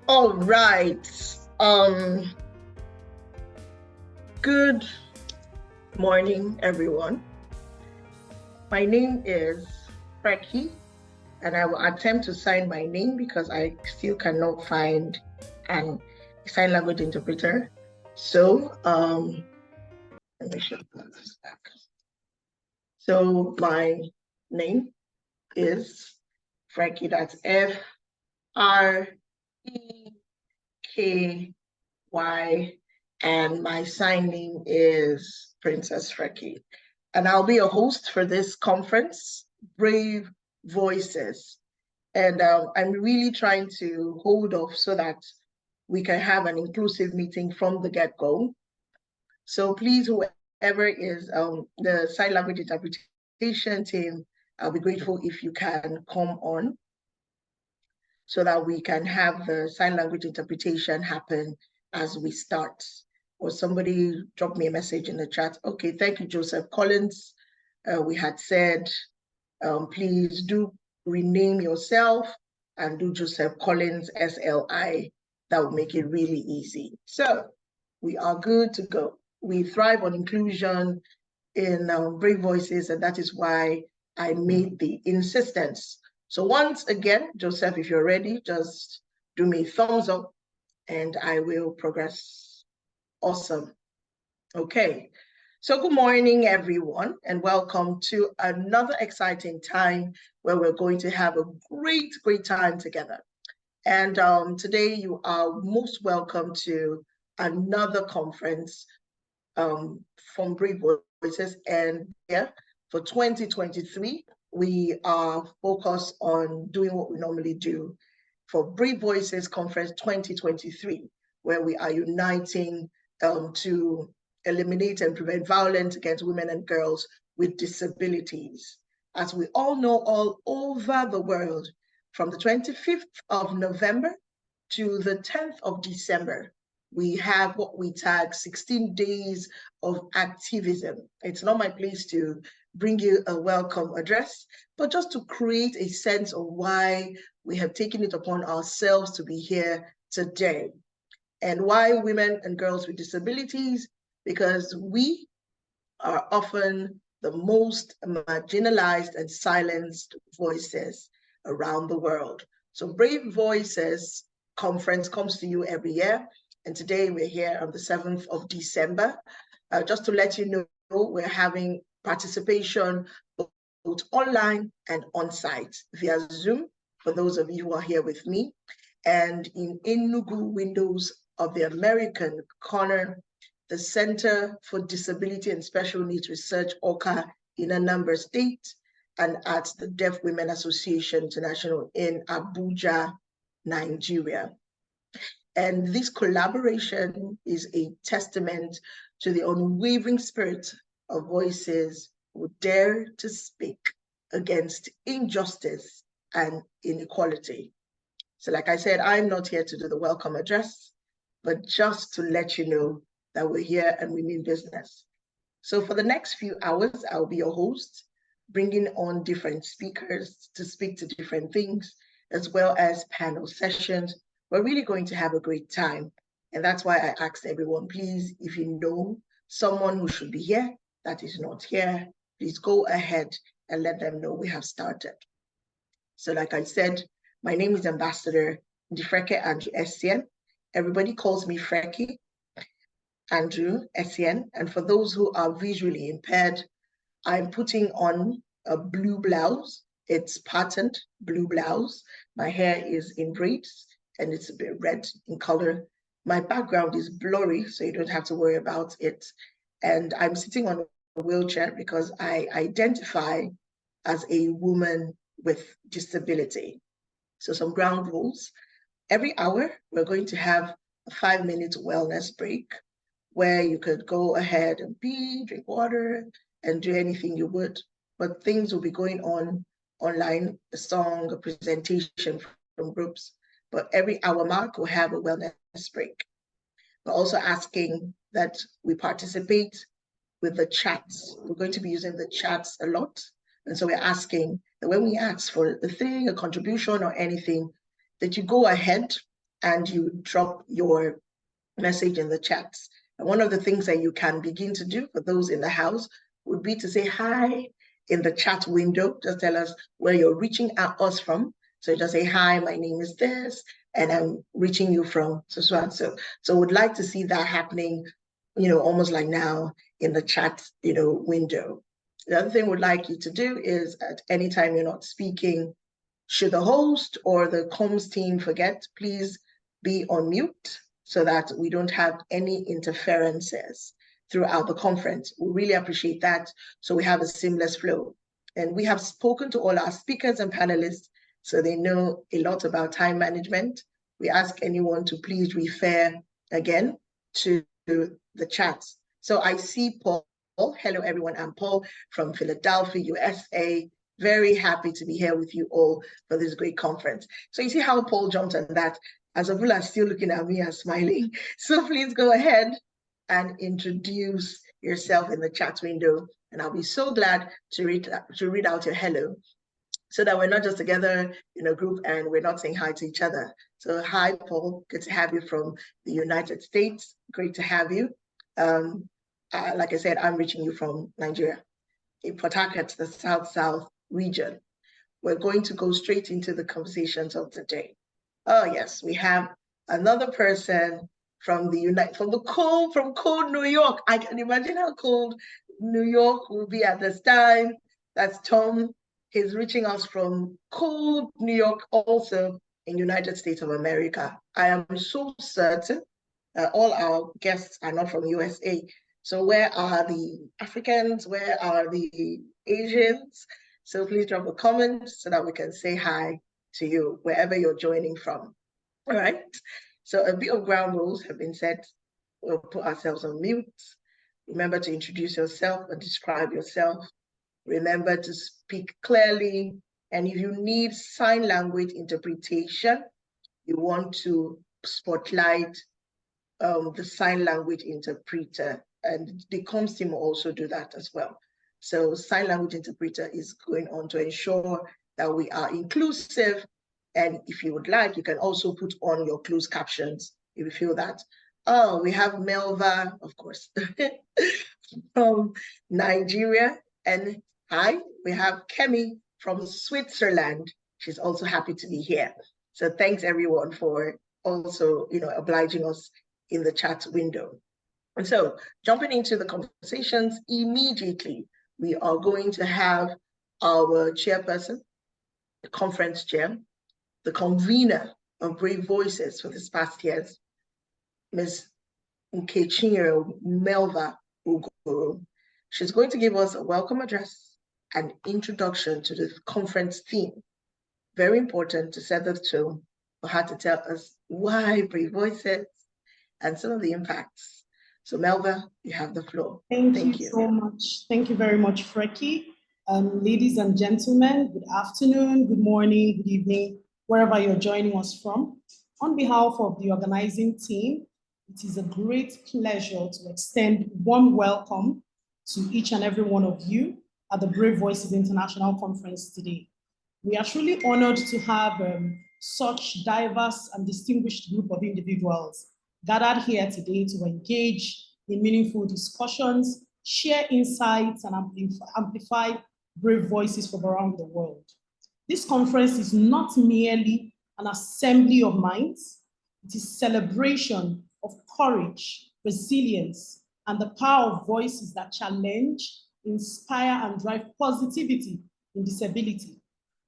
All right. Good morning, everyone. My name is Freki, and I will attempt to sign my name because I still cannot find a sign language interpreter. So, let me show this back. So my name is Freki. That's F-R-E-K-Y, and my sign name is Princess Freki. And I'll be a host for this conference, Brave Voices. And I'm really trying to hold off so that we can have an inclusive meeting from the get-go. So please, whoever is the sign language interpretation team, I'll be grateful if you can come on so that we can have the sign language interpretation happen as we start. Or somebody dropped me a message in the chat. Okay, thank you, Joseph Collins. We had said, please do rename yourself and do Joseph Collins, SLI. That would make it really easy. So we are good to go. We thrive on inclusion in Brave Voices, and that is why I made the insistence. So once again, Joseph, if you're ready, just do me a thumbs up and I will progress. Awesome. Okay. So good morning, everyone, and welcome to another exciting time where we're going to have a great time together. And today you are most welcome to another conference from Brave Voices. And yeah, for 2023, we are focused on doing what we normally do for Brave Voices Conference 2023, where we are uniting to eliminate and prevent violence against women and girls with disabilities. As we all know, all over the world, from the 25th of November to the 10th of December, we have what we tag 16 days of activism. It's not my place to bring you a welcome address, but just to create a sense of why we have taken it upon ourselves to be here today. And why women and girls with disabilities? Because we are often the most marginalized and silenced voices around the world. So Brave Voices Conference comes to you every year. And today we're here on the 7th of December. Just to let you know, we're having participation both online and on-site via Zoom, for those of you who are here with me. And in Enugu windows of the American corner, the Center for Disability and Special Needs Research, OCA, in Anambra State, and at the Deaf Women Association International in Abuja, Nigeria. And this collaboration is a testament to the unwavering spirit of voices who dare to speak against injustice and inequality. So like I said, I'm not here to do the welcome address, but just to let you know that we're here and we mean business. So for the next few hours, I'll be your host, bringing on different speakers to speak to different things, as well as panel sessions. We're really going to have a great time. And that's why I asked everyone, please, if you know someone who should be here that is not here, please go ahead and let them know we have started. So like I said, my name is Ambassador Ndifreke Andrew Essien. Everybody calls me Freki Andrew Essien. And for those who are visually impaired, I'm putting on a blue blouse. It's patterned blue blouse. My hair is in braids and it's a bit red in color. My background is blurry, so you don't have to worry about it. And I'm sitting on a wheelchair because I identify as a woman with disability. So some ground rules. Every hour, we're going to have a 5-minute wellness break where you could go ahead and pee, drink water, and do anything you would. But things will be going on online, a song, a presentation from groups. But every hour mark, we'll have a wellness break. We're also asking that we participate with the chats. We're going to be using the chats a lot. And so we're asking that when we ask for a thing, a contribution or anything, that you go ahead and you drop your message in the chats. And one of the things that you can begin to do for those in the house would be to say hi in the chat window. Just tell us where you're reaching at us from. So just say, hi, my name is this, and I'm reaching you from so and so. So would like to see that happening, almost like now in the chat, window. The other thing we'd like you to do is at any time you're not speaking, should the host or the comms team forget, please be on mute so that we don't have any interferences throughout the conference. We really appreciate that, so we have a seamless flow. And we have spoken to all our speakers and panelists, so they know a lot about time management. We ask anyone to please refer again to the chat. So I see Paul. Hello, everyone. I'm Paul from Philadelphia, USA. Very happy to be here with you all for this great conference. So you see how Paul jumped on that. Azabula is still looking at me and smiling. So please go ahead and introduce yourself in the chat window. And I'll be so glad to read out your hello, so that we're not just together in a group and we're not saying hi to each other. So hi, Paul, good to have you from the United States. Great to have you. Like I said, I'm reaching you from Nigeria, in Port Harcourt, the South region. We're going to go straight into the conversations of the day. Oh yes, we have another person from cold New York. I can imagine how cold New York will be at this time. That's Tom. He's reaching us from cold New York, also in United States of America. I am so certain all our guests are not from USA. So where are the Africans? Where are the Asians? So please drop a comment so that we can say hi to you wherever you're joining from. All right. So a bit of ground rules have been set. We'll put ourselves on mute. Remember to introduce yourself and describe yourself. Remember to speak clearly. And if you need sign language interpretation, you want to spotlight the sign language interpreter, and the comms team will also do that as well. So sign language interpreter is going on to ensure that we are inclusive. And if you would like, you can also put on your closed captions if you feel that. Oh, we have Melva, of course, from Nigeria. And hi, we have Kemi from Switzerland. She's also happy to be here. So thanks everyone for also, obliging us in the chat window. And so jumping into the conversations immediately, we are going to have our chairperson, the conference chair, the convener of Brave Voices for this past years, Ms. Nkechinyere Melva Uguru. She's going to give us a welcome address and introduction to the conference theme. Very important to set the tone for her to tell us why Brave Voices and some of the impacts. So Melva, you have the floor. Thank you so much. Thank you very much, Freki. Ladies and gentlemen, good afternoon, good morning, good evening, wherever you're joining us from. On behalf of the organizing team, it is a great pleasure to extend warm welcome to each and every one of you at the Brave Voices International Conference today. We are truly honored to have such diverse and distinguished group of individuals gathered here today to engage in meaningful discussions, share insights, and amplify brave voices from around the world. This conference is not merely an assembly of minds, it is a celebration of courage, resilience, and the power of voices that challenge, inspire, and drive positivity in disability.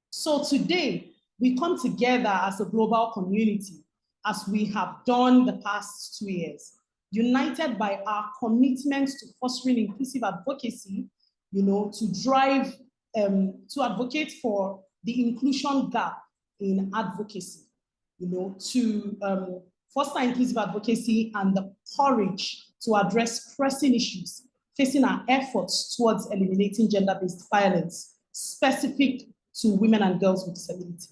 So today, we come together as a global community, as we have done the past 2 years, united by our commitment to fostering inclusive advocacy, to drive, to advocate for the inclusion gap in advocacy, to foster inclusive advocacy and the courage to address pressing issues facing our efforts towards eliminating gender-based violence specific to women and girls with disability.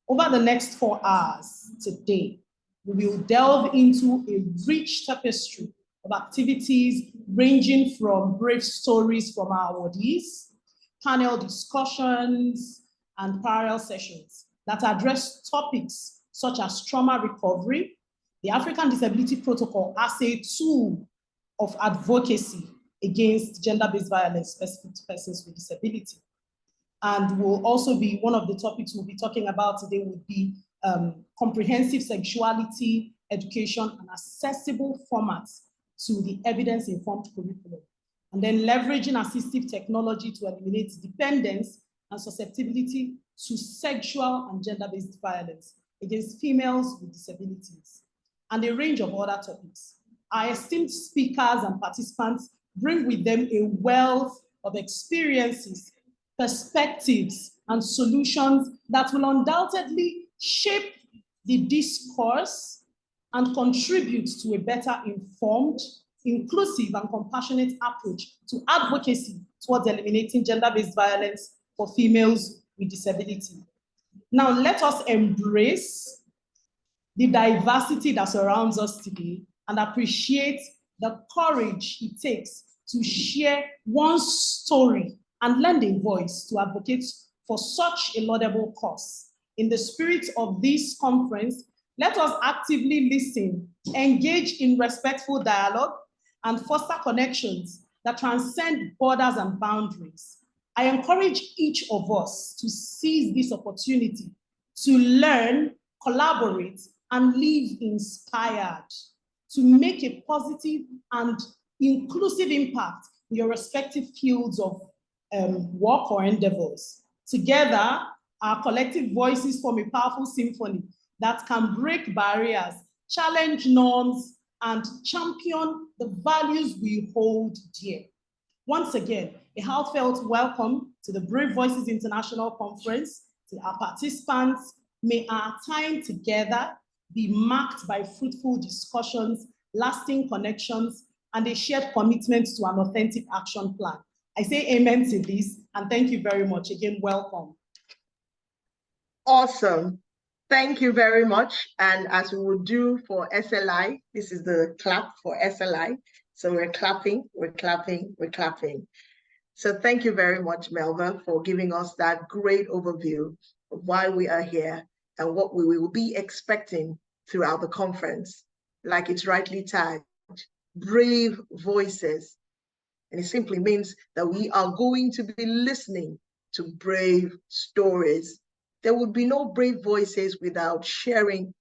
Over the next 4 hours today, we will delve into a rich tapestry of activities ranging from brave stories from our awardees, panel discussions, and parallel sessions that address topics such as trauma recovery, the African Disability Protocol as a tool of advocacy against gender-based violence specific to persons with disability. And will also be one of the topics we'll be talking about today would be comprehensive sexuality education and accessible formats to the evidence-informed curriculum. And then leveraging assistive technology to eliminate dependence and susceptibility to sexual and gender-based violence against females with disabilities, and a range of other topics. Our esteemed speakers and participants bring with them a wealth of experiences, perspectives, and solutions that will undoubtedly shape the discourse and contribute to a better informed, inclusive, and compassionate approach to advocacy towards eliminating gender-based violence for females with disability. Now, let us embrace the diversity that surrounds us today and appreciate the courage it takes to share one's story and lend a voice to advocate for such a laudable cause. In the spirit of this conference, let us actively listen, engage in respectful dialogue, and foster connections that transcend borders and boundaries. I encourage each of us to seize this opportunity to learn, collaborate, and live inspired to make a positive and inclusive impact in your respective fields of work or endeavors. Together, our collective voices form a powerful symphony that can break barriers, challenge norms, and champion the values we hold dear. Once again, a heartfelt welcome to the Brave Voices International Conference. To our participants, may our time together be marked by fruitful discussions, lasting connections, and a shared commitment to an authentic action plan. I say amen to this, and thank you very much. Again, welcome. Awesome. Thank you very much. And as we will do for SLI, this is the clap for SLI. So we're clapping, we're clapping, we're clapping. So thank you very much, Melva, for giving us that great overview of why we are here and what we will be expecting throughout the conference. Like it's rightly tagged, brave voices. And it simply means that we are going to be listening to brave stories. There would be no brave voices without sharing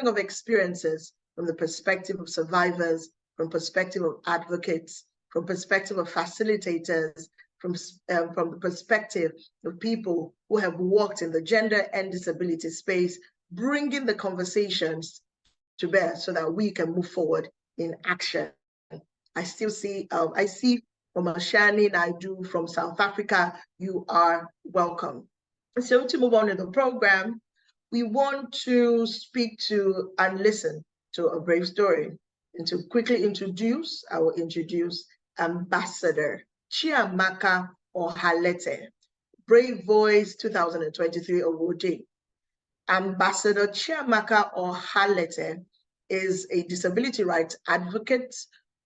of experiences from the perspective of survivors, from perspective of advocates, from perspective of facilitators, from the perspective of people who have worked in the gender and disability space, bringing the conversations to bear so that we can move forward in action. I still see, I see from Ashani Naidu from South Africa, you are welcome. So to move on to the program, we want to speak to and listen to a brave story. And to quickly introduce, I will introduce Ambassador Chiamaka Ohalete, Brave Voice 2023 awardee. Ambassador Chiamaka Ohalete is a disability rights advocate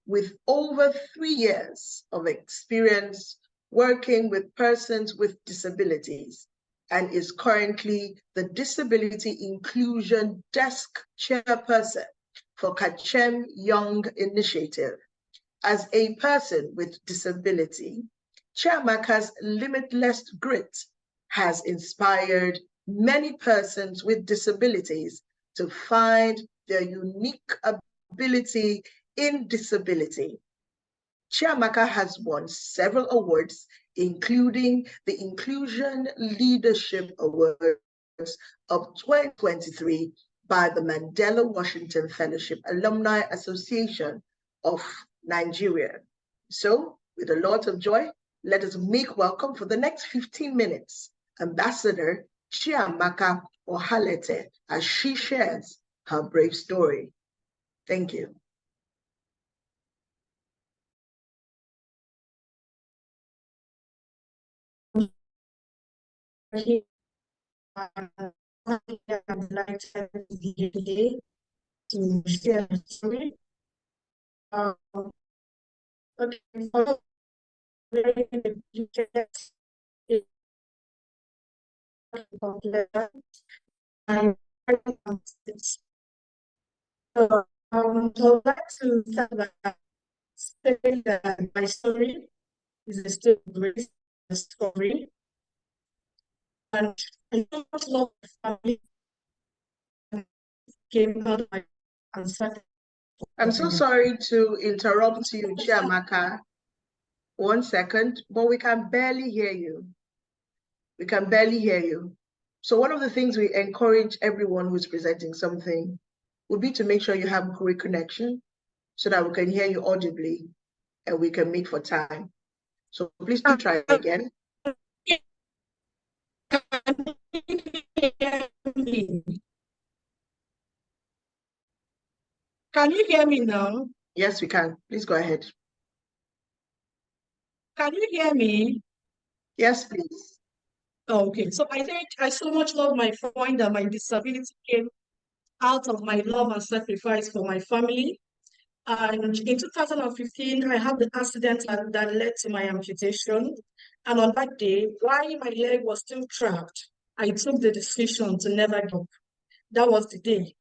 with over 3 years of experience working with persons with disabilities and is currently the Disability Inclusion Desk Chairperson for Kachem Young Initiative. As a person with disability, Chiamaka's limitless grit has inspired many persons with disabilities to find their unique ability in disability. Chiamaka has won several awards, including the Inclusion Leadership Awards of 2023 by the Mandela Washington Fellowship Alumni Association of Nigeria. So, with a lot of joy, let us make welcome for the next 15 minutes, Ambassador Chiamaka Ohalete, as she shares her brave story. Thank you. I'm delighted to be here today to share a story. Okay, so So, I would like to start by saying that my story is a story of grace and discovery. And I so much love my family came out of my and I'm so sorry to interrupt you, Chiamaka. 1 second, but we can barely hear you. We can barely hear you. So one of the things we encourage everyone who's presenting something would be to make sure you have great connection so that we can hear you audibly and we can meet for time. So please do try again. Can you hear me now? Yes, we can. Please go ahead. Can you hear me? Yes, please. Okay, so I think I so much love my friend that my disability came out of my love and sacrifice for my family. And in 2015, I had the accident that led to my amputation. And on that day, while my leg was still trapped, I took the decision to never give up. That was the day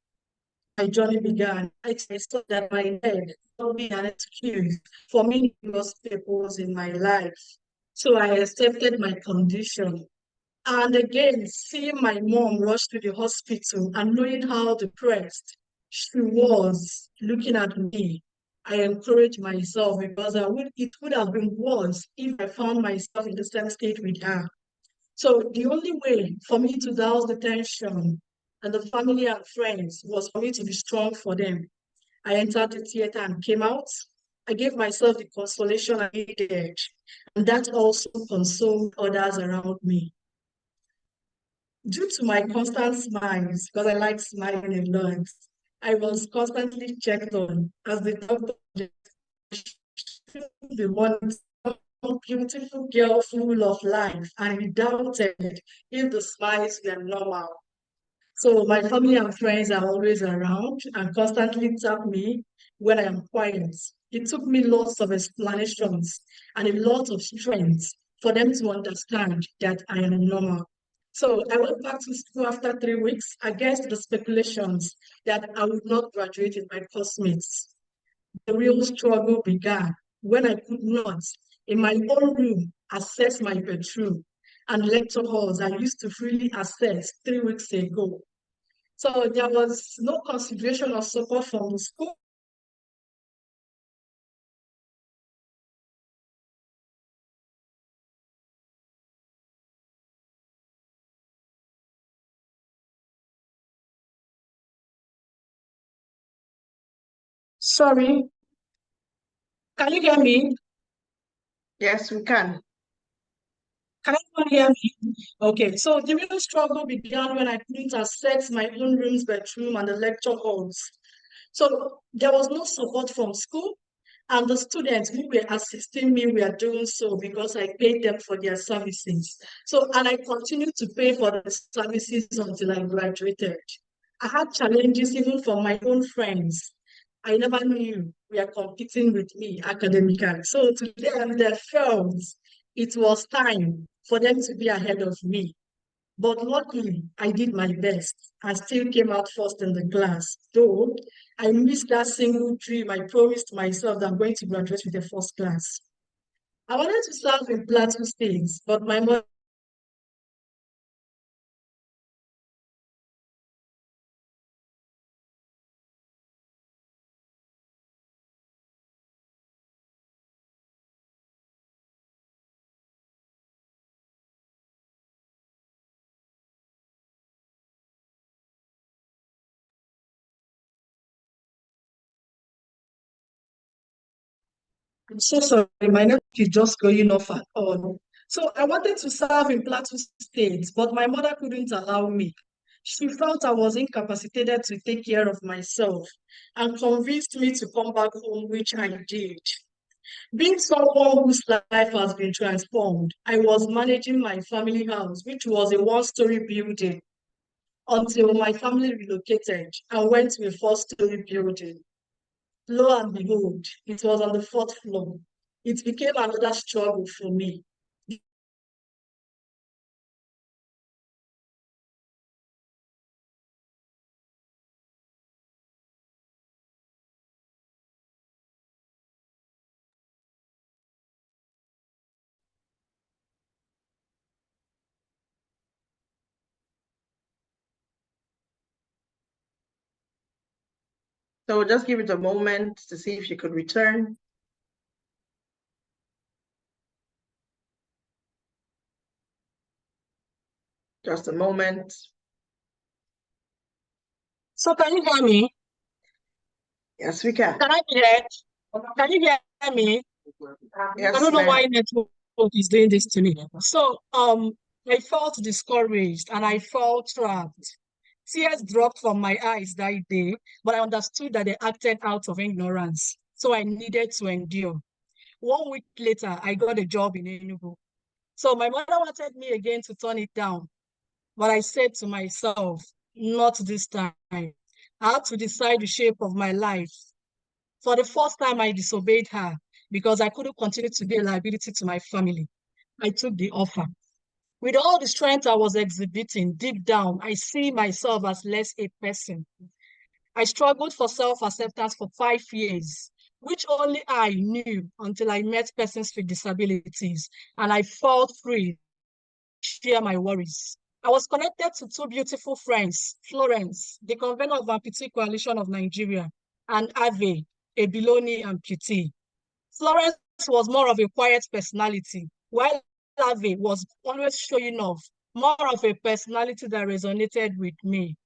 my journey began. I saw that my leg would be an excuse for me to lose purpose in my life. So I accepted my condition. And again, seeing my mom rush to the hospital and knowing how depressed she was looking at me, I encouraged myself because it would have been worse if I found myself in the same state with her. So the only way for me to douse the tension and the family and friends was for me to be strong for them. I entered the theater and came out. I gave myself the consolation I needed, and that also consoled others around me. Due to my constant smiles, because I like smiling a lot, I was constantly checked on as the doctor the one beautiful girl full of life, and he doubted if the smiles were normal. So my family and friends are always around and constantly tap me when I am quiet. It took me lots of explanations and a lot of strength for them to understand that I am normal. So I went back to school after 3 weeks against the speculations that I would not graduate with my classmates. The real struggle began when I could not, in my own room, access my bedroom and lecture halls I used to freely access 3 weeks ago. So there was no consideration of support from the school. Sorry, can you hear me? Yes, we can. Can anyone hear me? Okay, so the real struggle began when I couldn't access my own room's bedroom and the lecture halls. So there was no support from school, and the students who were assisting me were doing so because I paid them for their services. So, and I continued to pay for the services until I graduated. I had challenges even from my own friends. I never knew were competing with me academically. So to them, they felt it was time for them to be ahead of me. But luckily, I did my best. I still came out first in the class, though I missed that single dream I promised myself that I'm going to graduate with a first class. I wanted to serve in Plateau State, but my mother I'm so sorry, my network is just going off and on. So I wanted to serve in Plateau State, but my mother couldn't allow me. She felt I was incapacitated to take care of myself and convinced me to come back home, which I did. Being someone whose life has been transformed, I was managing my family house, which was a one-story building, until my family relocated and went to a four-story building. Lo and behold, it was on the fourth floor. It became another struggle for me. So we'll just give it a moment to see if she could return. Just a moment. So can you hear me? Yes, we can. Can I be heard? Can you hear me? Yes, I don't know ma'am. why network is doing this to me. So I felt discouraged and I felt trapped. Tears dropped from my eyes that day, but I understood that they acted out of ignorance. So I needed to endure. 1 week later, I got a job in Enugu. So my mother wanted me again to turn it down. But I said to myself, not this time. I had to decide the shape of my life. For the first time, I disobeyed her because I couldn't continue to be a liability to my family. I took the offer. With all the strength I was exhibiting, deep down, I see myself as less a person. I struggled for self-acceptance for 5 years, which only I knew until I met persons with disabilities, and I felt free to share my worries. I was connected to two beautiful friends, Florence, the convener of Amputee Coalition of Nigeria, and Ave, a Biloni amputee. Florence was more of a quiet personality, while Ave was always showing off, more of a personality that resonated with me.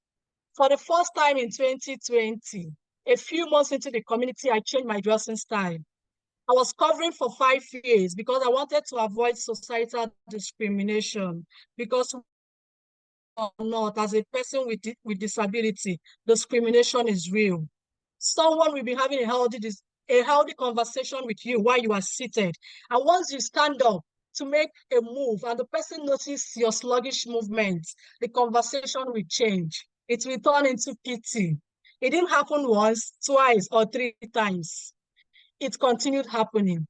For the first time in 2020, a few months into the community, I changed my dressing style. I was covering for 5 years because I wanted to avoid societal discrimination, because or not, as a person with disability, discrimination is real. Someone will be having a healthy conversation with you while you are seated. And once you stand up to make a move and the person notices your sluggish movements, the conversation will change. It will turn into pity. It didn't happen once, twice, or 3 times. It continued happening.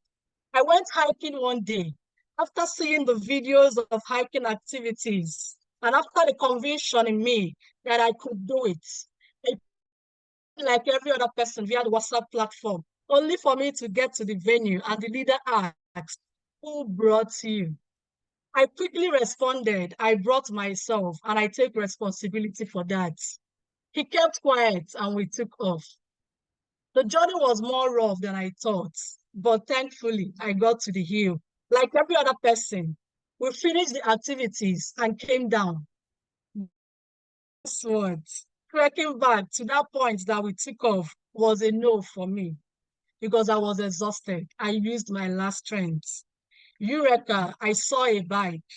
I went hiking one day after seeing the videos of hiking activities and after the conviction in me that I could do it. I, like every other person via the WhatsApp platform, only for me to get to the venue and the leader asked, "Who brought you?" I quickly responded, "I brought myself and I take responsibility for that." He kept quiet and we took off. The journey was more rough than I thought, but thankfully I got to the hill. Like every other person, we finished the activities and came down. Guess what? Trekking back to that point that we took off was a no for me because I was exhausted. I used my last strength. Eureka, I saw a bike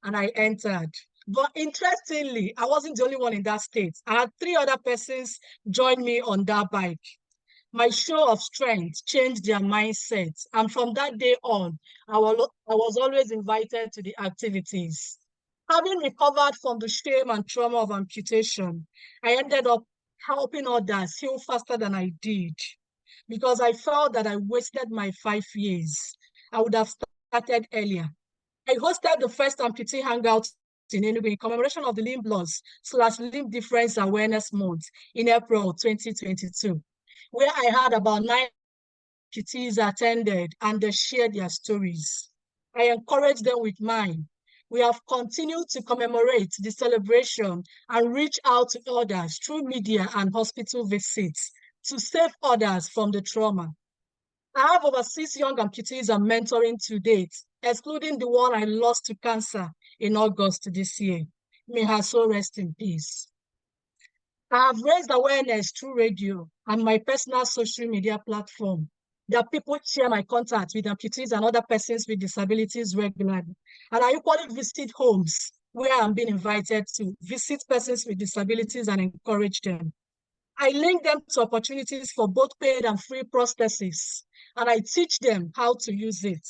and I entered. But interestingly, I wasn't the only one in that state. I had 3 other persons join me on that bike. My show of strength changed their mindset. And from that day on, I was always invited to the activities. Having recovered from the shame and trauma of amputation, I ended up helping others heal faster than I did because I felt that I wasted my 5 years. I would have started earlier. I hosted the first amputee hangout in Enugu in commemoration of the Limb Loss/Limb Difference Awareness Month in April 2022. Where I had about 9 amputees attended and they shared their stories. I encouraged them with mine. We have continued to commemorate the celebration and reach out to others through media and hospital visits to save others from the trauma. I have over 6 young amputees I'm mentoring to date, excluding the one I lost to cancer in August this year. May her soul rest in peace. I have raised awareness through radio and my personal social media platform that people share my contact with amputees and other persons with disabilities regularly. And I equally visit homes where I'm being invited to visit persons with disabilities and encourage them. I link them to opportunities for both paid and free prostheses, and I teach them how to use it.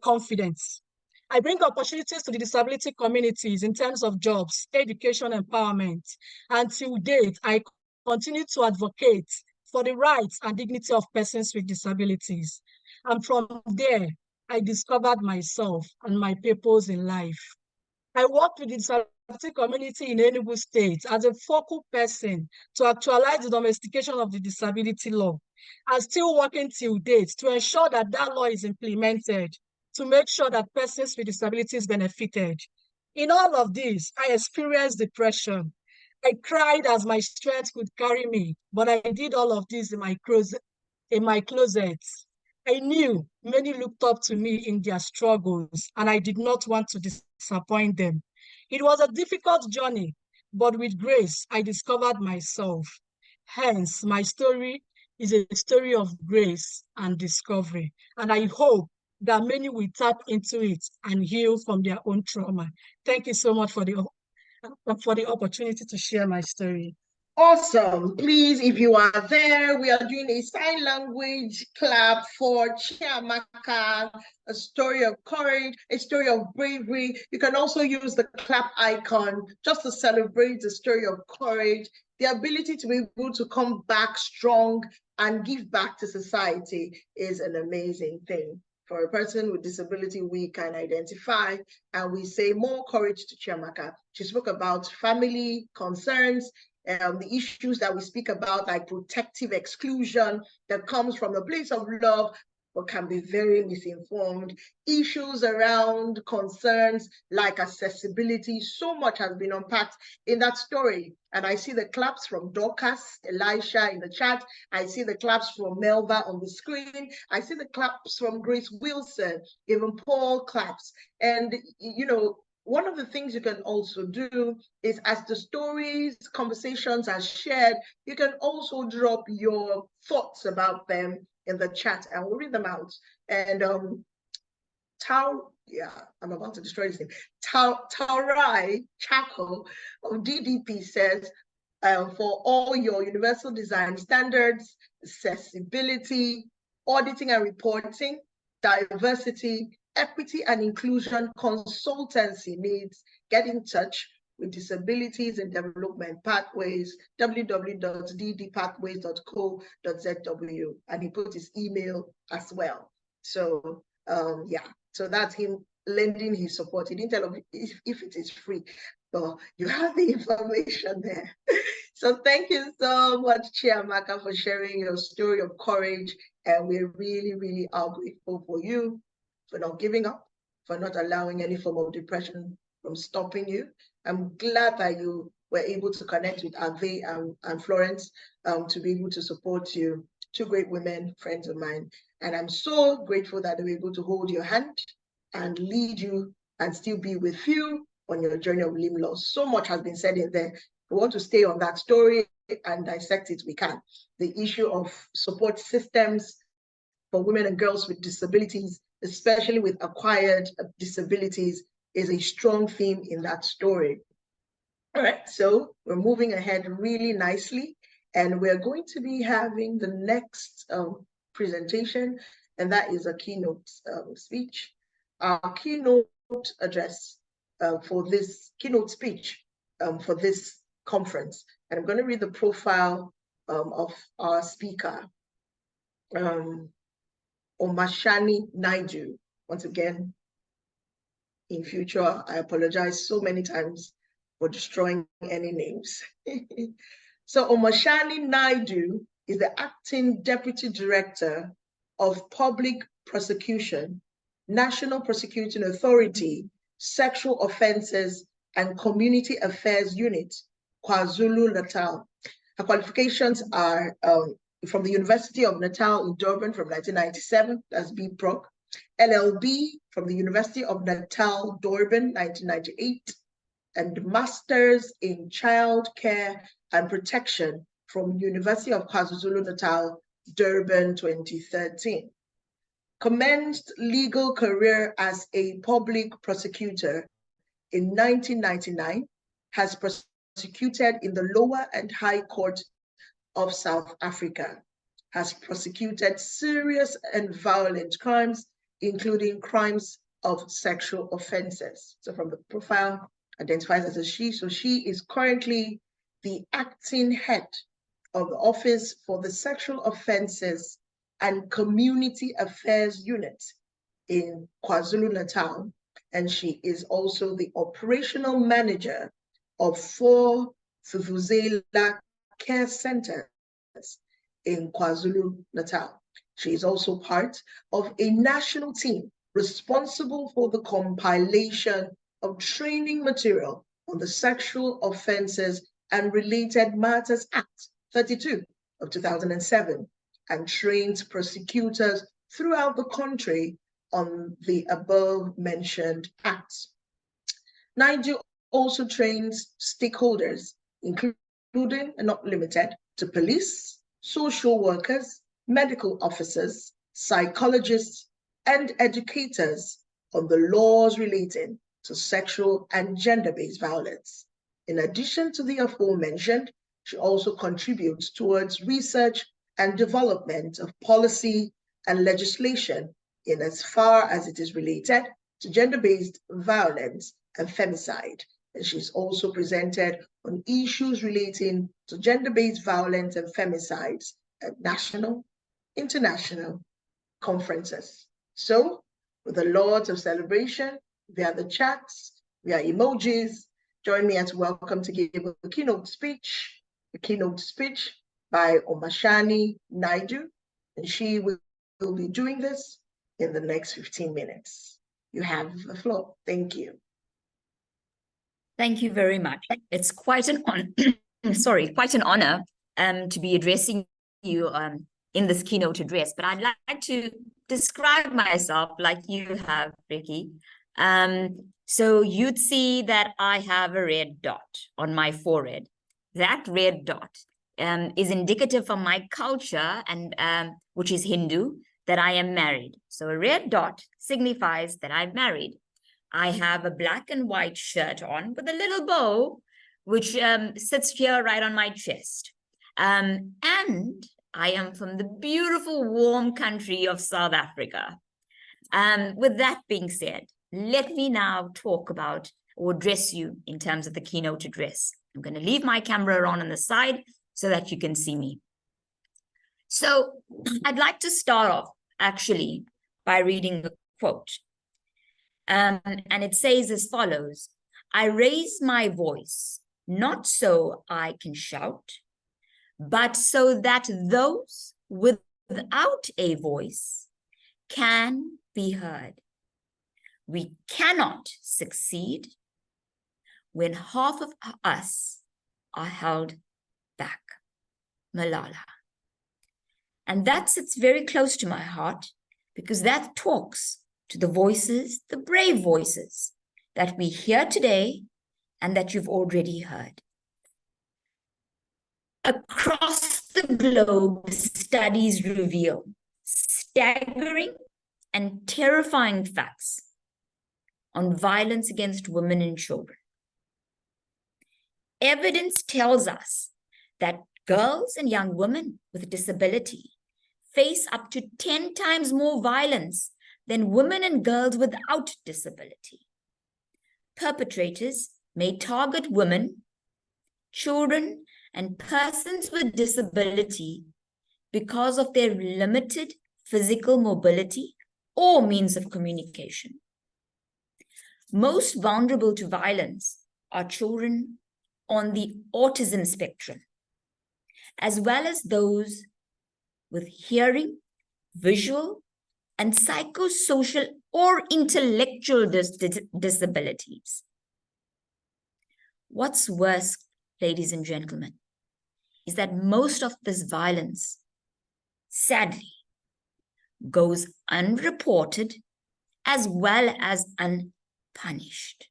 Confidence. I bring opportunities to the disability communities in terms of jobs, education, empowerment. And to date, I continue to advocate for the rights and dignity of persons with disabilities. And from there, I discovered myself and my purpose in life. I worked with the disability community in Enugu State as a focal person to actualize the domestication of the disability law. I'm still working till date to ensure that that law is implemented, to make sure that persons with disabilities benefited. In all of this, I experienced depression. I cried as my strength could carry me, but I did all of this in my closet. I knew many looked up to me in their struggles, and I did not want to disappoint them. It was a difficult journey, but with grace, I discovered myself. Hence, my story is a story of grace and discovery, and I hope that many will tap into it and heal from their own trauma. Thank you so much for the opportunity to share my story. Awesome. Please, if you are there, we are doing a sign language clap for Chiamaka, a story of courage, a story of bravery. You can also use the clap icon just to celebrate the story of courage, the ability to be able to come back strong and give back to society is an amazing thing. For a person with disability, we can identify and we say more courage to Chiamaka. She spoke about family concerns, the issues that we speak about, like protective exclusion that comes from a place of love, but can be very misinformed. Issues around concerns like accessibility, so much has been unpacked in that story. And I see the claps from Dorcas, Elisha in the chat. I see the claps from Melva on the screen. I see the claps from Grace Wilson, even Paul claps. And, you know, one of the things you can also do is, as the stories, conversations are shared, you can also drop your thoughts about them in the chat and we'll read them out. And I'm about to destroy this name. Taurai Chaco of DDP says, for all your universal design standards, accessibility, auditing and reporting, diversity, equity and inclusion consultancy needs, get in touch with Disabilities and Development Pathways, www.ddpathways.co.zw, and he put his email as well. So yeah, so that's him lending his support. He didn't tell him if it is free, but you have the information there. So thank you so much, Chiamaka, for sharing your story of courage, and we really, really are grateful for you, for not giving up, for not allowing any form of depression from stopping you. I'm glad that you were able to connect with Ave and Florence to be able to support you. Two great women, friends of mine. And I'm so grateful that they were able to hold your hand and lead you and still be with you on your journey of limb loss. So much has been said in there. We want to stay on that story and dissect it, we can. The issue of support systems for women and girls with disabilities, especially with acquired disabilities, is a strong theme in that story. All right, so we're moving ahead really nicely, and we're going to be having the next presentation, and that is a keynote speech. Our keynote address for this keynote speech for this conference, and I'm going to read the profile of our speaker, Omashani Naidu. Once again, in future, I apologize so many times for destroying any names. So Omashani Naidu is the Acting Deputy Director of Public Prosecution, National Prosecuting Authority, Sexual Offences and Community Affairs Unit, KwaZulu-Natal. Her qualifications are from the University of Natal in Durban from 1997, that's BProc, LLB from the University of Natal, Durban, 1998, and Masters in Child Care and Protection from University of KwaZulu-Natal, Durban, 2013. Commenced legal career as a public prosecutor in 1999, has prosecuted in the lower and high court of South Africa, has prosecuted serious and violent crimes, including crimes of sexual offenses. So from the profile, identifies as a she. So she is currently the acting head of the Office for the Sexual Offenses and Community Affairs Unit in KwaZulu-Natal. And she is also the operational manager of 4 Vuvuzela care centers in KwaZulu-Natal. She is also part of a national team responsible for the compilation of training material on the sexual offenses and Related Matters Act 32 of 2007 and trains prosecutors throughout the country on the above-mentioned acts. NIGEL also trains stakeholders, including and not limited to police, social workers, medical officers, psychologists, and educators on the laws relating to sexual and gender-based violence. In addition to the aforementioned, she also contributes towards research and development of policy and legislation in as far as it is related to gender-based violence and femicide. And she's also presented on issues relating to gender-based violence and femicides at national, international conferences. So, with a lot of celebration via the chats, via emojis, join me as welcome to give a keynote speech by Omashani Naidu, and she will be doing this in the next 15 minutes. You have the floor. Thank you. Thank you very much. It's quite an quite an honor to be addressing you in this keynote address, but I'd like to describe myself like you have, Ricky. So you'd see that I have a red dot on my forehead. That red dot is indicative of my culture, and which is Hindu, that I am married. So a red dot signifies that I'm married. I have a black and white shirt on with a little bow, which sits here right on my chest. And I am from the beautiful, warm country of South Africa. With that being said, let me now talk about or address you in terms of the keynote address. I'm going to leave my camera on the side so that you can see me. So I'd like to start off actually by reading a quote. And it says as follows: I raise my voice, not so I can shout, but so that those without a voice can be heard. We cannot succeed when half of us are held back. Malala. And that sits very close to my heart, because that talks to the voices, the brave voices that we hear today and that you've already heard. Across the globe, studies reveal staggering and terrifying facts on violence against women and children. Evidence tells us that girls and young women with disability face up to 10 times more violence than women and girls without disability. Perpetrators may target women, children, and persons with disability because of their limited physical mobility or means of communication. Most vulnerable to violence are children on the autism spectrum, as well as those with hearing, visual, and psychosocial or intellectual disabilities. What's worse, ladies and gentlemen, is that most of this violence, sadly, goes unreported as well as unpunished.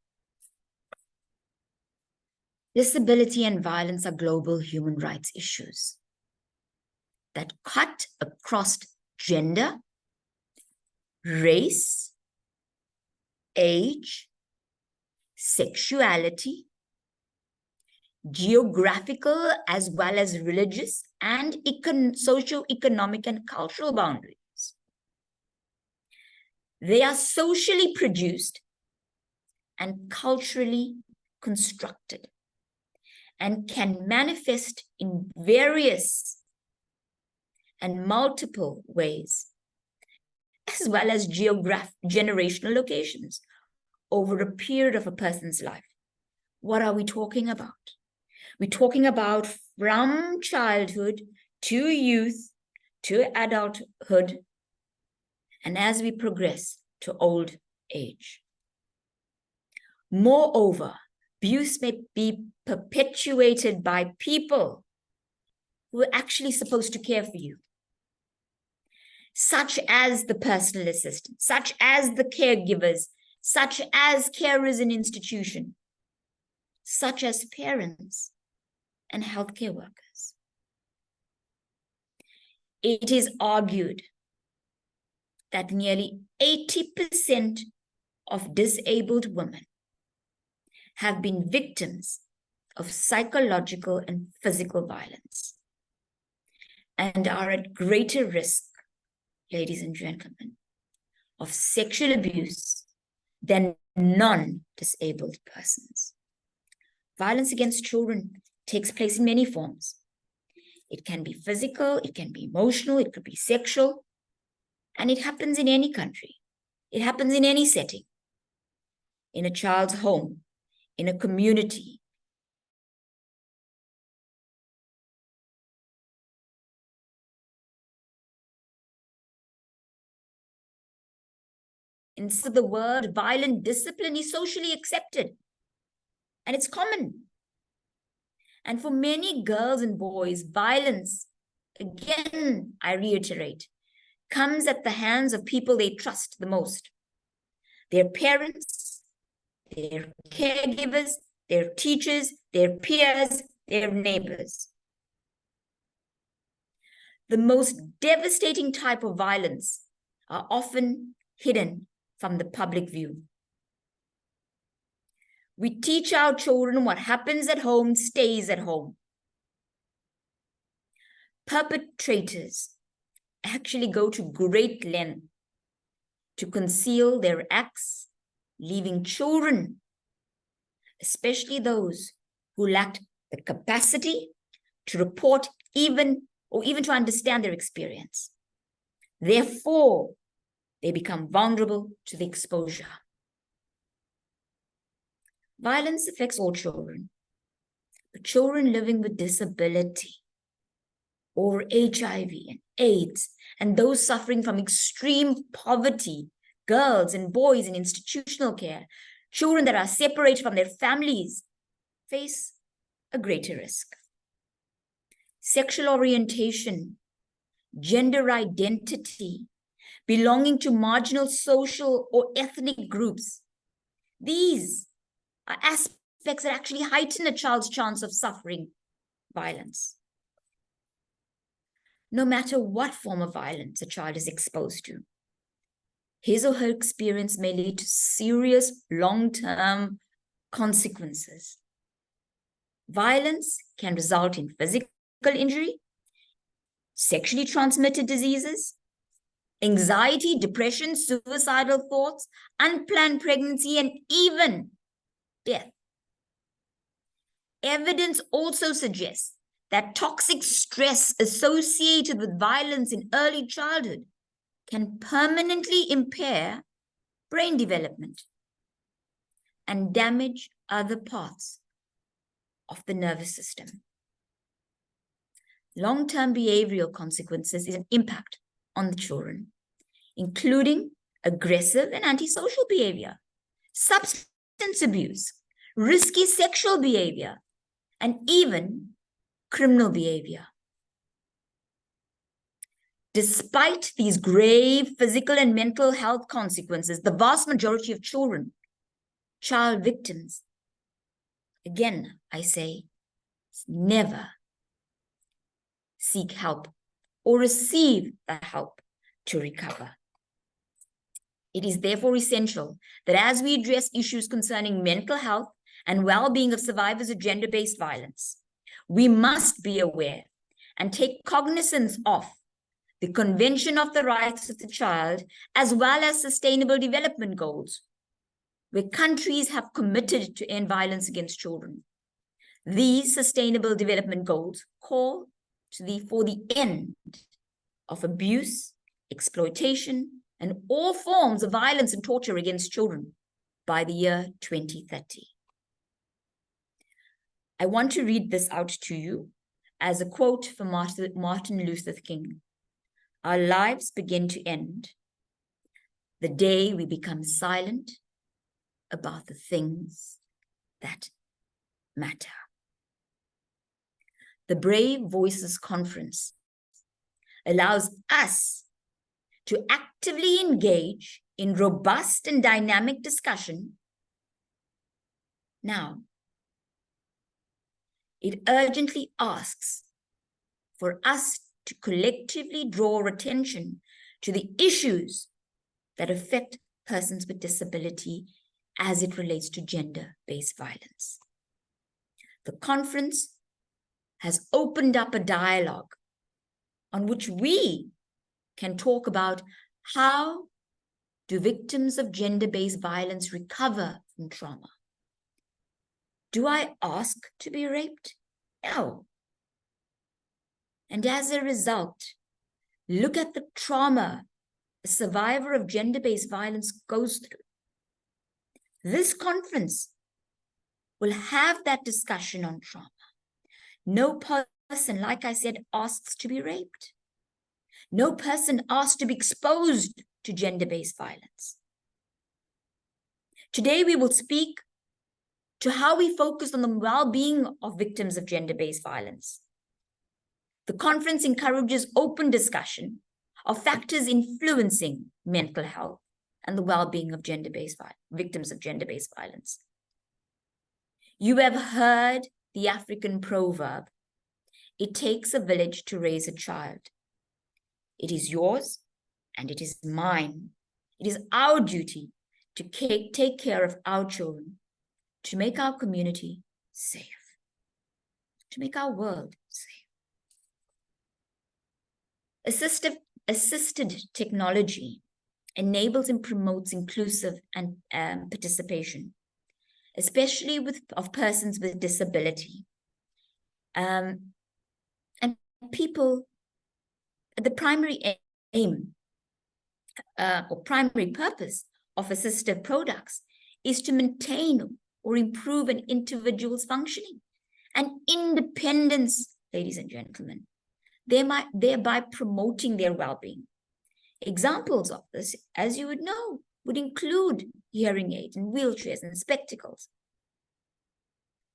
Disability and violence are global human rights issues that cut across gender, race, age, sexuality, geographical as well as religious and socio-economic and cultural boundaries. They are socially produced and culturally constructed and can manifest in various and multiple ways, as well as generational locations over a period of a person's life. What are we talking about? We're talking about from childhood to youth to adulthood, and as we progress to old age. Moreover, abuse may be perpetuated by people who are actually supposed to care for you, such as the personal assistant, such as the caregivers, such as carers in institution, such as parents and healthcare workers. It is argued that nearly 80% of disabled women have been victims of psychological and physical violence and are at greater risk, ladies and gentlemen, of sexual abuse than non-disabled persons. Violence against children takes place in many forms. It can be physical, it can be emotional, it could be sexual, and it happens in any country. It happens in any setting, in a child's home, in a community. And so the word violent discipline is socially accepted, and it's common. And for many girls and boys, violence, again, I reiterate, comes at the hands of people they trust the most. Their parents, their caregivers, their teachers, their peers, their neighbors. The most devastating type of violence are often hidden from the public view. We teach our children what happens at home stays at home. Perpetrators actually go to great length to conceal their acts, leaving children, especially those who lacked the capacity to report even to understand their experience. Therefore, they become vulnerable to the exposure. Violence affects all children, but children living with disability or HIV and AIDS, and those suffering from extreme poverty, girls and boys in institutional care, children that are separated from their families, face a greater risk. Sexual orientation, gender identity, belonging to marginal social or ethnic groups, these are aspects that actually heighten a child's chance of suffering violence. No matter what form of violence a child is exposed to, his or her experience may lead to serious long-term consequences. Violence can result in physical injury, sexually transmitted diseases, anxiety, depression, suicidal thoughts, unplanned pregnancy, and even death. Evidence also suggests that toxic stress associated with violence in early childhood can permanently impair brain development and damage other parts of the nervous system. Long-term behavioral consequences is an impact on the children, including aggressive and antisocial behavior, substance abuse, risky sexual behavior, and even criminal behavior. Despite these grave physical and mental health consequences, the vast majority of children, child victims, again, I say, never seek help or receive the help to recover. It is therefore essential that as we address issues concerning mental health and well-being of survivors of gender-based violence, we must be aware and take cognizance of the Convention of the Rights of the Child, as well as Sustainable Development Goals, where countries have committed to end violence against children. These Sustainable Development Goals call for the end of abuse, exploitation, and all forms of violence and torture against children by the year 2030. I want to read this out to you as a quote from Martin Luther King. Our lives begin to end the day we become silent about the things that matter. The Brave Voices Conference allows us to actively engage in robust and dynamic discussion. Now, it urgently asks for us to collectively draw attention to the issues that affect persons with disability as it relates to gender-based violence. The conference has opened up a dialogue on which we can talk about how do victims of gender-based violence recover from trauma. Do I ask to be raped? No. And as a result, look at the trauma a survivor of gender-based violence goes through. This conference will have that discussion on trauma. No person, like I said, asks to be raped. No person asks to be exposed to gender-based violence. Today, we will speak to how we focus on the well-being of victims of gender-based violence. The conference encourages open discussion of factors influencing mental health and the well-being of victims of gender-based violence. You have heard the African proverb, "It takes a village to raise a child." It is yours and it is mine. It is our duty to take care of our children, to make our community safe, to make our world safe. Assisted technology enables and promotes inclusive and participation, especially of persons with disability. And people, the primary aim or primary purpose of assistive products is to maintain or improve an individual's functioning and independence, ladies and gentlemen, thereby promoting their well-being. Examples of this, as you would know, would include hearing aids and wheelchairs and spectacles.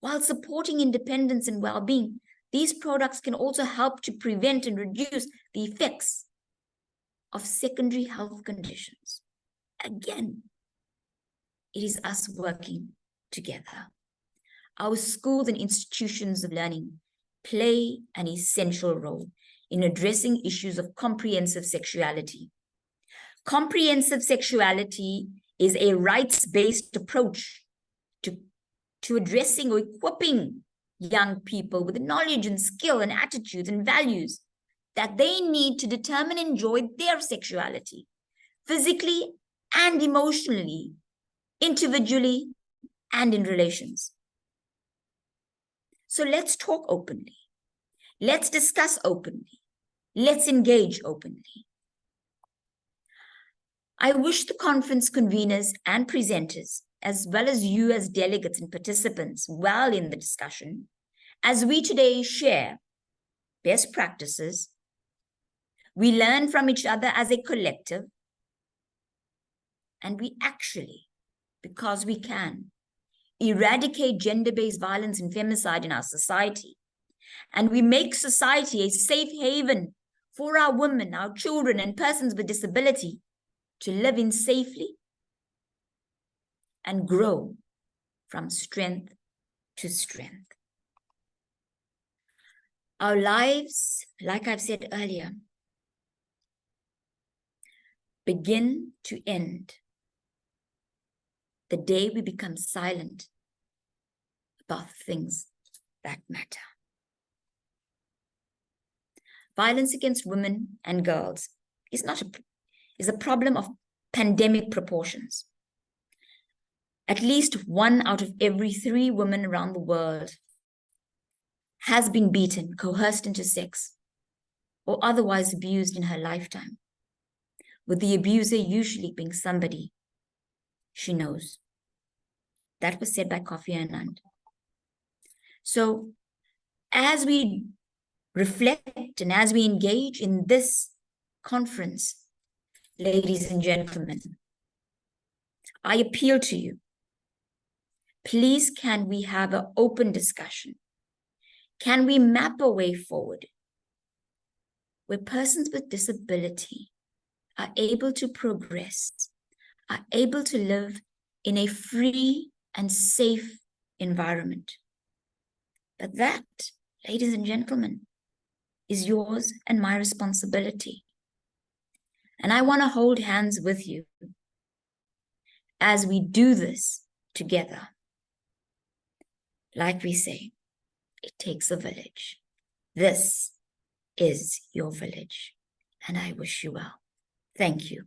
While supporting independence and well-being, these products can also help to prevent and reduce the effects of secondary health conditions. Again, it is us working together. Our schools and institutions of learning play an essential role in addressing issues of comprehensive sexuality. Comprehensive sexuality is a rights-based approach to addressing or equipping young people with the knowledge and skill and attitudes and values that they need to determine and enjoy their sexuality, physically and emotionally, individually and in relations. So let's talk openly. Let's discuss openly. Let's engage openly. I wish the conference conveners and presenters, as well as you as delegates and participants, well in the discussion, as we today share best practices. We learn from each other as a collective, and we actually, because we can, eradicate gender-based violence and femicide in our society. And we make society a safe haven for our women, our children, and persons with disability to live in safely and grow from strength to strength. Our lives, like I've said earlier, begin to end the day we become silent about things that matter. Violence against women and girls is a problem of pandemic proportions. At least 1 out of every 3 women around the world has been beaten, coerced into sex, or otherwise abused in her lifetime, with the abuser usually being somebody she knows. That was said by Kofi Annan. So as we reflect and as we engage in this conference, ladies and gentlemen, I appeal to you please can we have an open discussion? Can we map a way forward where persons with disability are able to progress, are able to live in a free and safe environment? But that, ladies and gentlemen, is yours and my responsibility. And I want to hold hands with you as we do this together. Like we say, it takes a village. This is your village, and I wish you well. Thank you.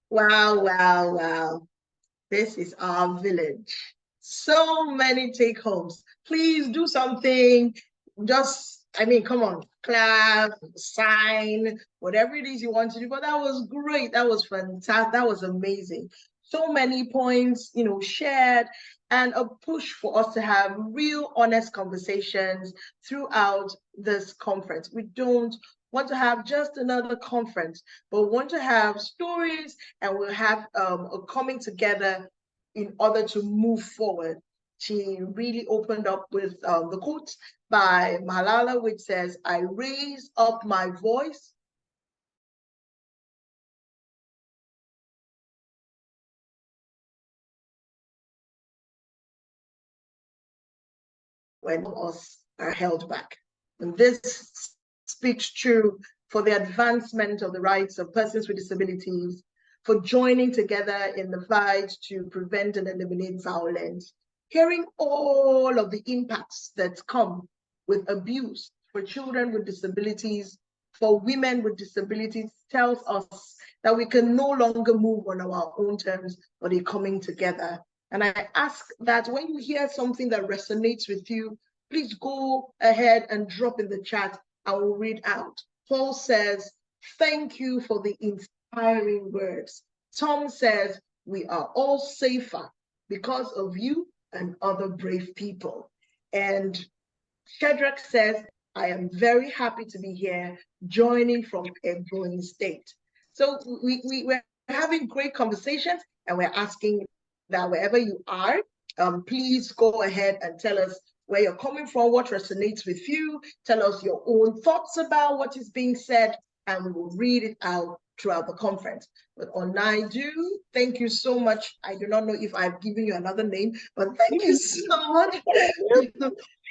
Wow, wow, wow. This is our village. So many take homes. Please do something. Just, I mean, come on, clap, sign, whatever it is you want to do. But that was great. That was fantastic. That was amazing. So many points, shared, and a push for us to have real, honest conversations throughout this conference. We don't want to have just another conference, but we want to have stories, and we'll have a coming together in order to move forward. She really opened up with the quote by Malala, which says, "I raise up my voice when us are held back." And this speaks true for the advancement of the rights of persons with disabilities, for joining together in the fight to prevent and eliminate violence, hearing all of the impacts that come with abuse for children with disabilities, for women with disabilities, tells us that we can no longer move on our own terms, but a coming together. And I ask that when you hear something that resonates with you, please go ahead and drop in the chat. I will read out. Paul says, "Thank you for the inspiring words." Tom says, "We are all safer because of you and other brave people." And Shadrach says, "I am very happy to be here, joining from Ebonyi State." So we're having great conversations, and we're asking that wherever you are, please go ahead and tell us where you're coming from, what resonates with you. Tell us your own thoughts about what is being said, and we will read it out throughout the conference. But Onaidu, thank you so much. I do not know if I've given you another name, but thank you so much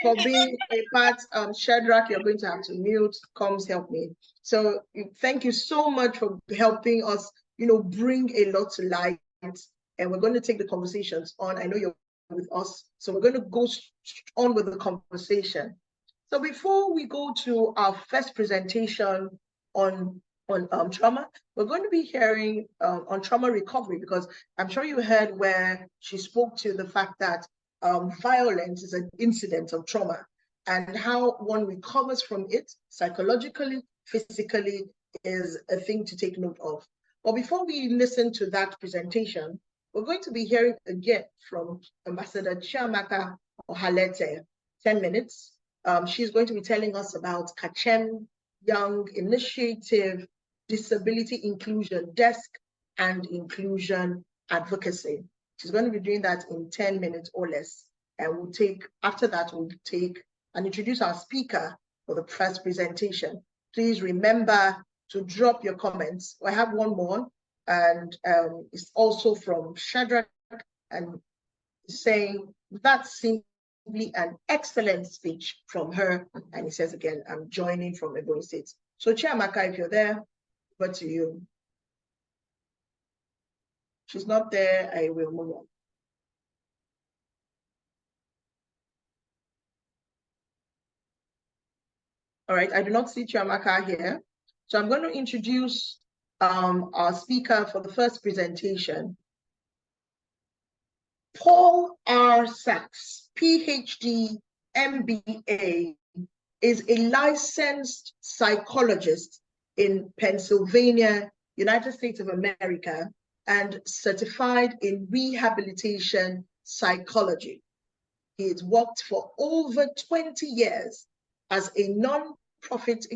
for being a part. Shadrach, you're going to have to mute. Comes, help me. So thank you so much for helping us, bring a lot to light. And we're going to take the conversations on. I know you're with us, so we're going to go on with the conversation. So before we go to our first presentation on trauma, we're going to be hearing on trauma recovery, because I'm sure you heard where she spoke to the fact that violence is an incident of trauma, and how one recovers from it psychologically, physically, is a thing to take note of. But before we listen to that presentation, we're going to be hearing again from Ambassador Chiamaka Ohalete, 10 minutes. She's going to be telling us about Kachem Young Initiative, Disability Inclusion Desk, and Inclusion Advocacy. She's going to be doing that in 10 minutes or less. And after that, we'll take and introduce our speaker for the first presentation. Please remember to drop your comments. I have one more, and it's also from Shadrach, and saying that's simply an excellent speech from her. And he says again, "I'm joining from Ebonyi State." So Chiamaka, if you're there, over to you. She's not there, I will move on. All right, I do not see Chiamaka here. So I'm going to introduce our speaker for the first presentation. Paul R. Sachs, PhD, MBA, is a licensed psychologist in Pennsylvania, United States of America, and certified in rehabilitation psychology. He has worked for over 20 years as a non-profit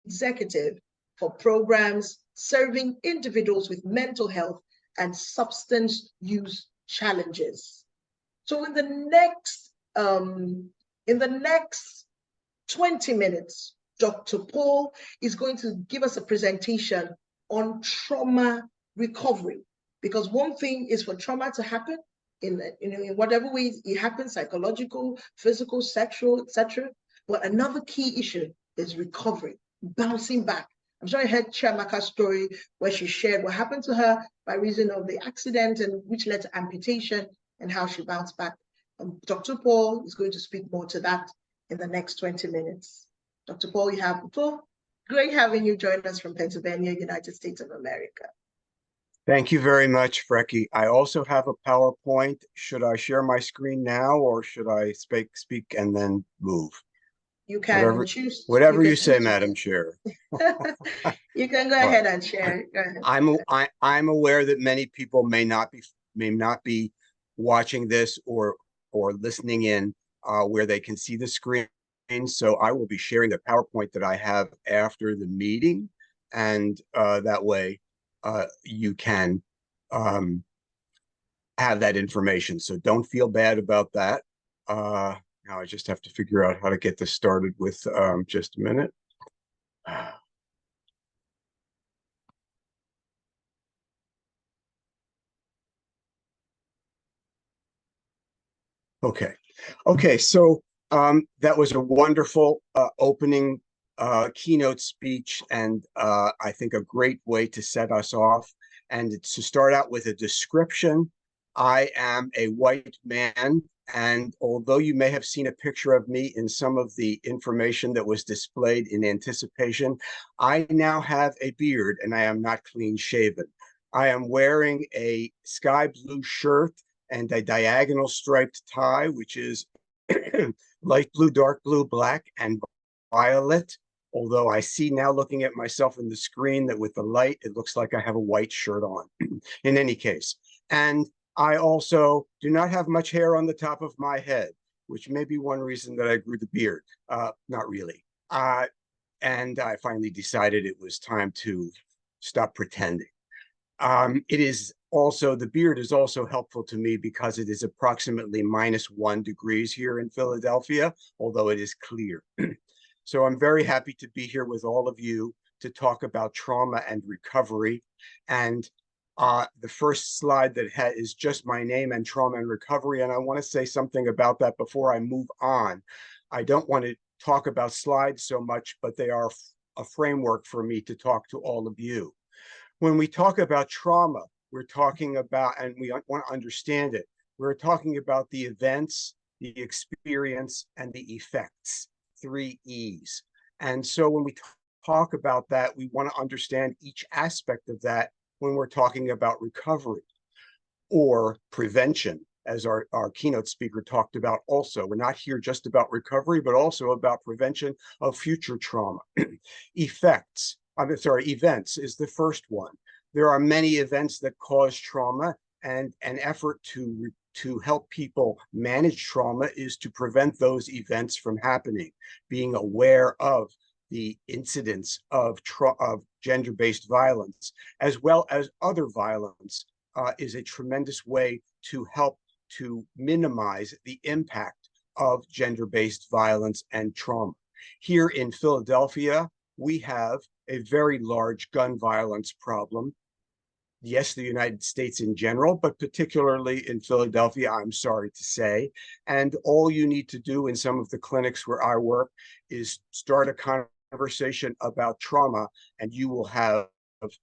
executive for programs serving individuals with mental health and substance use challenges. So in the next 20 minutes, Dr. Paul is going to give us a presentation on trauma recovery, because one thing is for trauma to happen in whatever way it happens, psychological, physical, sexual, etc. But another key issue is recovery, bouncing back. I'm sure you heard Chiamaka's story where she shared what happened to her by reason of the accident and which led to amputation and how she bounced back. Dr. Paul is going to speak more to that in the next 20 minutes. Dr. Paul, you have the floor. Great having you join us from Pennsylvania, United States of America. Thank you very much, Frecky. I also have a PowerPoint. Should I share my screen now, or should I speak and then move? You can choose. Whatever you say, Madam Chair. You can go ahead and share. Go ahead. I'm aware that many people may not be watching this or listening in where they can see the screen. So I will be sharing the PowerPoint that I have after the meeting, and that way you can have that information. So don't feel bad about that. Now I just have to figure out how to get this started with just a minute. Okay, so that was a wonderful opening keynote speech, and I think a great way to set us off. And to start out with a description, I am a white man, and although you may have seen a picture of me in some of the information that was displayed in anticipation, I now have a beard and I am not clean shaven. I am wearing a sky blue shirt and a diagonal striped tie, which is light blue, dark blue, black, and violet. Although I see now, looking at myself in the screen, that with the light, it looks like I have a white shirt on. In any case, and I also do not have much hair on the top of my head, which may be one reason that I grew the beard. Not really. And I finally decided it was time to stop pretending. It is also, the beard is also helpful to me because it is approximately -1 degrees here in Philadelphia, although it is clear. So I'm very happy to be here with all of you to talk about trauma and recovery. And the first slide that is just my name and trauma and recovery. And I want to say something about that before I move on. I don't want to talk about slides so much, but they are a framework for me to talk to all of you. When we talk about trauma, we're talking about, and we want to understand it, we're talking about the events, the experience, and the effects, 3 E's. And so when we talk about that, we want to understand each aspect of that when we're talking about recovery or prevention, as our keynote speaker talked about also. We're not here just about recovery, but also about prevention of future trauma. Events is the first one. There are many events that cause trauma, and an effort to help people manage trauma is to prevent those events from happening. Being aware of the incidence of gender-based violence, as well as other violence, is a tremendous way to help to minimize the impact of gender-based violence and trauma. Here in Philadelphia, we have a very large gun violence problem. Yes, the United States in general, but particularly in Philadelphia, I'm sorry to say. And all you need to do in some of the clinics where I work is start a conversation about trauma, and you will have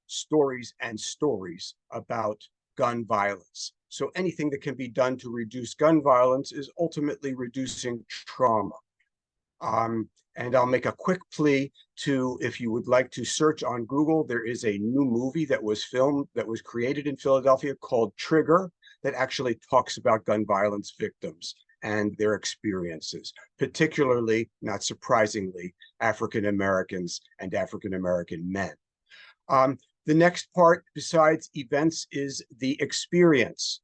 stories and stories about gun violence. So anything that can be done to reduce gun violence is ultimately reducing trauma. And I'll make a quick plea to, if you would like to search on Google, there is a new movie that was created in Philadelphia called Trigger, that actually talks about gun violence victims and their experiences, particularly, not surprisingly, African Americans and African American men. The next part, besides events, is the experience.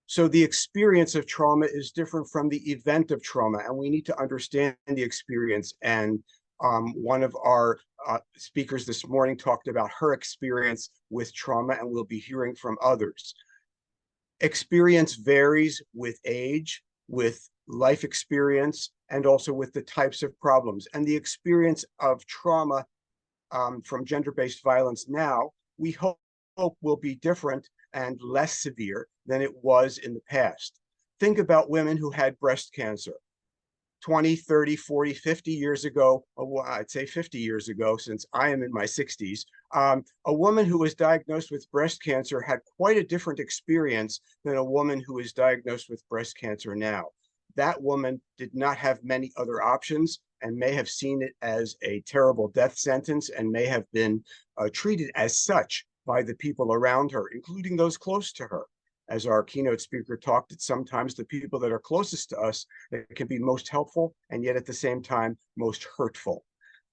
So the experience of trauma is different from the event of trauma, and we need to understand the experience. And One of our speakers this morning talked about her experience with trauma, and we'll be hearing from others. Experience varies with age, with life experience, and also with the types of problems. And the experience of trauma from gender-based violence now, we hope will be different and less severe than it was in the past. Think about women who had breast cancer 20, 30, 40, 50 years ago. I'd say 50 years ago, since I am in my 60s. A woman who was diagnosed with breast cancer had quite a different experience than a woman who is diagnosed with breast cancer now. That woman did not have many other options and may have seen it as a terrible death sentence and may have been treated as such by the people around her, including those close to her. As our keynote speaker talked, it's sometimes the people that are closest to us that can be most helpful and yet at the same time most hurtful.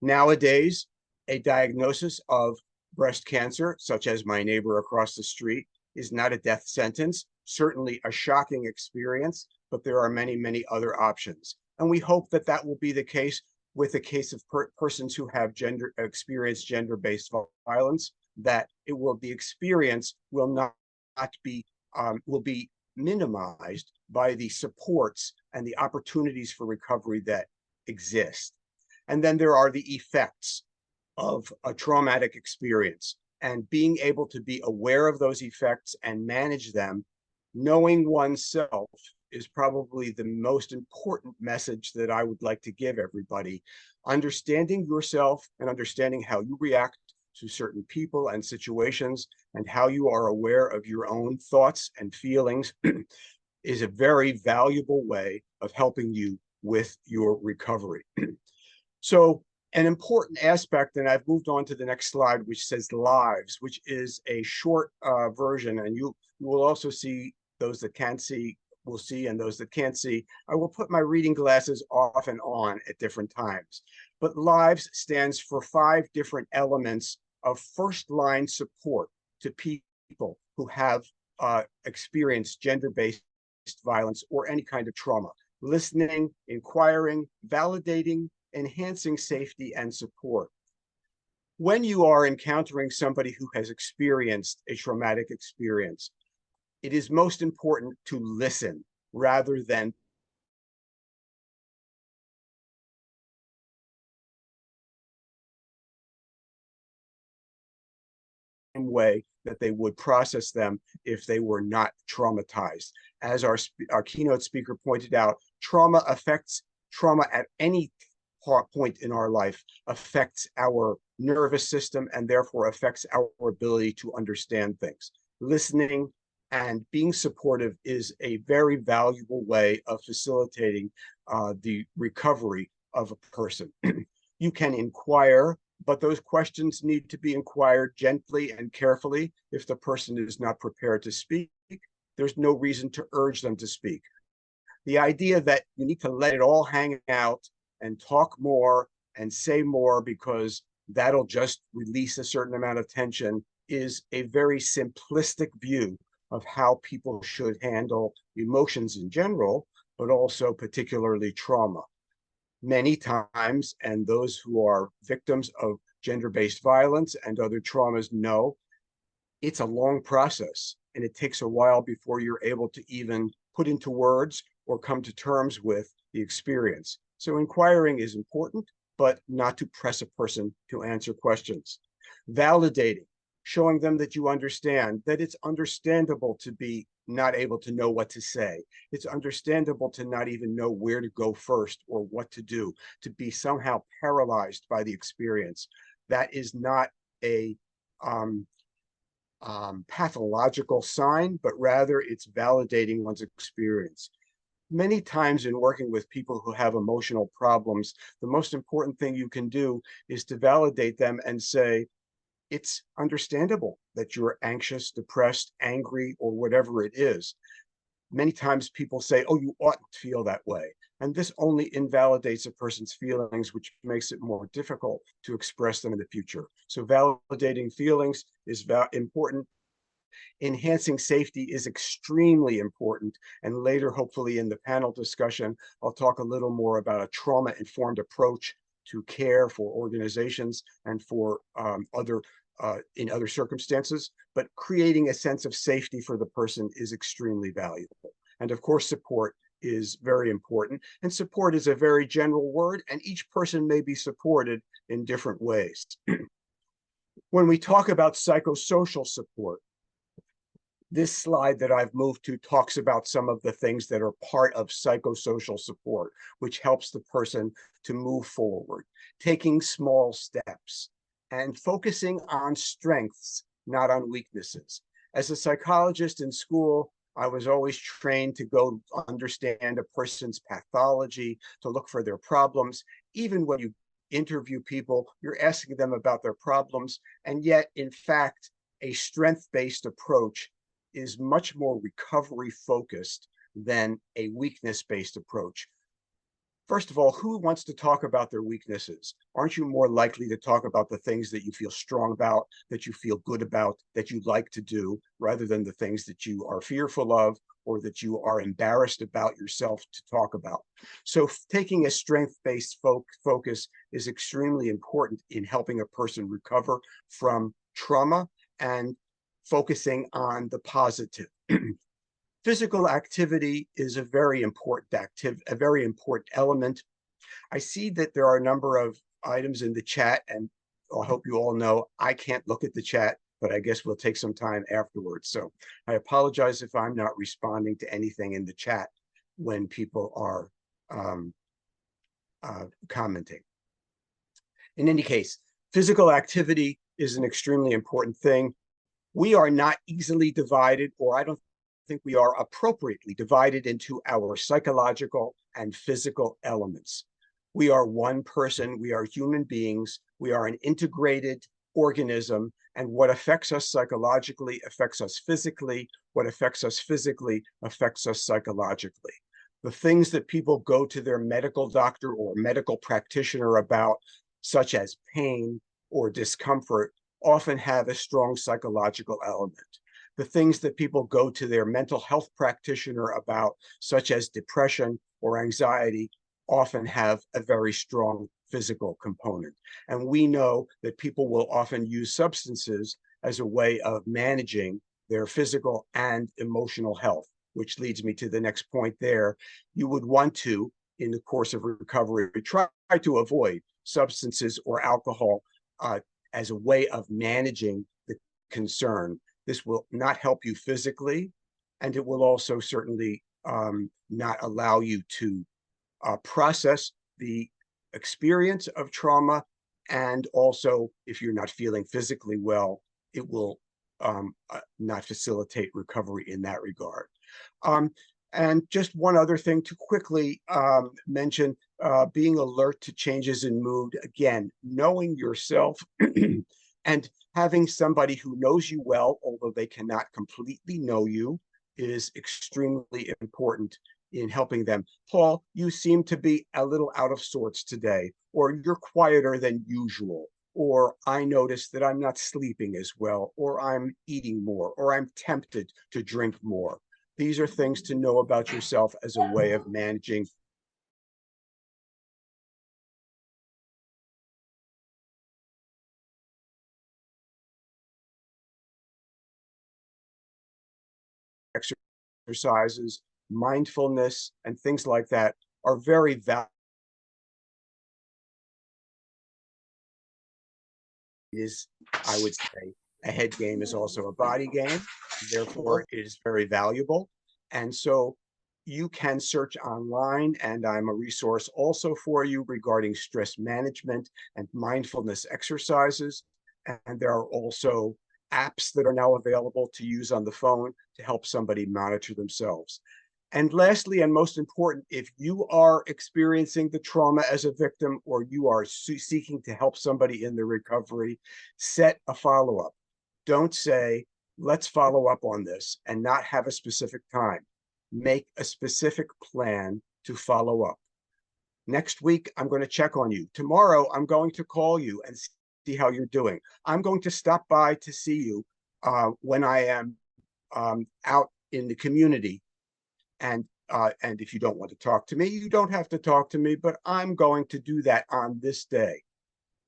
Nowadays, a diagnosis of breast cancer, such as my neighbor across the street, is not a death sentence, certainly a shocking experience, but there are many, many other options. And we hope that that will be the case with the case of persons who have experienced gender-based violence, that the experience will not be will be minimized by the supports and the opportunities for recovery that exist. And then there are the effects of a traumatic experience, and being able to be aware of those effects and manage them, knowing oneself, is probably the most important message that I would like to give everybody. Understanding yourself and understanding how you react to certain people and situations and how you are aware of your own thoughts and feelings is a very valuable way of helping you with your recovery. So an important aspect, and I've moved on to the next slide, which says lives, which is a short version, and you will also see, those that can see will see, and those that can't see, I will put my reading glasses off and on at different times. But lives stands for 5 different elements of first-line support to people who have experienced gender-based violence or any kind of trauma. Listening, inquiring, validating, enhancing safety and support. When you are encountering somebody who has experienced a traumatic experience, it is most important to listen rather than way that they would process them if they were not traumatized. As our keynote speaker pointed out, trauma at any point in our life affects our nervous system and therefore affects our ability to understand things. Listening and being supportive is a very valuable way of facilitating the recovery of a person. You can inquire, but those questions need to be inquired gently and carefully. If the person is not prepared to speak, there's no reason to urge them to speak. The idea that you need to let it all hang out and talk more and say more because that'll just release a certain amount of tension is a very simplistic view of how people should handle emotions in general, but also particularly trauma. Many times, and those who are victims of gender-based violence and other traumas know, it's a long process and it takes a while before you're able to even put into words or come to terms with the experience. So inquiring is important, but not to press a person to answer questions. Validating, showing them that you understand, that it's understandable to be not able to know what to say. It's understandable to not even know where to go first or what to do, to be somehow paralyzed by the experience. That is not a pathological sign, but rather it's validating one's experience. Many times in working with people who have emotional problems, the most important thing you can do is to validate them and say, it's understandable that you're anxious, depressed, angry, or whatever it is. Many times people say, oh, you oughtn't to feel that way. And this only invalidates a person's feelings, which makes it more difficult to express them in the future. So validating feelings is important. Enhancing safety is extremely important. And later, hopefully in the panel discussion, I'll talk a little more about a trauma-informed approach to care for organizations and for in other circumstances, but creating a sense of safety for the person is extremely valuable. And of course, support is very important. And support is a very general word, and each person may be supported in different ways. When we talk about psychosocial support, this slide that I've moved to talks about some of the things that are part of psychosocial support, which helps the person to move forward, taking small steps and focusing on strengths, not on weaknesses. As a psychologist in school, I was always trained to go understand a person's pathology, to look for their problems. Even when you interview people, you're asking them about their problems. And yet, in fact, a strength-based approach is much more recovery focused than a weakness-based approach. First of all, who wants to talk about their weaknesses? Aren't you more likely to talk about the things that you feel strong about, that you feel good about, that you like to do, rather than the things that you are fearful of or that you are embarrassed about yourself to talk about? So taking a strength-based focus is extremely important in helping a person recover from trauma and focusing on the positive. Physical activity is a very important element. I see that there are a number of items in the chat, and I hope you all know I can't look at the chat, but I guess we'll take some time afterwards. So I apologize if I'm not responding to anything in the chat when people are commenting. In any case, physical activity is an extremely important thing. We are not easily divided, or I don't think we are appropriately divided into our psychological and physical elements. We are one person, we are human beings, we are an integrated organism, and what affects us psychologically affects us physically, what affects us physically affects us psychologically. The things that people go to their medical doctor or medical practitioner about, such as pain or discomfort, often have a strong psychological element. The things that people go to their mental health practitioner about, such as depression or anxiety, often have a very strong physical component. And we know that people will often use substances as a way of managing their physical and emotional health, which leads me to the next point there. You would want to, in the course of recovery, try to avoid substances or alcohol as a way of managing the concern. This will not help you physically, and it will also certainly not allow you to process the experience of trauma. And also, if you're not feeling physically well, it will not facilitate recovery in that regard. And just one other thing to quickly mention, being alert to changes in mood. Again, knowing yourself and having somebody who knows you well, although they cannot completely know you, is extremely important in helping them. Paul, you seem to be a little out of sorts today, or you're quieter than usual, or I noticed that I'm not sleeping as well, or I'm eating more, or I'm tempted to drink more. These are things to know about yourself as a way of managing exercises, mindfulness, and things like that are very valuable. Is, I would say, a head game is also a body game. Therefore, it is very valuable. And so you can search online, and I'm a resource also for you regarding stress management and mindfulness exercises. And there are also apps that are now available to use on the phone to help somebody monitor themselves. And lastly, and most important, if you are experiencing the trauma as a victim, or you are seeking to help somebody in the recovery, set a follow-up. Don't say, let's follow up on this, and not have a specific time. Make a specific plan to follow up. Next week, I'm going to check on you. Tomorrow, I'm going to call you and see how you're doing. I'm going to stop by to see you when I am out in the community and and if you don't want to talk to me, you don't have to talk to me, but I'm going to do that on this day.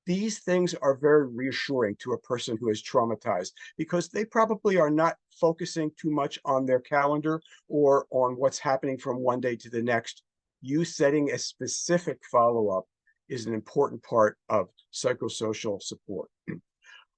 These things are very reassuring to a person who is traumatized because they probably are not focusing too much on their calendar or on what's happening from one day to the next. You setting a specific follow-up is an important part of psychosocial support.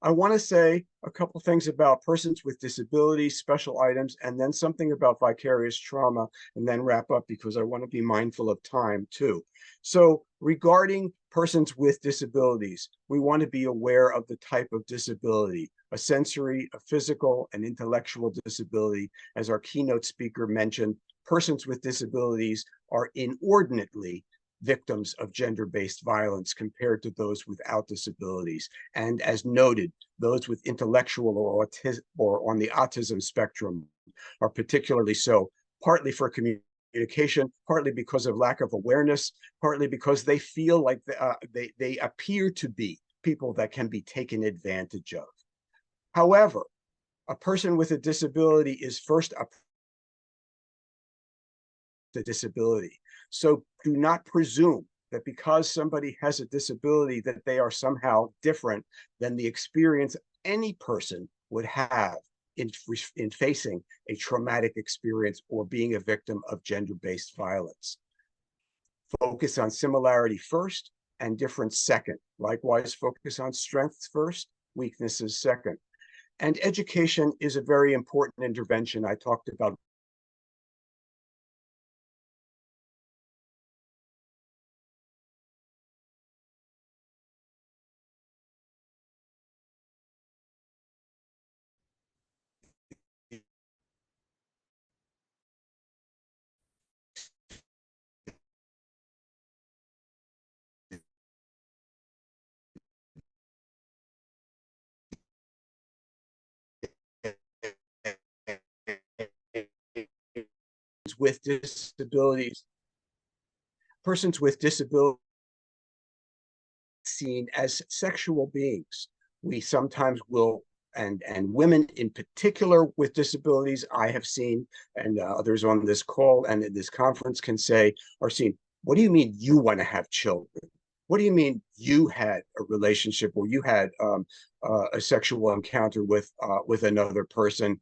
I want to say a couple things about persons with disabilities, special items, and then something about vicarious trauma, and then wrap up because I want to be mindful of time too. So regarding persons with disabilities, we want to be aware of the type of disability, a sensory, a physical, an intellectual disability. As our keynote speaker mentioned, persons with disabilities are inordinately victims of gender-based violence compared to those without disabilities. And as noted, those with intellectual or on the autism spectrum are particularly so, partly for communication, partly because of lack of awareness, partly because they feel like they appear to be people that can be taken advantage of. However, a person with a disability is first a disability. So do not presume that because somebody has a disability that they are somehow different than the experience any person would have in facing a traumatic experience or being a victim of gender-based violence. Focus on similarity first and difference second. Likewise, focus on strengths first, weaknesses second. And education is a very important intervention. I talked about with disabilities, persons with disabilities seen as sexual beings. We sometimes will, and women in particular with disabilities, I have seen, and others on this call and in this conference can say, are seen, what do you mean you want to have children? What do you mean you had a relationship or you had a sexual encounter with another person?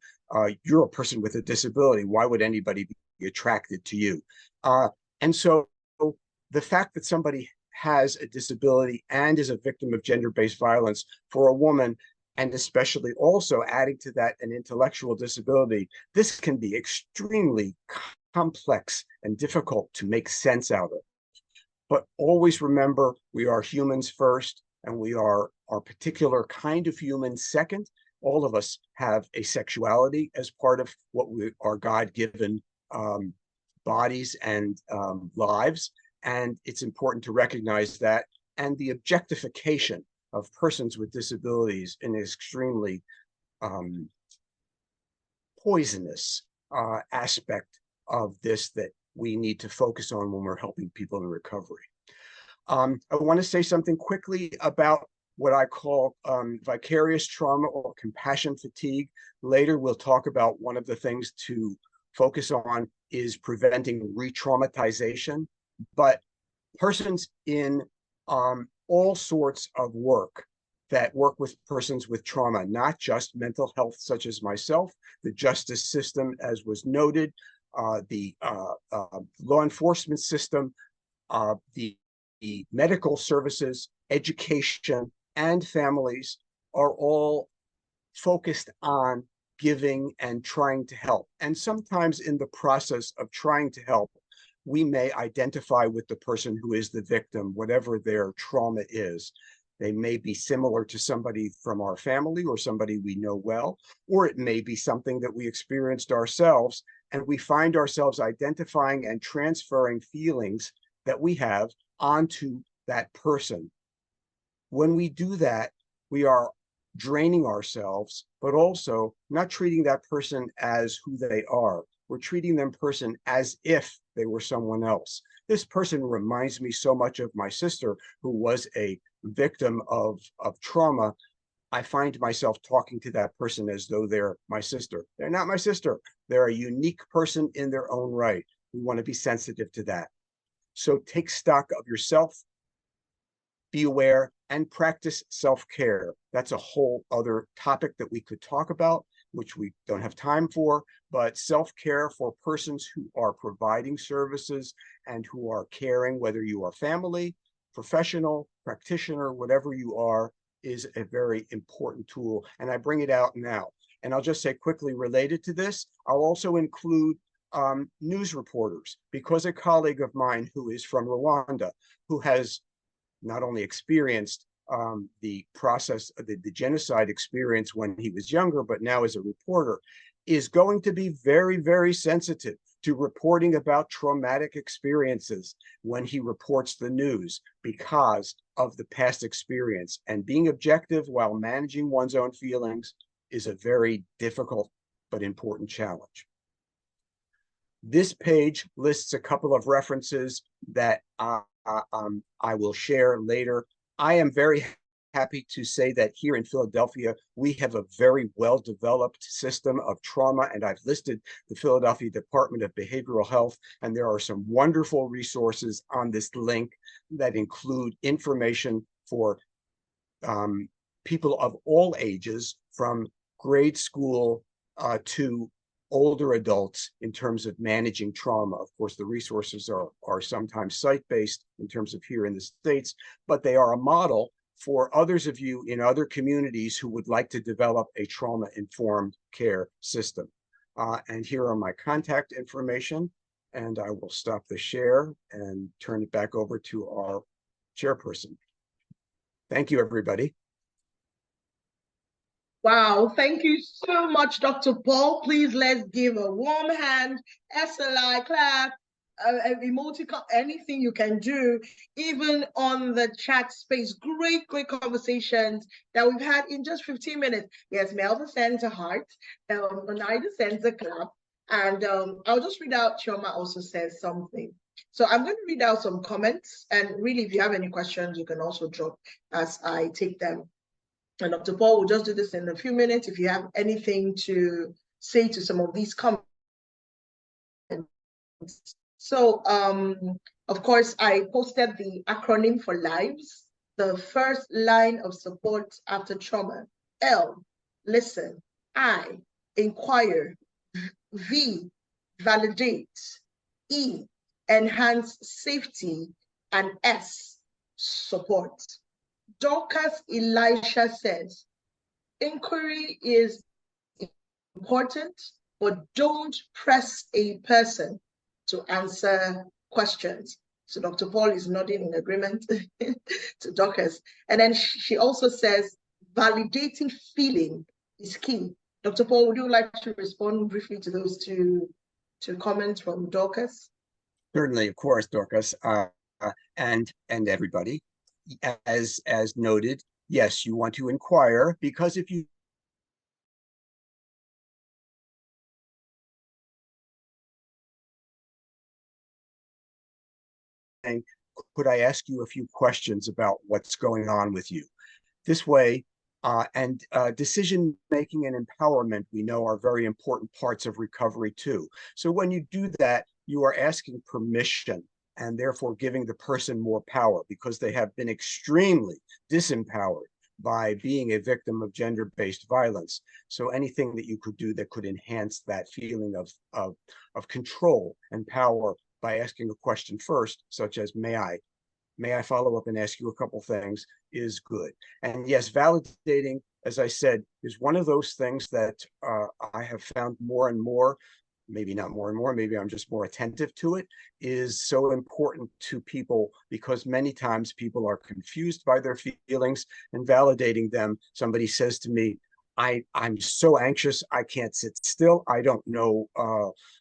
You're a person with a disability. Why would anybody be attracted to you? And so the fact that somebody has a disability and is a victim of gender-based violence for a woman, and especially also adding to that an intellectual disability, this can be extremely complex and difficult to make sense out of. But always remember, we are humans first, and we are our particular kind of human second. All of us have a sexuality as part of what we are God-given bodies and lives. And it's important to recognize that. And the objectification of persons with disabilities in an extremely poisonous aspect of this that we need to focus on when we're helping people in recovery. I want to say something quickly about what I call vicarious trauma or compassion fatigue. Later, we'll talk about one of the things to focus on is preventing re-traumatization. But persons in all sorts of work that work with persons with trauma, not just mental health, such as myself, the justice system, as was noted, the law enforcement system, the medical services, education, and families are all focused on giving and trying to help. And sometimes in the process of trying to help, we may identify with the person who is the victim, whatever their trauma is. They may be similar to somebody from our family or somebody we know well, or it may be something that we experienced ourselves, and we find ourselves identifying and transferring feelings that we have onto that person. When we do that, we are draining ourselves, but also not treating that person as who they are. We're treating them person as if they were someone else. This person reminds me so much of my sister, who was a victim of trauma. I find myself talking to that person as though they're my sister. They're not my sister. They're a unique person in their own right. We want to be sensitive to that. So take stock of yourself, be aware, and practice self-care. That's a whole other topic that we could talk about, which we don't have time for, but self-care for persons who are providing services and who are caring, whether you are family, professional, practitioner, whatever you are, is a very important tool. And I bring it out now. And I'll just say quickly related to this, I'll also include news reporters, because a colleague of mine who is from Rwanda, who has not only experienced the process, the genocide experience when he was younger, but now as a reporter, is going to be very, very sensitive to reporting about traumatic experiences when he reports the news because of the past experience. And being objective while managing one's own feelings is a very difficult but important challenge. This page lists a couple of references that I will share later. I am very happy to say that here in Philadelphia, we have a very well-developed system of trauma, and I've listed the Philadelphia Department of Behavioral Health, and there are some wonderful resources on this link that include information for people of all ages, from grade school to older adults, in terms of managing trauma. Of course, the resources are sometimes site-based in terms of here in the States, but they are a model for others of you in other communities who would like to develop a trauma-informed care system. And here are my contact information, and I will stop the share and turn it back over to our chairperson. Thank you, everybody. Wow, thank you so much, Dr. Paul. Please let's give a warm hand, SLI clap, emoticon, anything you can do, even on the chat space. Great conversations that we've had in just 15 minutes. Yes, Melva sends a heart, Oneida sends a clap, and I'll just read out, Chioma also says something. So I'm going to read out some comments, and really, if you have any questions, you can also drop as I take them. And Dr. Paul will just do this in a few minutes. If you have anything to say to some of these comments. So, of course, I posted the acronym for LIVES, the first line of support after trauma. L, listen. I, inquire. V, validate. E, enhance safety. And S, support. Dorcas Elisha says, inquiry is important, but don't press a person to answer questions. So Dr. Paul is nodding in agreement to Dorcas. And then she also says, validating feeling is key. Dr. Paul, would you like to respond briefly to those two comments from Dorcas? Certainly, of course, Dorcas, and everybody. As noted, yes, you want to inquire, because if you think, could I ask you a few questions about what's going on with you? This way, decision making and empowerment, we know, are very important parts of recovery too. So when you do that, you are asking permission, and therefore giving the person more power, because they have been extremely disempowered by being a victim of gender-based violence. So anything that you could do that could enhance that feeling of control and power by asking a question first, such as, may I follow up and ask you a couple things, is good. And yes, validating, as I said, is one of those things that I have found more and more, maybe not more and more, maybe I'm just more attentive to it, is so important to people, because many times people are confused by their feelings, and validating them. Somebody says to me, I'm so anxious, I can't sit still. I don't know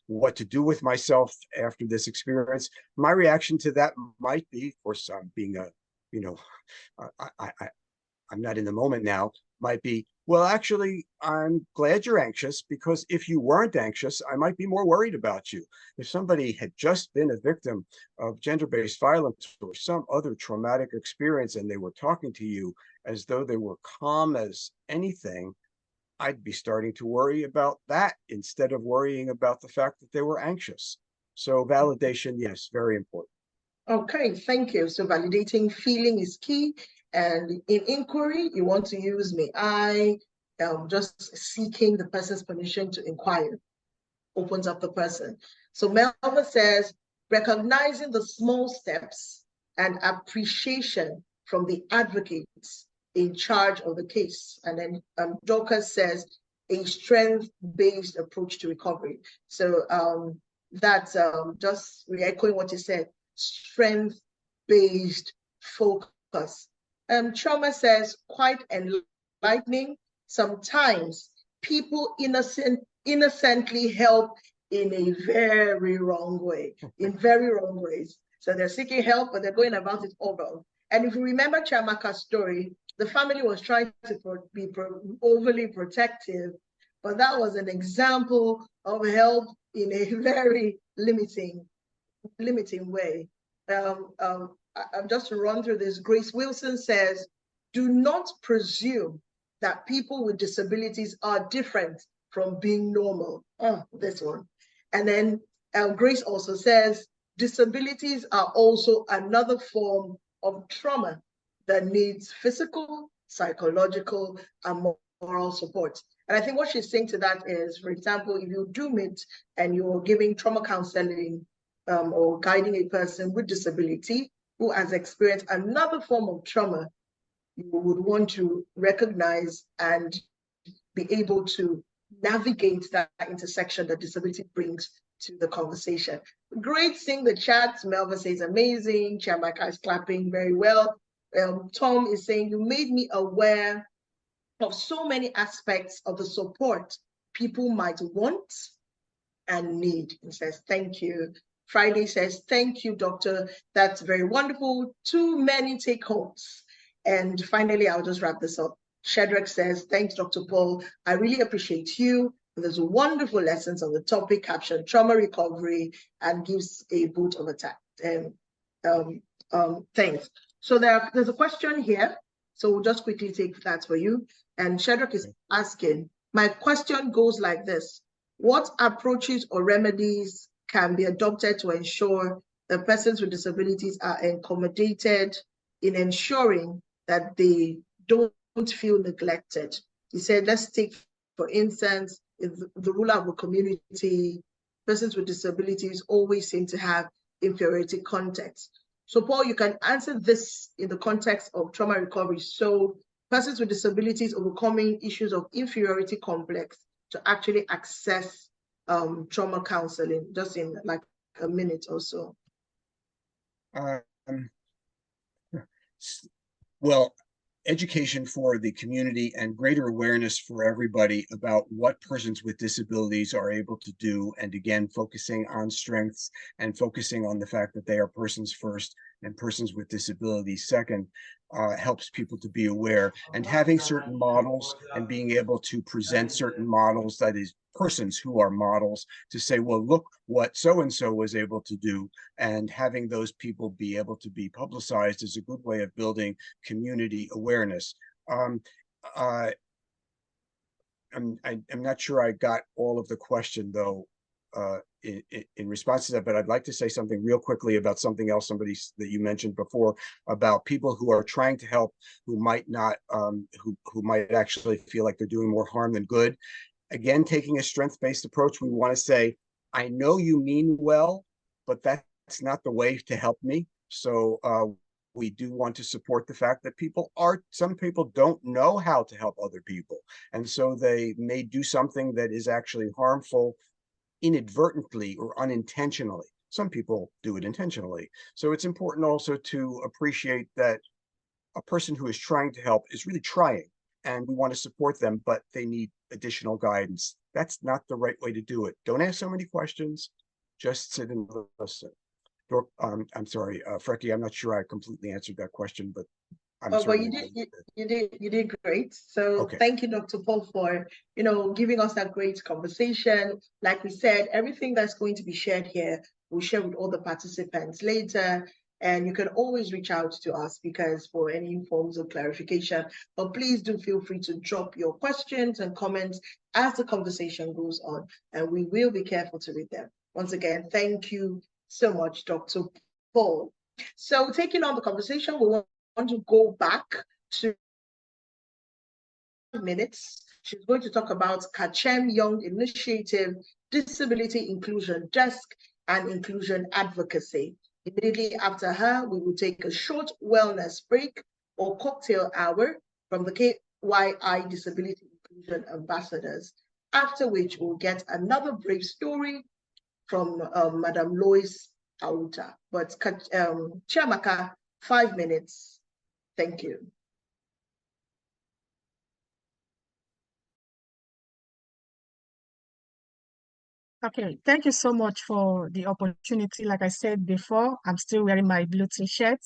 what to do with myself after this experience. My reaction to that might be, of course, being a, I'm not in the moment now, might be, well, actually, I'm glad you're anxious, because if you weren't anxious, I might be more worried about you. If somebody had just been a victim of gender-based violence or some other traumatic experience, and they were talking to you as though they were calm as anything, I'd be starting to worry about that instead of worrying about the fact that they were anxious. So validation, yes, very important. Okay, thank you. So validating feeling is key. And in inquiry, you want to use me. I am just seeking the person's permission to inquire. Opens up the person. So Melva says, recognizing the small steps and appreciation from the advocates in charge of the case. And then Dorcas says, a strength-based approach to recovery. So that's just re-echoing what you said, strength-based focus. Trauma says, quite enlightening. Sometimes people innocently help in a very wrong way, in very wrong ways. So they're seeking help, but they're going about it all wrong. And if you remember Chiamaka's story, the family was trying to be overly protective, but that was an example of help in a very limiting way. I'm just to run through this. Grace Wilson says, do not presume that people with disabilities are different from being normal. Oh, this one. And then Grace also says, disabilities are also another form of trauma that needs physical, psychological, and moral support. And I think what she's saying to that is, for example, if you do meet and you're giving trauma counseling or guiding a person with disability who has experienced another form of trauma, you would want to recognize and be able to navigate that intersection that disability brings to the conversation. Great seeing the chat. Melva says amazing. Chiamaka is clapping very well. Tom is saying, you made me aware of so many aspects of the support people might want and need. He says, thank you. Friday says, thank you, doctor. That's very wonderful. Too many take homes. And finally, I'll just wrap this up. Shadrach says, thanks, Dr. Paul. I really appreciate you. There's wonderful lessons on the topic, captioned trauma recovery, and gives a boot of attack. Thanks. So there's a question here. So we'll just quickly take that for you. And Shadrach is asking, my question goes like this. What approaches or remedies can be adopted to ensure that persons with disabilities are accommodated in ensuring that they don't feel neglected? He said, let's take, for instance, in the ruler of a community, persons with disabilities always seem to have inferiority context. So Paul, you can answer this in the context of trauma recovery. So persons with disabilities overcoming issues of inferiority complex to actually access trauma counseling, just in like a minute or so. Well, education for the community and greater awareness for everybody about what persons with disabilities are able to do. And again, focusing on strengths and focusing on the fact that they are persons first and persons with disabilities second, helps people to be aware. And having certain models and being able to present certain models, that is, persons who are models, to say, well, look what so-and-so was able to do, and having those people be able to be publicized is a good way of building community awareness. I'm not sure I got all of the question, though, in response to that, but I'd like to say something real quickly about something else that you mentioned before, about people who are trying to help, who might not, who might actually feel like they're doing more harm than good. Again, taking a strength-based approach, we want to say, I know you mean well, but that's not the way to help me. So we do want to support the fact that some people don't know how to help other people. And so they may do something that is actually harmful inadvertently or unintentionally. Some people do it intentionally. So it's important also to appreciate that a person who is trying to help is really trying, and we want to support them, but they need additional guidance. That's not the right way to do it. Don't ask so many questions, just sit and listen. I'm sorry, Frecky, I'm not sure I completely answered that question, but but you did great. So okay. Thank you, Dr. Paul, for giving us that great conversation. Like we said, everything that's going to be shared here, we'll share with all the participants later. And you can always reach out to us for any forms of clarification. But please do feel free to drop your questions and comments as the conversation goes on, and we will be careful to read them. once again, thank you so much, Dr. Paul. So taking on the conversation, we want to go back to minutes. She's going to talk about Kachem Young Initiative, Disability Inclusion Desk, and Inclusion Advocacy. Immediately after her, we will take a short wellness break or cocktail hour from the KYI Disability Inclusion Ambassadors, after which we'll get another brief story from Madam Lois Auta. But Chiamaka, 5 minutes. Thank you. Okay, thank you so much for the opportunity. Like I said before, I'm still wearing my blue t-shirt,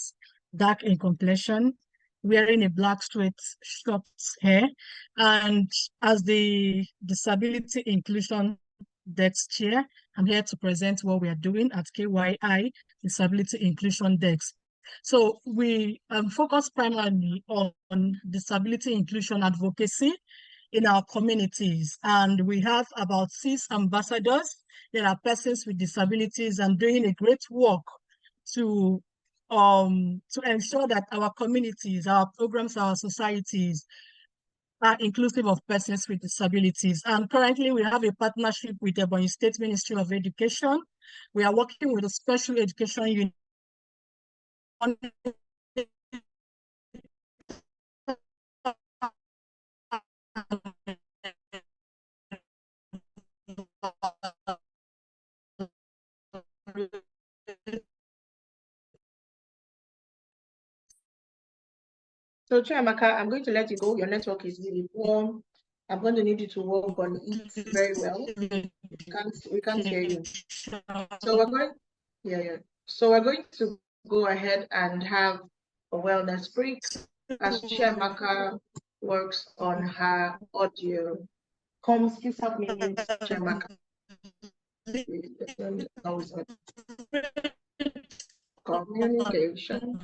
dark in complexion, wearing a black straight short hair. And as the Disability Inclusion Desk Chair, I'm here to present what we are doing at KYI Disability Inclusion Desk. So we focus primarily on disability inclusion advocacy in our communities, and we have about 6 ambassadors that are persons with disabilities and doing a great work to ensure that our communities, our programs, our societies are inclusive of persons with disabilities. And currently we have a partnership with the Ebonyi State Ministry of Education. We are working with a special education unit So Chiamaka, I'm going to let you go. Your network is really poor. I'm going to need you to work on it very well. We can't hear you. So So we're going to go ahead and have a wellness break as Chiamaka works on her audio. Please help me mute Chiamaka. Communication.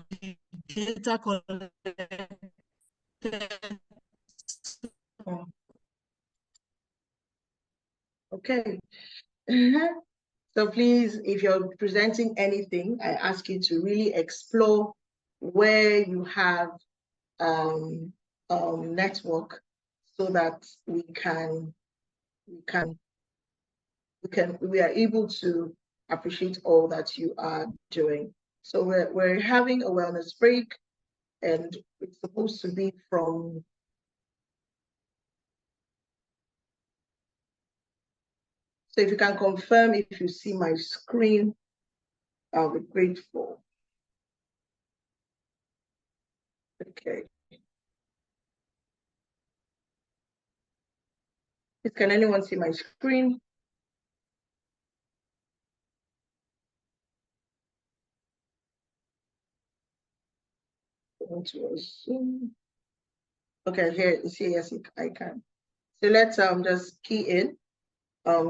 Okay. So please, if you're presenting anything, I ask you to really explore where you have network, so that we are able to appreciate all that you are doing. So we're having a wellness break, and it's supposed to be from So if you can confirm if you see my screen, I'll be grateful. Okay. Can anyone see my screen? Okay, here, yes, I can. So let's just key in.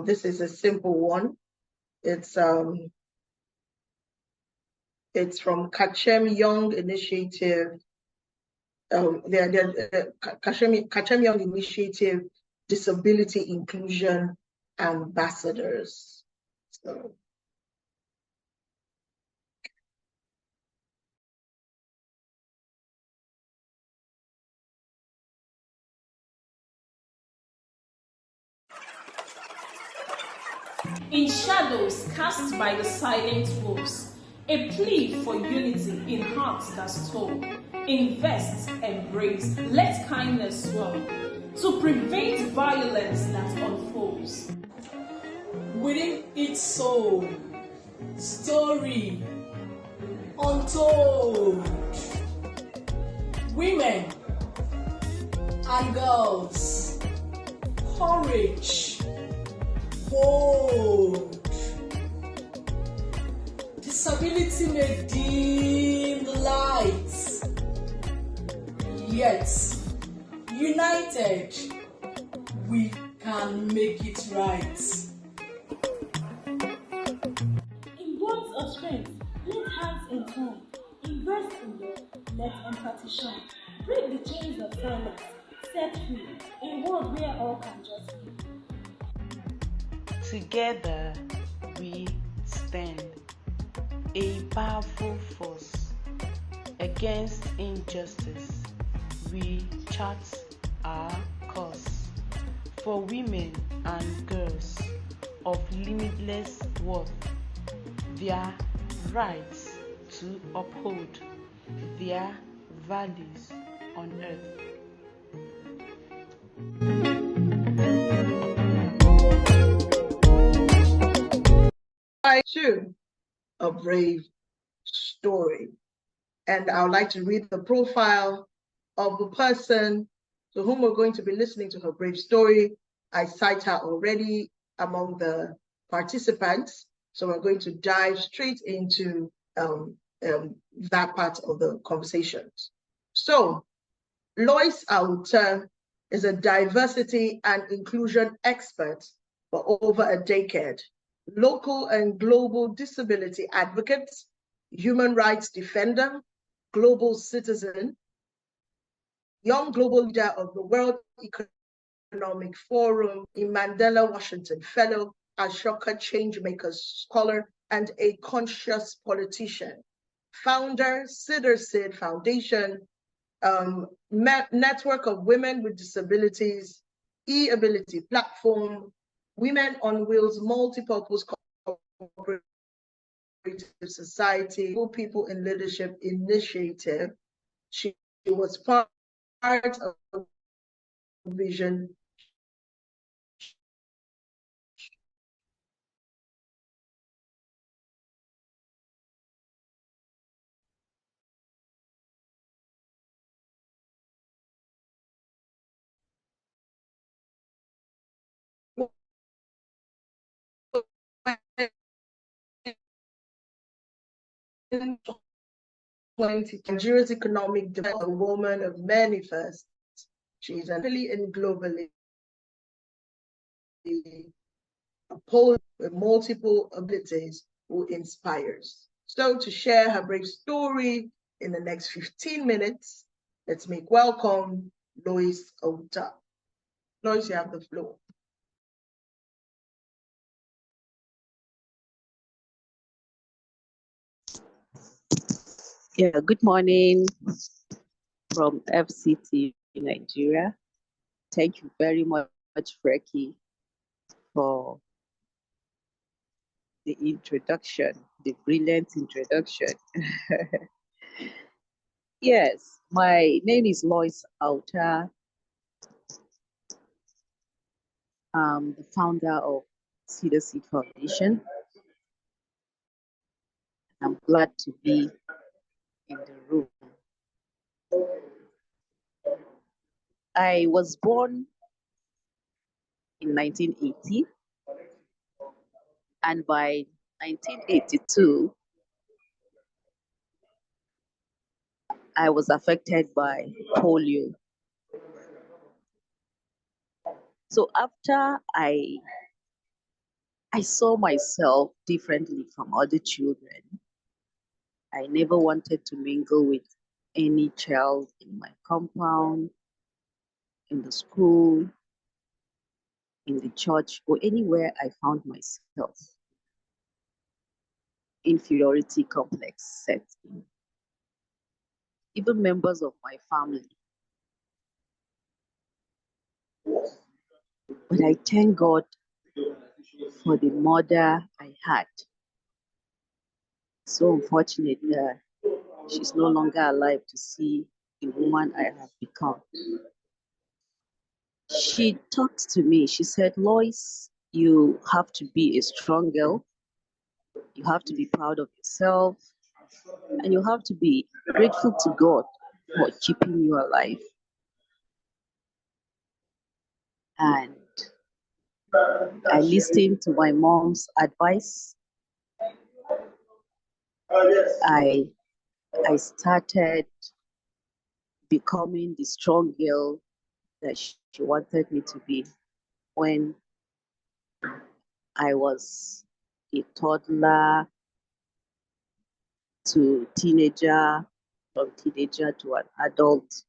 This is a simple one. It's from Kachem Young Initiative. Kachem Young Initiative Disability Inclusion Ambassadors. So. In shadows cast by the silent wolves, a plea for unity in hearts that stole. Invest, embrace, let kindness swell, to prevent violence that unfolds. Within each soul, story untold. Women and girls, courage, bold. Disability may dim the lights, yet united we can make it right. In words of strength, let hands in turn, invest in love, let empathy shine, break the chains of silence, set free, a world where all can just be. Together, we stand, a powerful force against injustice. We chart our cause for women and girls of limitless worth, their rights to uphold their values on earth. Two, a brave story. And I would like to read the profile of the person to whom we're going to be listening to her brave story. I cite her already among the participants. So we're going to dive straight into that part of the conversation. So Lois Auta is a diversity and inclusion expert for over a decade, local and global disability advocate, human rights defender, global citizen, young global leader of the World Economic Forum, a Mandela Washington Fellow, Ashoka Changemakers Scholar, and a conscious politician. Founder, Sid Foundation, Network of Women with Disabilities, e-ability platform, Women on Wheels Multipurpose Cooperative Society, People in Leadership Initiative. She was part of Vision Nigeria's economic development, a woman of many firsts. She's really and globally a poet with multiple abilities who inspires. So to share her brave story in the next 15 minutes, let's make welcome Lois Auta. Lois, you have the floor. Yeah, good morning from FCT in Nigeria. Thank you very much, Freki, for the introduction, the brilliant introduction. Yes, my name is Lois Auta. I'm the founder of Cedar Seed Foundation. I'm glad to be in the room. I was born in 1980, and by 1982, I was affected by polio. So after I saw myself differently from other children, I never wanted to mingle with any child in my compound, in the school, in the church, or anywhere I found myself. Inferiority complex set in. Even members of my family. But I thank God for the mother I had. So unfortunate that she's no longer alive to see the woman I have become. She talked to me. She said, Lois, you have to be a strong girl. You have to be proud of yourself. And you have to be grateful to God for keeping you alive. And I listened to my mom's advice. I started becoming the strong girl that she wanted me to be when I was a toddler to teenager, from teenager to an adult.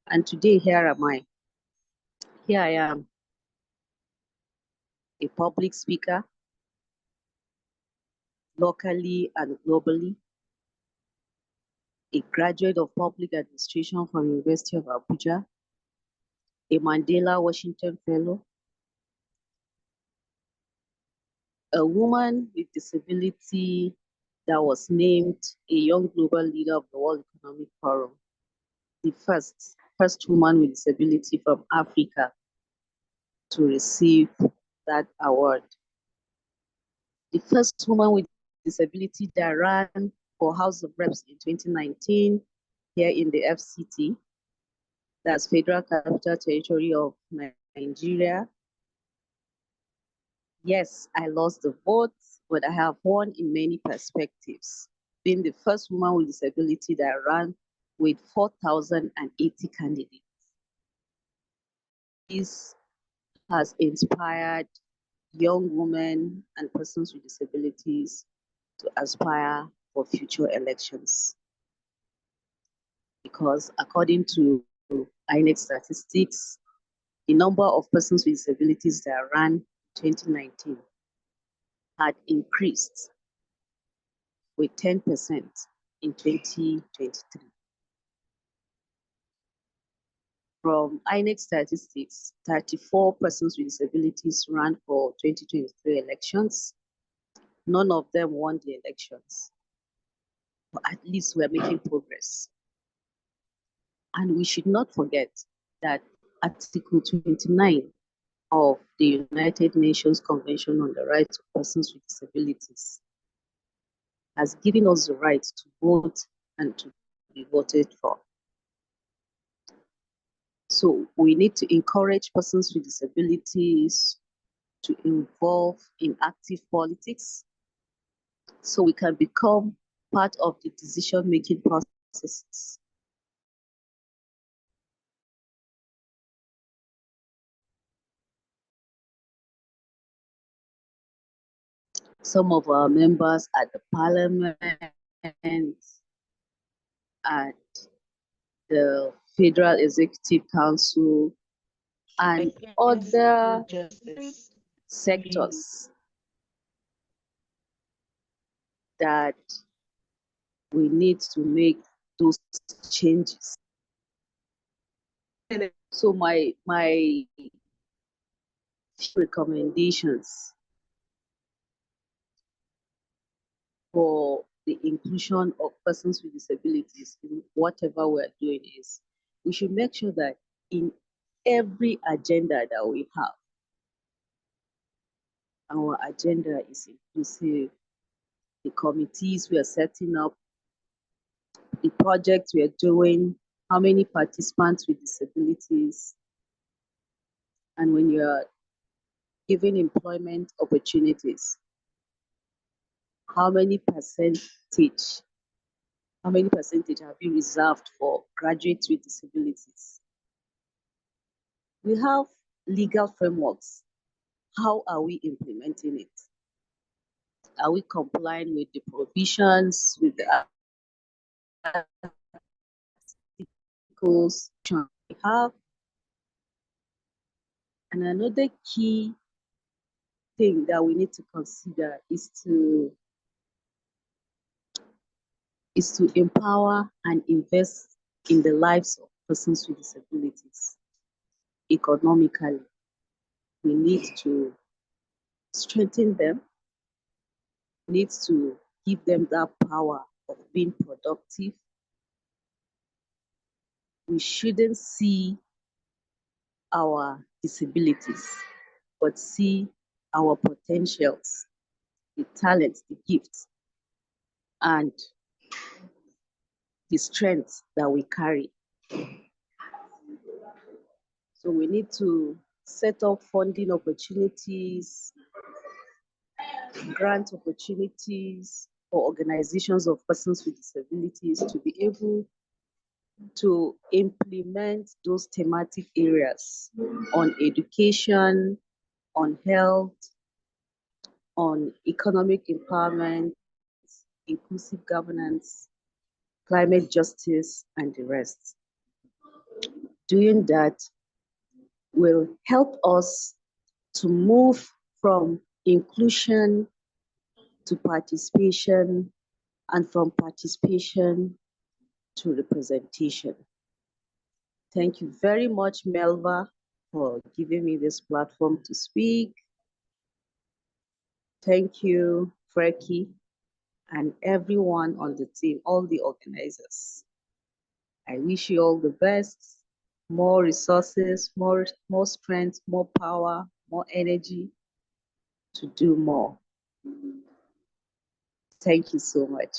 And today, here am I. Here I am, a public speaker, locally and globally, a graduate of public administration from University of Abuja, a Mandela Washington Fellow, a woman with disability that was named a young global leader of the World Economic Forum, the first woman with disability from Africa to receive that award. The first woman with disability that ran for House of Reps in 2019 here in the FCT, that's Federal Capital Territory of Nigeria. Yes, I lost the vote, but I have won in many perspectives, being the first woman with disability that ran with 4,080 candidates. This has inspired young women and persons with disabilities to aspire for future elections. Because according to INEC statistics, the number of persons with disabilities that ran in 2019 had increased with 10% in 2023. From INEC statistics, 34 persons with disabilities ran for 2023 elections. None of them won the elections, but at least we're making progress. And we should not forget that Article 29 of the United Nations Convention on the Rights of Persons with Disabilities has given us the right to vote and to be voted for. So we need to encourage persons with disabilities to involve in active politics so we can become part of the decision-making processes. Some of our members at the parliament, at the Federal Executive Council, and Against other injustice, sectors that we need to make those changes. So my recommendations for the inclusion of persons with disabilities in whatever we're doing is we should make sure that in every agenda that we have, our agenda is inclusive. The committees we are setting up, the projects we are doing, how many participants with disabilities, and when you're giving employment opportunities, how many percentage have been reserved for graduates with disabilities? We have legal frameworks. How are we implementing it? Are we complying with the provisions, with the articles we have? And another key thing that we need to consider is to empower and invest in the lives of persons with disabilities economically. We need to strengthen them, need to give them that power of being productive. We shouldn't see our disabilities, but see our potentials, the talents, the gifts, and the strengths that we carry. So we need to set up funding opportunities, grant opportunities for organizations of persons with disabilities to be able to implement those thematic areas on education, on health, on economic empowerment, inclusive governance, climate justice, and the rest. Doing that will help us to move from inclusion to participation, and from participation to representation. Thank you very much, Melva, for giving me this platform to speak. Thank you, Freki, and everyone on the team, all the organizers. I wish you all the best, more resources, more strength, more power, more energy to do more. Thank you so much.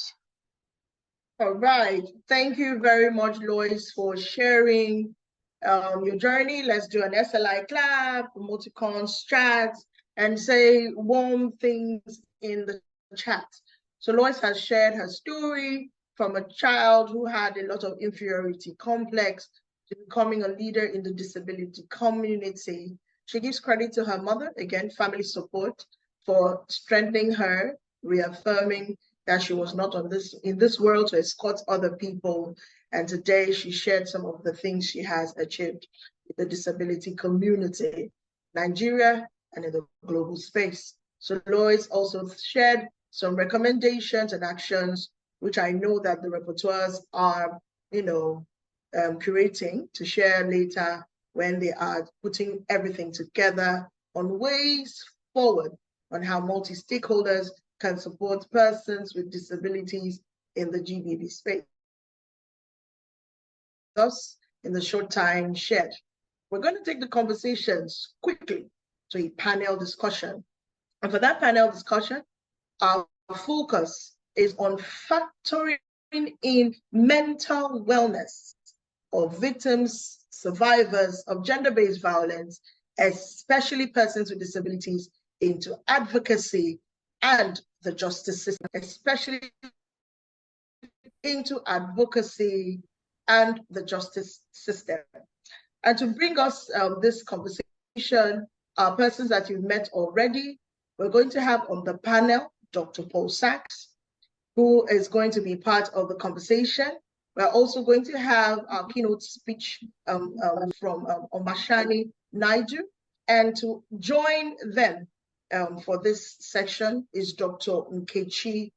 All right. Thank you very much, Lois, for sharing your journey. Let's do an SLI clap, emoticon strat, and say warm things in the chat. So Lois has shared her story from a child who had a lot of inferiority complex to becoming a leader in the disability community. She gives credit to her mother, again, family support, for strengthening her, reaffirming that she was not in this world to escort other people. And today she shared some of the things she has achieved in the disability community, Nigeria, and in the global space. So Lois also shared some recommendations and actions, which I know that the rapporteurs are, curating to share later when they are putting everything together on ways forward on how multi-stakeholders can support persons with disabilities in the GBV space. Thus, in the short time shared, we're going to take the conversations quickly to a panel discussion. And for that panel discussion, our focus is on factoring in mental wellness of victims, survivors of gender-based violence, especially persons with disabilities, into advocacy and the justice system, especially into advocacy and the justice system. And to bring us this conversation are persons that you've met already. We're going to have on the panel Dr. Paul Sachs, who is going to be part of the conversation. We're also going to have our keynote speech from Omashani Naidu. And to join them for this section is Dr. Nkechi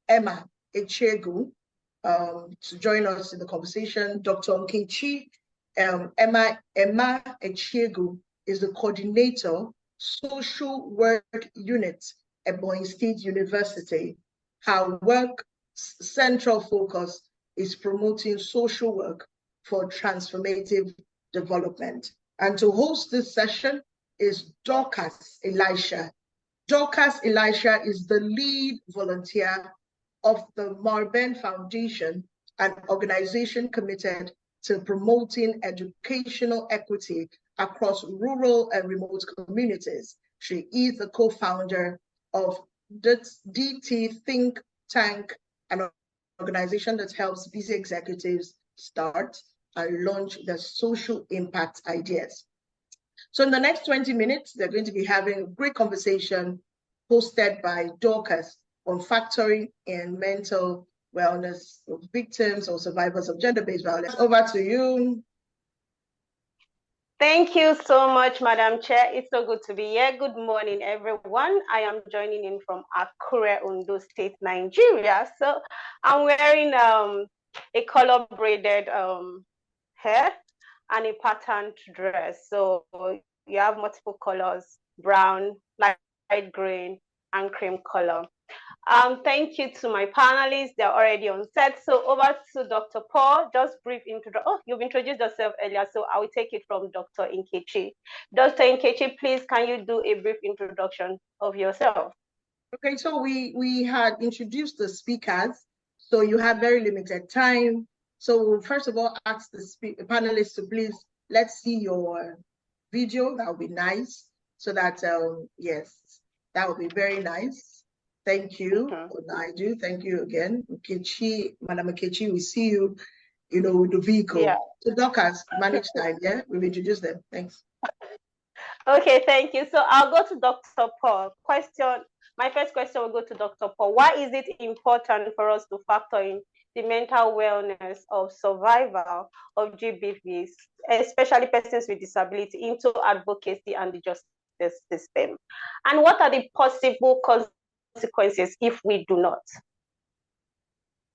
Emma Echegu to join us in the conversation. Dr. Nkechi Emma Echegu is the coordinator, Social Work Unit at Ebonyi State University. Her work central focus is promoting social work for transformative development. And to host this session is Dorcas Elisha. Dorcas Elisha is the lead volunteer of the Marben Foundation, an organization committed to promoting educational equity across rural and remote communities. She is the co-founder of DT Think Tank, an organization that helps busy executives start and launch their social impact ideas. So in the next 20 minutes, they're going to be having a great conversation hosted by Dorcas on factoring in mental wellness of victims or survivors of gender-based violence. Over to you. Thank you so much, Madam Chair. It's so good to be here. Good morning, everyone. I am joining in from Akure, Ondo State, Nigeria. So I'm wearing a color braided hair and a patterned dress. So you have multiple colors: brown, light green, and cream color. Thank you to my panelists. They're already on set. So over to Dr. Paul, just brief introduction. Oh, you've introduced yourself earlier, so I will take it from Dr. Nkechi. Dr. Nkechi, please, can you do a brief introduction of yourself? Okay, so we had introduced the speakers, so you have very limited time. So first of all, ask the panelists to please, let's see your video. That would be nice. So that, yes, that would be very nice. Thank you, Naidu. Thank you again. Nkechi, Madam Nkechi, we see you, with the vehicle. Yeah. So Dorcas, manage time, yeah? We've introduced them. Thanks. Okay, thank you. So I'll go to Dr. Paul. My first question will go to Dr. Paul. Why is it important for us to factor in the mental wellness of survival of GBVs, especially persons with disability, into advocacy and the justice system? And what are the possible causes consequences if we do not?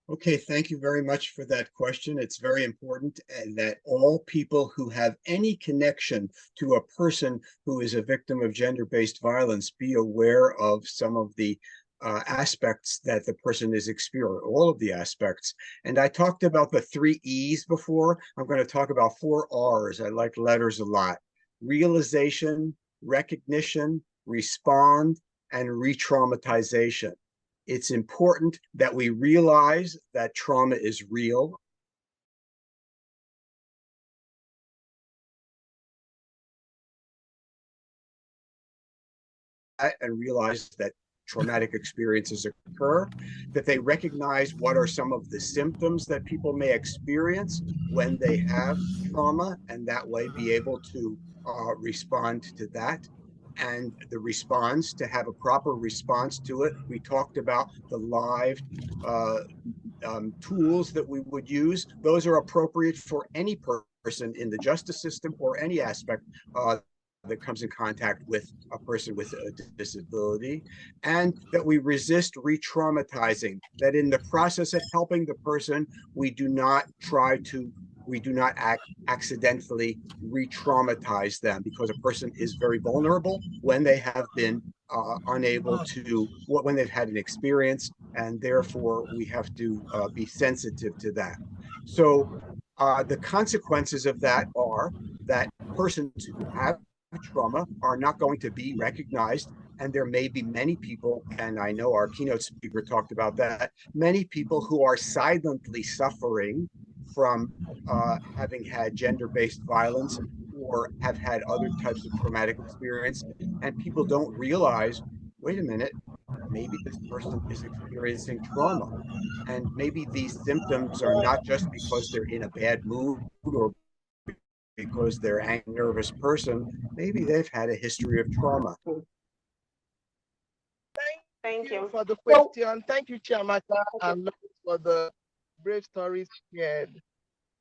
Okay, thank you very much for that question. It's very important that all people who have any connection to a person who is a victim of gender-based violence be aware of some of the aspects that the person is experiencing, all of the aspects. And I talked about the 3 E's before. I'm going to talk about 4 R's. I like letters a lot. Realization, recognition, respond, and re-traumatization. It's important that we realize that trauma is real. And realize that traumatic experiences occur, that they recognize what are some of the symptoms that people may experience when they have trauma, and that way be able to respond to that. And the response, to have a proper response to it. We talked about the live tools that we would use. Those are appropriate for any person in the justice system or any aspect that comes in contact with a person with a disability, and that we resist re-traumatizing, that in the process of helping the person, we do not accidentally re-traumatize them, because a person is very vulnerable when they have been unable to, when they've had an experience, and therefore we have to be sensitive to that. So the consequences of that are that persons who have trauma are not going to be recognized. And there may be many people, and I know our keynote speaker talked about that, many people who are silently suffering from having had gender-based violence or have had other types of traumatic experience. And people don't realize, wait a minute, maybe this person is experiencing trauma. And maybe these symptoms are not just because they're in a bad mood or because they're a nervous person. Maybe they've had a history of trauma. Thank you for the question. Thank you, Chiamaka, and for the brave stories shared.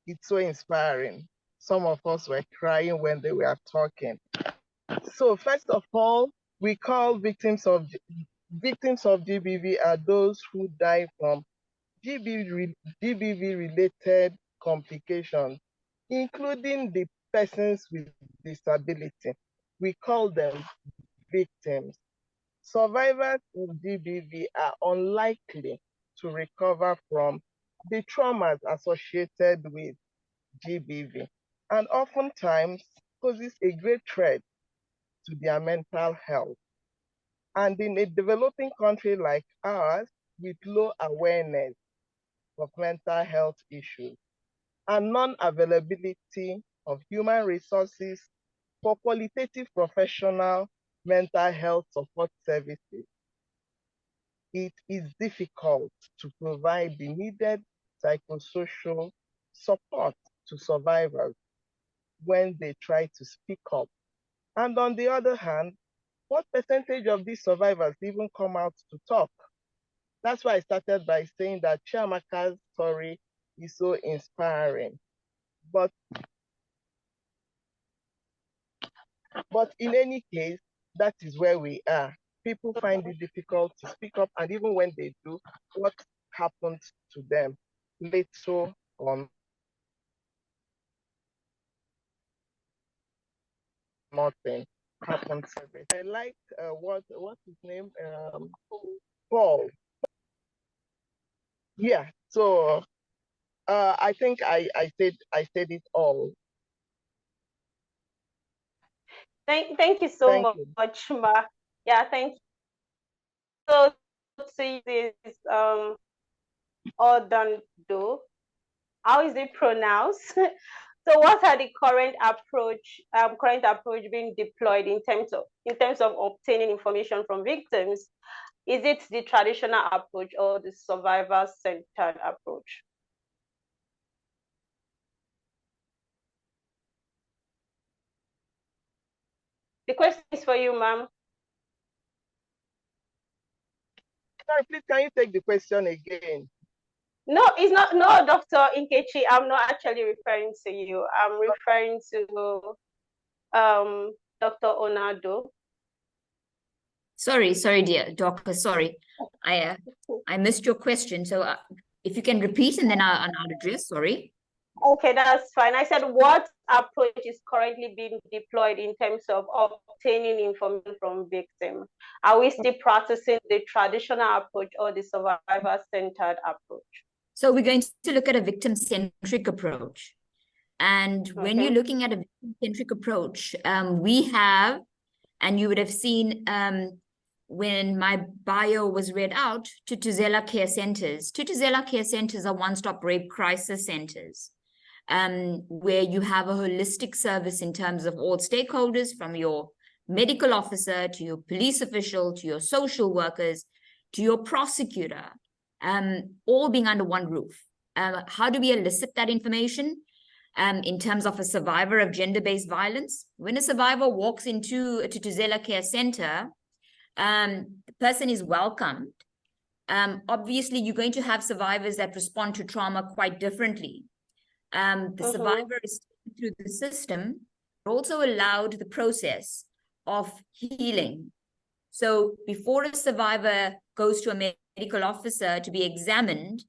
It's so inspiring. Some of us were crying when they were talking. So first of all, we call victims of GBV are those who die from GBV-related complications, including the persons with disability. We call them victims. Survivors of GBV are unlikely to recover from the traumas associated with GBV, and oftentimes poses a great threat to their mental health. And in a developing country like ours, with low awareness of mental health issues and non-availability of human resources for qualitative professional mental health support services, it is difficult to provide the needed psychosocial support to survivors when they try to speak up. And on the other hand, what percentage of these survivors even come out to talk? That's why I started by saying that Chiamaka's story is so inspiring. But in any case, that is where we are. People find it difficult to speak up, and even when they do, what happens to them later on? Nothing happens. I like what's his name? Paul. Yeah. So I think I said it all. Thank you so much, Ma. Yeah, thank you. So to this Odando, how is it pronounced? So what are the current approach being deployed in terms of obtaining information from victims? Is it the traditional approach or the survivor-centered approach? The question is for you, ma'am. Sorry, please, can you take the question again? No, it's not. No, Dr. Nkechi, I'm not actually referring to you. I'm referring to Dr. Onado. Sorry, dear Doctor. Sorry, I missed your question. So if you can repeat, and then I'll address. Sorry. Okay, that's fine. I said, what approach is currently being deployed in terms of obtaining information from victims? Are we still practicing the traditional approach or the survivor-centered approach? So we're going to look at a victim-centric approach. And when you're looking at a victim-centric approach, we have, and you would have seen when my bio was read out, Tutuzela Care Centers. Tutuzela Care Centers are one-stop rape crisis centers, where you have a holistic service in terms of all stakeholders, from your medical officer to your police official to your social workers to your prosecutor, all being under one roof. How do we elicit that information? In terms of a survivor of gender-based violence, when a survivor walks into a Tutuzela Care Center, the person is welcomed. Obviously, you're going to have survivors that respond to trauma quite differently. The survivor is taken through the system, but also allowed the process of healing. So before a survivor goes to a medical officer to be examined,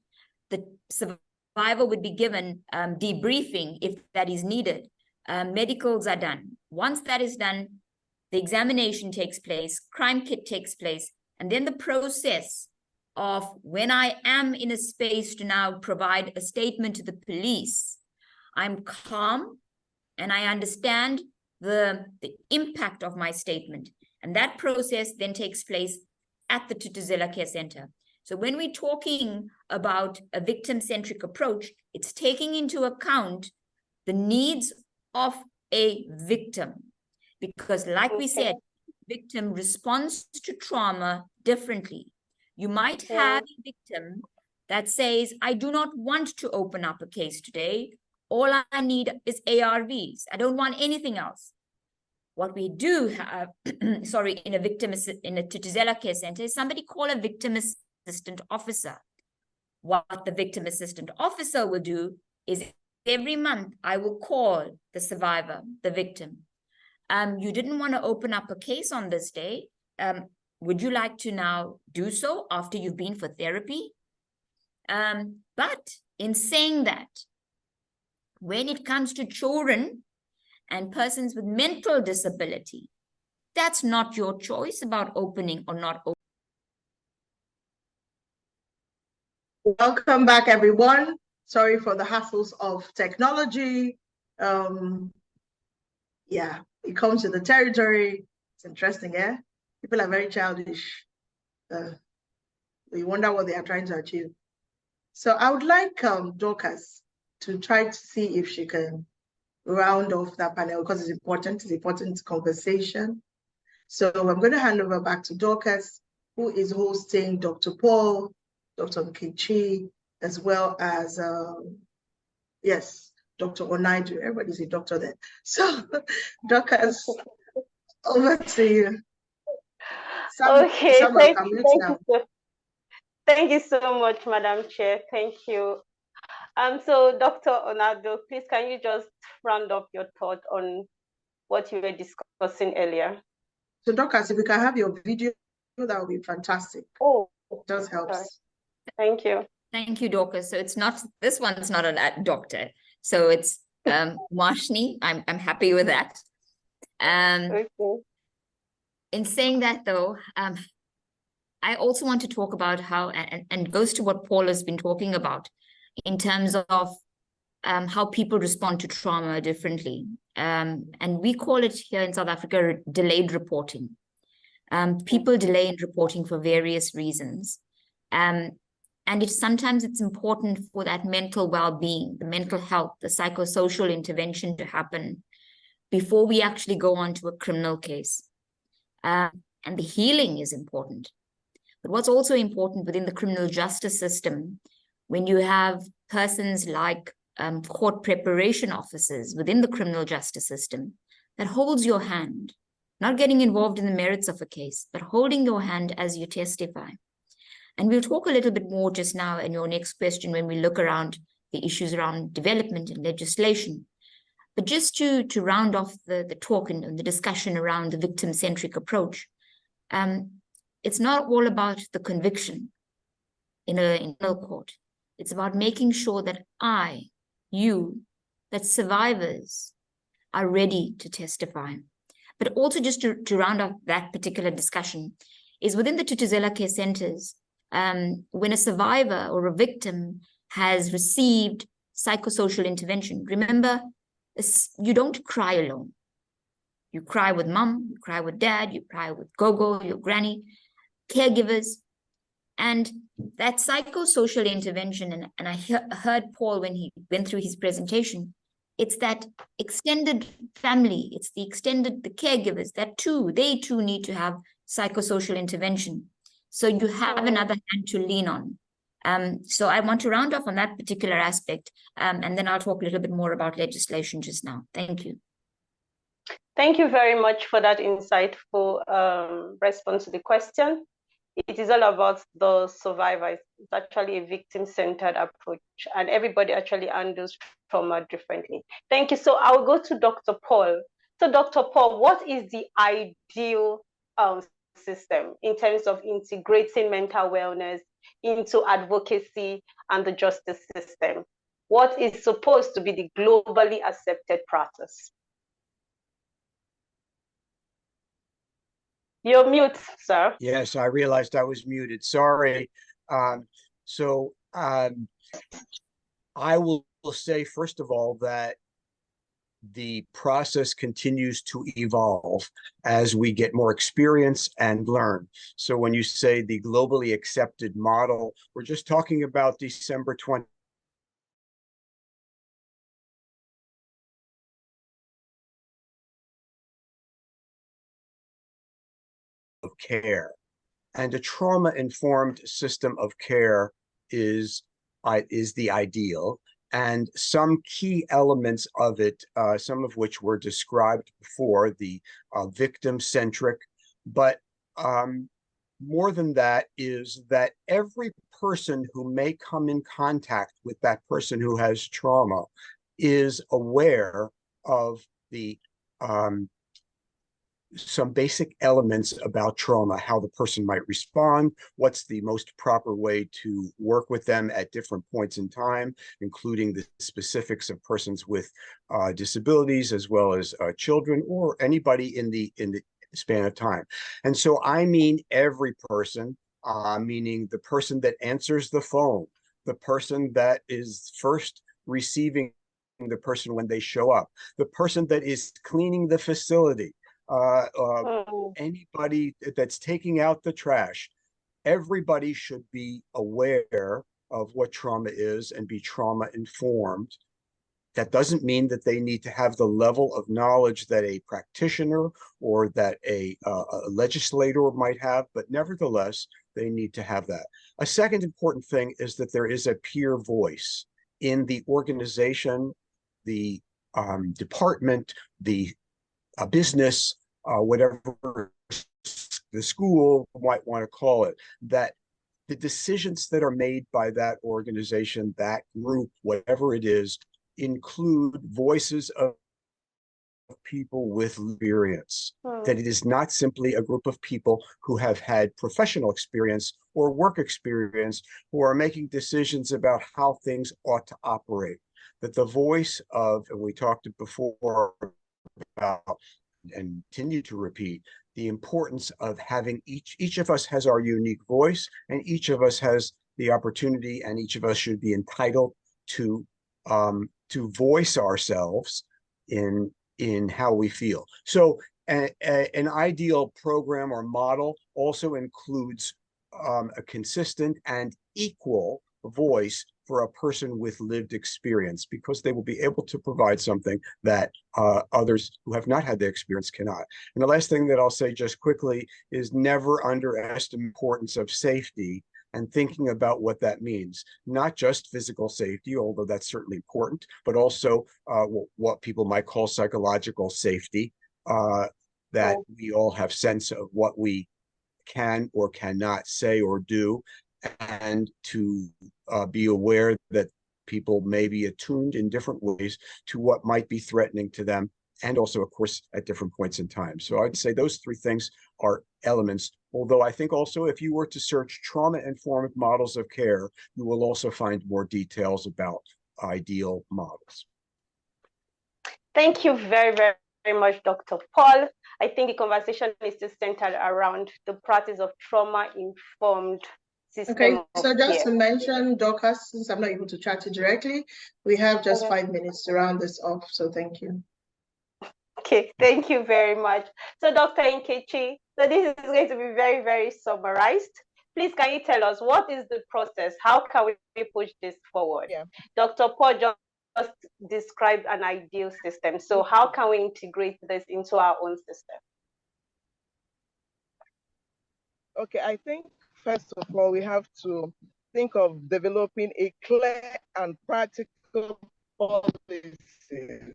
the survivor would be given debriefing if that is needed. Medicals are done. Once that is done, the examination takes place, crime kit takes place, and then the process of when I am in a space to now provide a statement to the police, I'm calm and I understand the impact of my statement. And that process then takes place at the Tutuzela Care Center. So when we're talking about a victim-centric approach, it's taking into account the needs of a victim. Because like we said, victim responds to trauma differently. You might have a victim that says, I do not want to open up a case today. All I need is ARVs. I don't want anything else. What we do have, in a Tutuzela Care Center is somebody call a victim assistant officer. What the victim assistant officer will do is every month I will call the survivor, the victim. You didn't want to open up a case on this day. Would you like to now do so after you've been for therapy? But in saying that, when it comes to children and persons with mental disability, that's not your choice about opening or not opening. Welcome back, everyone. Sorry for the hassles of technology. Yeah, it comes to the territory. It's interesting, yeah? People are very childish. You wonder what they are trying to achieve. So I would like Dorcas to try to see if she can round off that panel, because it's important conversation. So I'm going to hand over back to Dorcas, who is hosting Dr. Paul, Dr. Nkechi, as well as, yes, Dr. Onaidu. Everybody's a doctor there. So, Dorcas, over to you. Okay, thank you so much, Madam Chair. Thank you. So, Dr. Onaidu, please, can you just round up your thought on what you were discussing earlier? So, Dorcas, if we can have your video, that would be fantastic. Oh, it does help. Thank you. Thank you, Dorcas. So it's not, this one's not a doctor. So it's Marshni. I'm happy with that. Okay. In saying that though, I also want to talk about how, and goes to what Paul has been talking about in terms of how people respond to trauma differently. And we call it here in South Africa, delayed reporting. People delay in reporting for various reasons. And sometimes it's important for that mental well-being, the mental health, the psychosocial intervention to happen before we actually go on to a criminal case. And the healing is important. But what's also important within the criminal justice system, when you have persons like court preparation officers within the criminal justice system that holds your hand, not getting involved in the merits of a case, but holding your hand as you testify. And we'll talk a little bit more just now in your next question when we look around the issues around development and legislation. But just to round off the talk and the discussion around the victim-centric approach, it's not all about the conviction in an internal court. It's about making sure that that survivors are ready to testify. But also, just to round off that particular discussion, is within the Tutuzela care centers, when a survivor or a victim has received psychosocial intervention, remember, you don't cry alone. You cry with mom, you cry with dad, you cry with gogo, your granny, caregivers. And that psychosocial intervention, and I heard Paul when he went through his presentation, it's that extended family, it's the caregivers, they too need to have psychosocial intervention. So you have another hand to lean on. So I want to round off on that particular aspect, and then I'll talk a little bit more about legislation just now. Thank you. Thank you very much for that insightful response to the question. It is all about the survivors. It's actually a victim-centered approach, and everybody actually handles trauma differently. Thank you. So I'll go to Dr. Paul. So Dr. Paul, what is the ideal system in terms of integrating mental wellness into advocacy and the justice system? What is supposed to be the globally accepted practice? You're mute, sir. Yes, I realized I was muted. Sorry. I will say, first of all, that the process continues to evolve as we get more experience and learn. So when you say the globally accepted model, we're just talking about December 20. Of care, and a trauma-informed system of care is the ideal, and some key elements of it, some of which were described before, the victim-centric, but more than that is that every person who may come in contact with that person who has trauma is aware of the some basic elements about trauma, how the person might respond, what's the most proper way to work with them at different points in time, including the specifics of persons with disabilities, as well as children or anybody in the span of time. And so I mean every person, meaning the person that answers the phone, the person that is first receiving the person when they show up, the person that is cleaning the facility, anybody that's taking out the trash. Everybody should be aware of what trauma is and be trauma informed. That doesn't mean that they need to have the level of knowledge that a practitioner or that a legislator might have, but nevertheless, they need to have that. A second important thing is that there is a peer voice in the organization, the department, the business, whatever the school might want to call it, that the decisions that are made by that organization, that group, whatever it is, include voices of people with experience, that it is not simply a group of people who have had professional experience or work experience who are making decisions about how things ought to operate. That the voice of, and we talked before about and continue to repeat, the importance of having each of us has our unique voice, and each of us has the opportunity, and each of us should be entitled to voice ourselves in how we feel. So an ideal program or model also includes a consistent and equal voice for a person with lived experience, because they will be able to provide something that others who have not had the experience cannot. And the last thing that I'll say just quickly is never underestimate the importance of safety and thinking about what that means. Not just physical safety, although that's certainly important, but also what people might call psychological safety, that we all have sense of what we can or cannot say or do, and to be aware that people may be attuned in different ways to what might be threatening to them and also, of course, at different points in time. So I'd say those three things are elements. Although I think also if you were to search trauma-informed models of care, you will also find more details about ideal models. Thank you very, very, very much, Dr. Paul. I think the conversation is still centered around the practice of trauma-informed system Okay, so of just care. to mention, Dorcas, since I'm not able to chat you directly, we have just 5 minutes to round this off, so thank you. Okay, thank you very much. So Dr. Nkechi, so this is going to be very, very summarized. Please, can you tell us what is the process? How can we push this forward? Yeah. Dr. Paul just described an ideal system. So how can we integrate this into our own system? Okay, I think first of all, we have to think of developing a clear and practical policy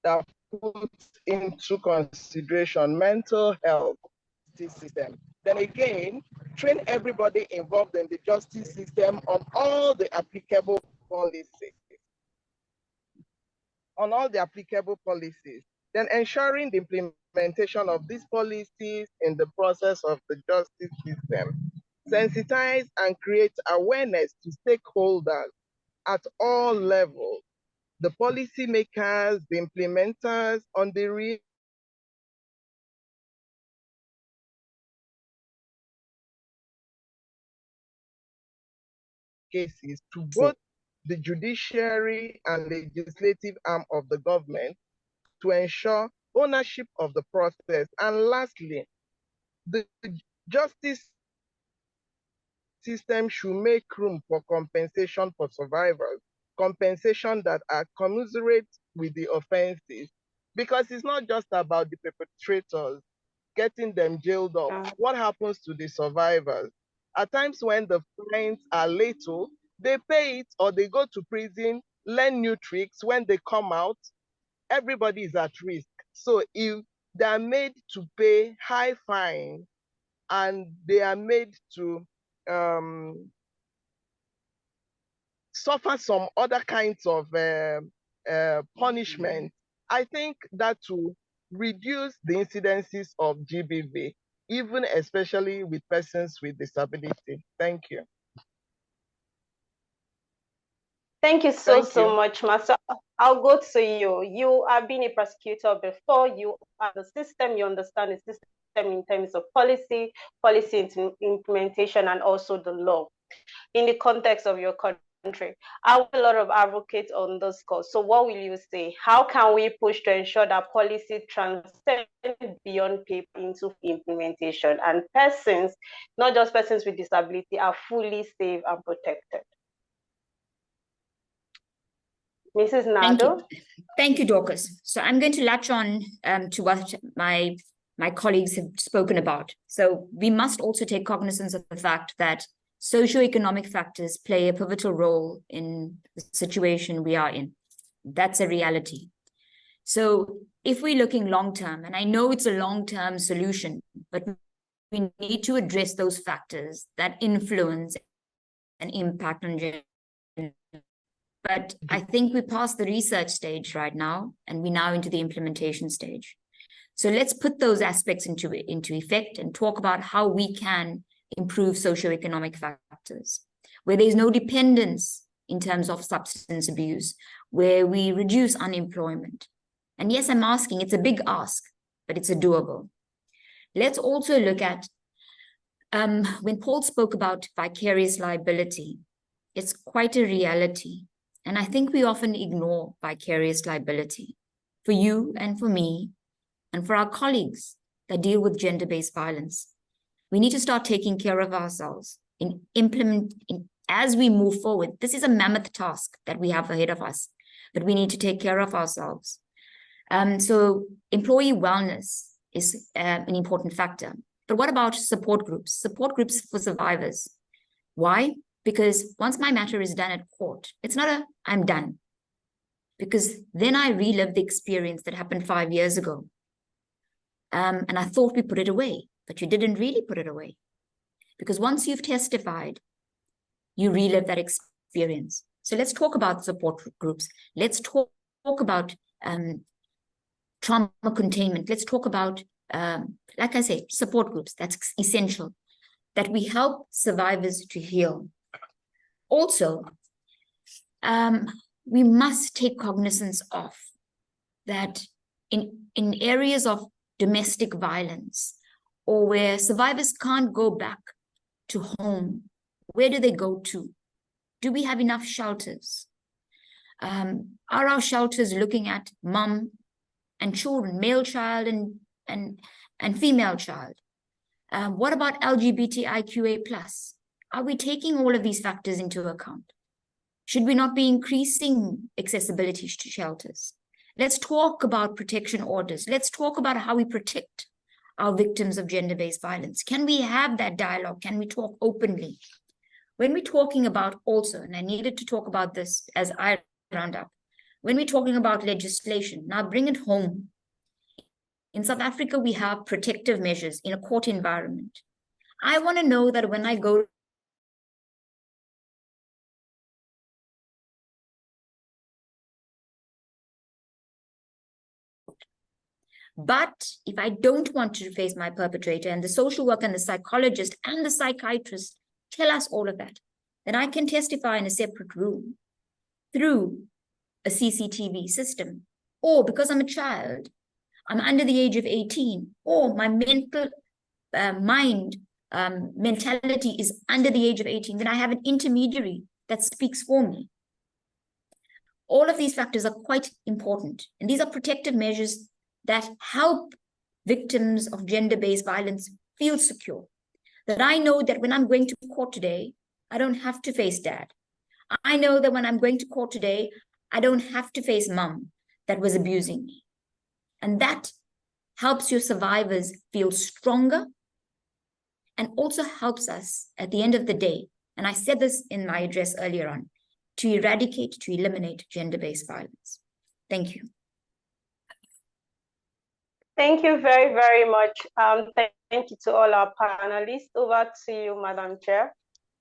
that puts into consideration mental health system. Then again, train everybody involved in the justice system on all the applicable policies. Then ensuring the implementation of these policies in the process of the justice system. Sensitize and create awareness to stakeholders at all levels, the policymakers, the implementers on the real cases to both the judiciary and legislative arm of the government to ensure ownership of the process. And lastly, the justice system should make room for compensation for survivors, compensation that are commensurate with the offenses, because it's not just about the perpetrators, getting them jailed up. What happens to the survivors? At times when the fines are little, they pay it or they go to prison, learn new tricks. When they come out, everybody is at risk. So if they are made to pay high fine and they are made to suffer some other kinds of punishment, I think that will reduce the incidences of GBV, even especially with persons with disability. Thank you. Thank you so much, Master. I'll go to you. You have been a prosecutor before. You are the system. You understand the system in terms of policy implementation, and also the law. In the context of your country, I have a lot of advocates on this call. So what will you say? How can we push to ensure that policy transcends beyond paper into implementation, and persons, not just persons with disability, are fully safe and protected? Mrs. Nado? Thank you, Dorcas. So I'm going to latch on to what my colleagues have spoken about. So we must also take cognizance of the fact that socioeconomic factors play a pivotal role in the situation we are in. That's a reality. So if we're looking long-term, and I know it's a long-term solution, but we need to address those factors that influence and impact on gender. But I think we're past the research stage right now, and we're now into the implementation stage. So let's put those aspects into effect and talk about how we can improve socioeconomic factors, where there's no dependence in terms of substance abuse, where we reduce unemployment. And yes, I'm asking, it's a big ask, but it's a doable. Let's also look at, when Paul spoke about vicarious liability, it's quite a reality. And I think we often ignore vicarious liability for you and for me and for our colleagues that deal with gender-based violence. We need to start taking care of ourselves as we move forward. This is a mammoth task that we have ahead of us, but we need to take care of ourselves. So employee wellness is an important factor. But what about support groups? Support groups for survivors. Why? Because once my matter is done at court, it's not a I'm done. Because then I relive the experience that happened 5 years ago. And I thought we put it away, but you didn't really put it away. Because once you've testified, you relive that experience. So let's talk about support groups. Let's talk about trauma containment. Let's talk about, like I say, support groups. That's essential, that we help survivors to heal. Also, we must take cognizance of that in areas of domestic violence, or where survivors can't go back to home, where do they go to? Do we have enough shelters? Are our shelters looking at mom and children, male child and female child? What about LGBTIQA+? Are we taking all of these factors into account? Should we not be increasing accessibility to shelters? Let's talk about protection orders. Let's talk about how we protect our victims of gender-based violence. Can we have that dialogue? Can we talk openly? When we're talking about also, and I needed to talk about this as I round up, when we're talking about legislation, now bring it home. In South Africa, we have protective measures in a court environment. I want to know that when I go but if I don't want to face my perpetrator, and the social worker and the psychologist and the psychiatrist tell us all of that, then I can testify in a separate room through a CCTV system. Or because I'm a child, I'm under the age of 18, or my mental mentality is under the age of 18, then I have an intermediary that speaks for me. All of these factors are quite important. And these are protective measures that help victims of gender-based violence feel secure. That I know that when I'm going to court today, I don't have to face dad. I know that when I'm going to court today, I don't have to face mom that was abusing me. And that helps your survivors feel stronger, and also helps us at the end of the day, and I said this in my address earlier on, to eradicate, to eliminate gender-based violence. Thank you. Thank you very, very much. Thank you to all our panelists. Over to you, Madam Chair.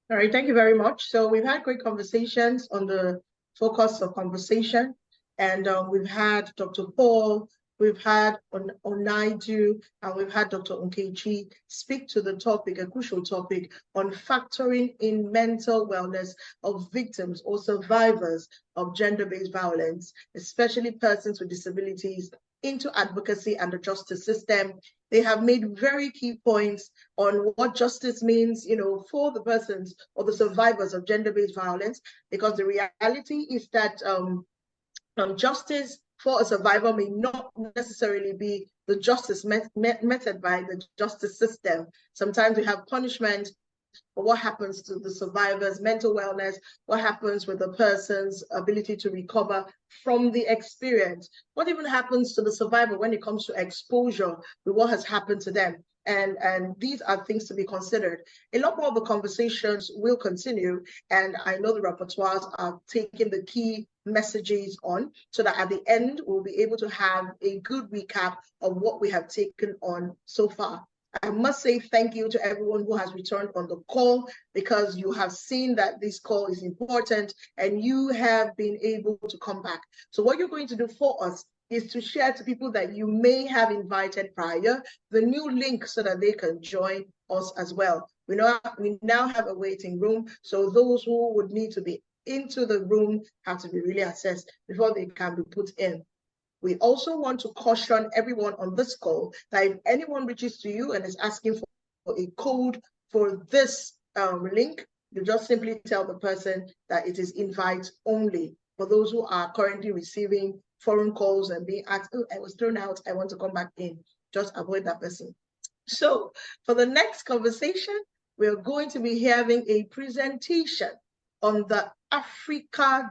All right, thank you very much. So we've had great conversations on the focus of conversation, and we've had Dr. Paul, we've had Onaidu, and we've had Dr. Nkechi speak to the topic, a crucial topic, on factoring in mental wellness of victims or survivors of gender-based violence, especially persons with disabilities, into advocacy and the justice system. They have made very key points on what justice means, for the persons or the survivors of gender-based violence, because the reality is that justice for a survivor may not necessarily be the justice meted by the justice system. Sometimes we have punishment, but what happens to the survivor's mental wellness? What happens with the person's ability to recover from the experience? What even happens to the survivor when it comes to exposure with what has happened to them? And these are things to be considered. A lot more of the conversations will continue, and I know the rapporteurs are taking the key messages on, so that at the end, we'll be able to have a good recap of what we have taken on so far. I must say thank you to everyone who has returned on the call, because you have seen that this call is important and you have been able to come back. So what you're going to do for us is to share to people that you may have invited prior the new link so that they can join us as well. We now have a waiting room, so those who would need to be into the room have to be really assessed before they can be put in. We also want to caution everyone on this call that if anyone reaches to you and is asking for a code for this link, you just simply tell the person that it is invite only. For those who are currently receiving phone calls and being asked, oh, I was thrown out, I want to come back in, just avoid that person. So for the next conversation, we're going to be having a presentation on the Africa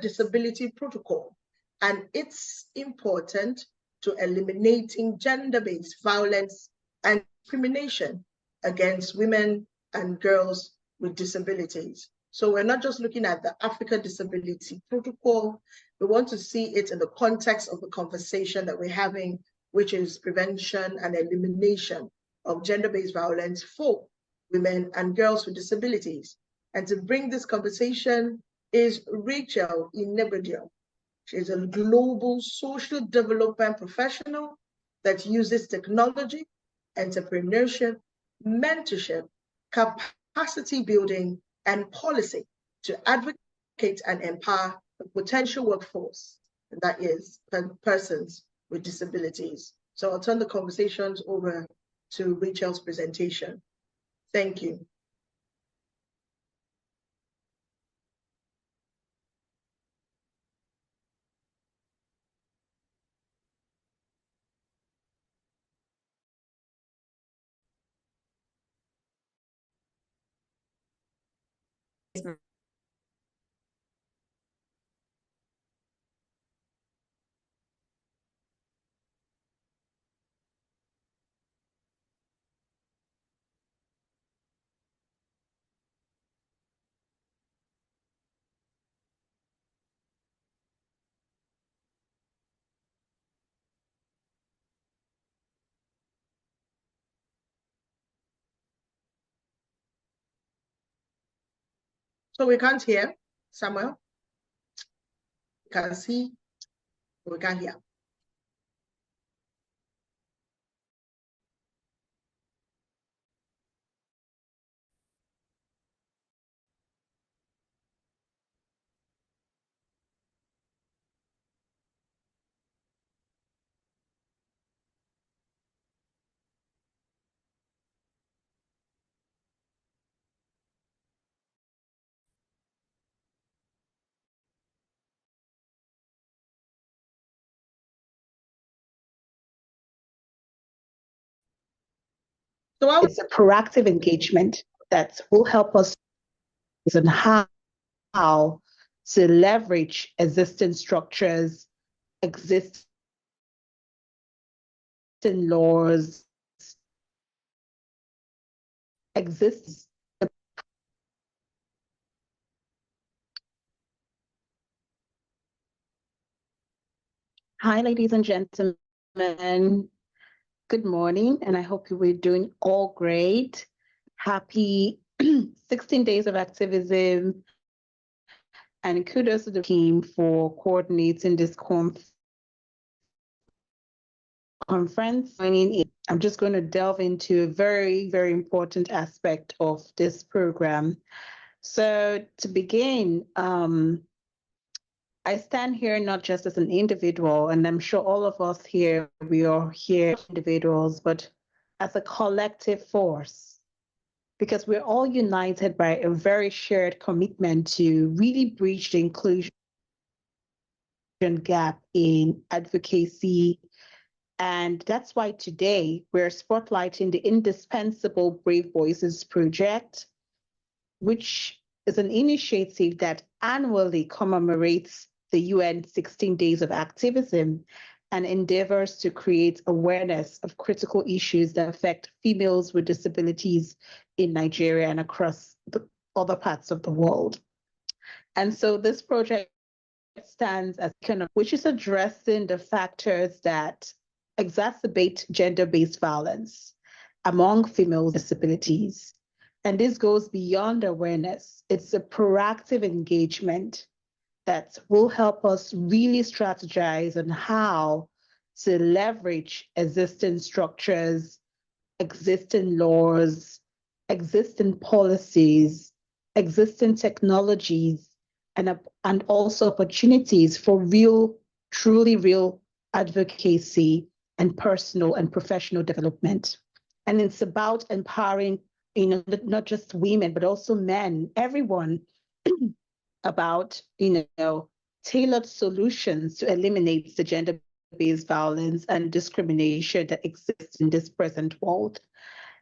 Disability Protocol, and it's important to eliminating gender-based violence and discrimination against women and girls with disabilities. So we're not just looking at the Africa Disability Protocol, we want to see it in the context of the conversation that we're having, which is prevention and elimination of gender-based violence for women and girls with disabilities. And to bring this conversation is Rachel Inebedio. She's a global social development professional that uses technology, entrepreneurship, mentorship, capacity building, and policy to advocate and empower the potential workforce, and that is persons with disabilities. So I'll turn the conversations over to Rachel's presentation. Thank you. So we can't hear, Samuel. We can see, but we can't hear. So it's a proactive engagement that will help us on how to leverage existing structures, existing laws, exists. Hi, ladies and gentlemen. Good morning, and I hope you were doing all great. Happy 16 days of activism, and kudos to the team for coordinating this conference. I'm just going to delve into a very, very important aspect of this program. So to begin, I stand here not just as an individual, and I'm sure all of us here, we are here individuals, but as a collective force, because we're all united by a very shared commitment to really bridge the inclusion gap in advocacy. And that's why today we're spotlighting the indispensable Brave Voices project, which is an initiative that annually commemorates the UN 16 Days of Activism and endeavors to create awareness of critical issues that affect females with disabilities in Nigeria and across the other parts of the world. And so this project stands as which is addressing the factors that exacerbate gender-based violence among females with disabilities. And this goes beyond awareness. It's a proactive engagement that will help us really strategize on how to leverage existing structures, existing laws, existing policies, existing technologies, and also opportunities for real, truly real advocacy and personal and professional development. And it's about empowering, not just women, but also men, everyone, about, tailored solutions to eliminate the gender-based violence and discrimination that exists in this present world.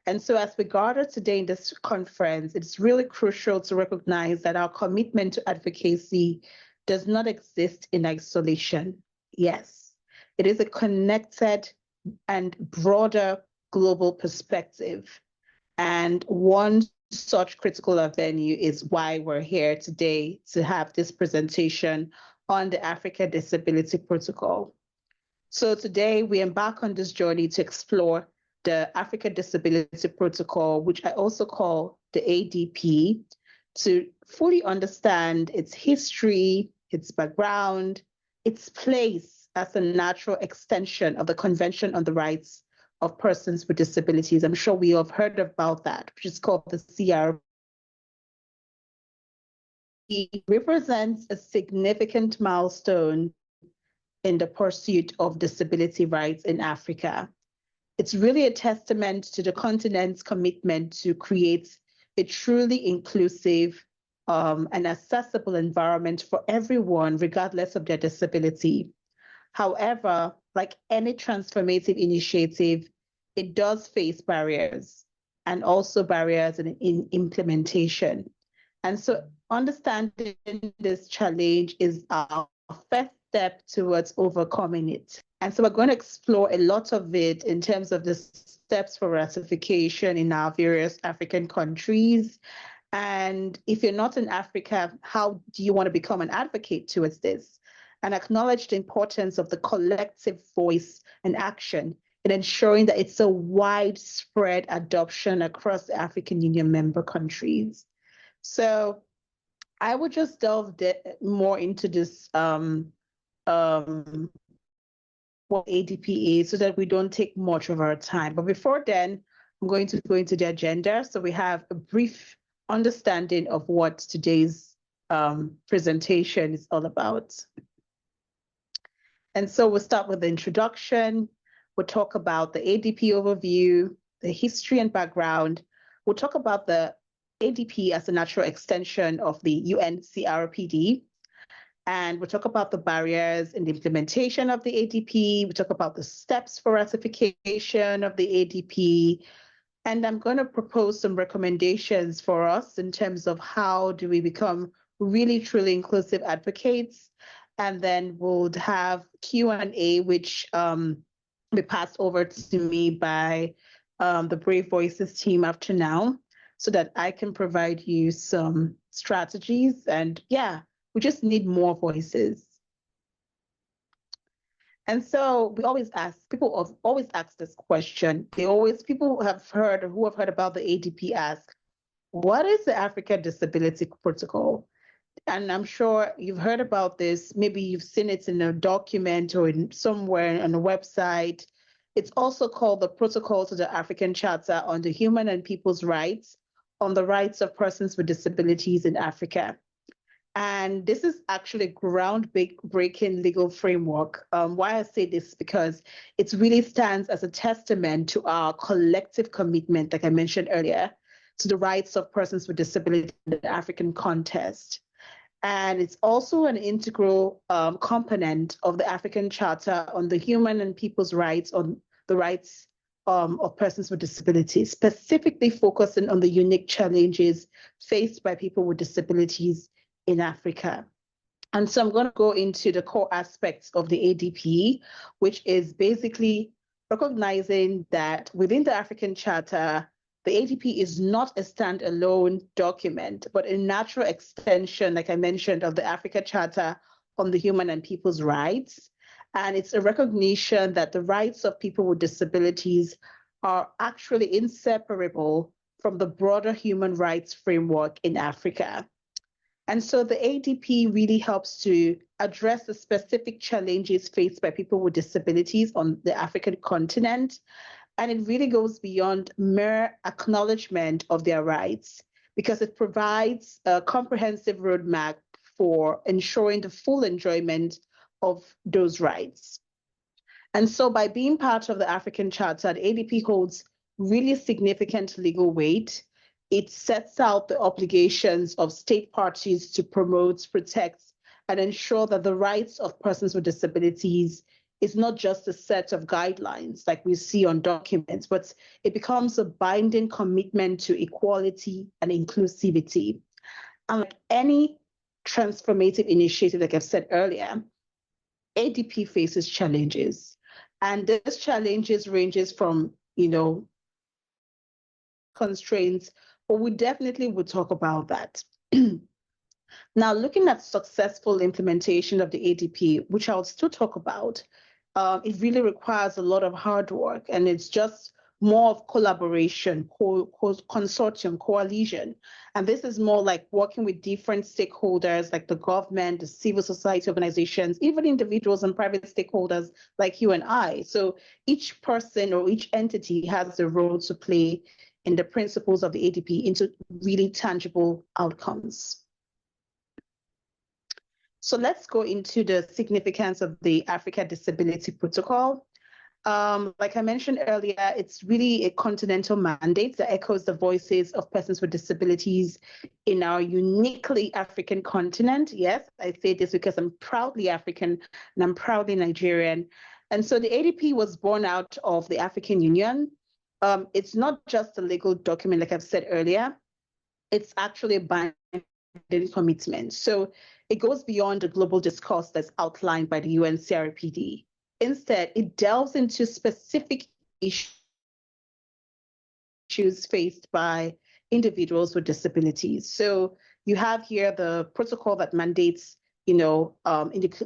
And so as we gather today in this conference, it's really crucial to recognize that our commitment to advocacy does not exist in isolation. Yes, it is a connected and broader global perspective. And one such critical avenue is why we're here today to have this presentation on the Africa Disability Protocol. So today we embark on this journey to explore the Africa Disability Protocol, which I also call the ADP, to fully understand its history, its background, its place as a natural extension of the Convention on the Rights of Persons with Disabilities. I'm sure we have heard about that, which is called the CRP. It represents a significant milestone in the pursuit of disability rights in Africa. It's really a testament to the continent's commitment to create a truly inclusive and accessible environment for everyone, regardless of their disability. However, like any transformative initiative, it does face barriers and also barriers in implementation. And so understanding this challenge is our first step towards overcoming it. And so we're going to explore a lot of it in terms of the steps for ratification in our various African countries. And if you're not in Africa, how do you want to become an advocate towards this? And acknowledge the importance of the collective voice and action in ensuring that it's a widespread adoption across the African Union member countries. So I would just delve more into this what ADP is so that we don't take much of our time. But before then, I'm going to go into the agenda. So we have a brief understanding of what today's presentation is all about. And so we'll start with the introduction. We'll talk about the ADP overview, the history and background. We'll talk about the ADP as a natural extension of the UN CRPD. And we'll talk about the barriers in the implementation of the ADP. We'll talk about the steps for ratification of the ADP. And I'm going to propose some recommendations for us in terms of how do we become really, truly inclusive advocates. And then we'll have Q&A, which be passed over to me by the Brave Voices team after now, so that I can provide you some strategies. And yeah, we just need more voices. And so we always ask, people have always asked this question. People who have heard about the ADP ask, what is the Africa Disability Protocol? And I'm sure you've heard about this. Maybe you've seen it in a document or in somewhere on a website. It's also called the Protocol to the African Charter on the Human and People's Rights on the Rights of Persons with Disabilities in Africa. And this is actually a groundbreaking legal framework. Why I say this, because it really stands as a testament to our collective commitment, like I mentioned earlier, to the rights of persons with disability in the African context. And it's also an integral component of the African Charter on the Human and People's Rights on the Rights of Persons with Disabilities, specifically focusing on the unique challenges faced by people with disabilities in Africa. And so I'm going to go into the core aspects of the ADP, which is basically recognizing that within the African Charter, the ADP is not a standalone document, but a natural extension, like I mentioned, of the Africa Charter on the Human and People's Rights. And it's a recognition that the rights of people with disabilities are actually inseparable from the broader human rights framework in Africa. And so the ADP really helps to address the specific challenges faced by people with disabilities on the African continent. And it really goes beyond mere acknowledgement of their rights, because it provides a comprehensive roadmap for ensuring the full enjoyment of those rights. And so by being part of the African Charter, the ADP holds really significant legal weight. It sets out the obligations of state parties to promote, protect, and ensure that the rights of persons with disabilities is not just a set of guidelines like we see on documents, but it becomes a binding commitment to equality and inclusivity. And like any transformative initiative, like I've said earlier, ADP faces challenges. And those challenges ranges from, constraints, but we definitely would talk about that. Now, looking at successful implementation of the ADP, which I'll still talk about, it really requires a lot of hard work, and it's just more of collaboration, consortium, coalition. And this is more like working with different stakeholders like the government, the civil society organizations, even individuals and private stakeholders like you and I. So each person or each entity has a role to play in the principles of the ADP into really tangible outcomes. So let's go into the significance of the Africa Disability Protocol. Like I mentioned earlier, it's really a continental mandate that echoes the voices of persons with disabilities in our uniquely African continent. Yes, I say this because I'm proudly African and I'm proudly Nigerian. And so the ADP was born out of the African Union. It's not just a legal document, like I've said earlier. It's actually a binding commitment. So it goes beyond the global discourse that's outlined by the UN CRPD. Instead, it delves into specific issues faced by individuals with disabilities. So you have here the protocol that mandates, the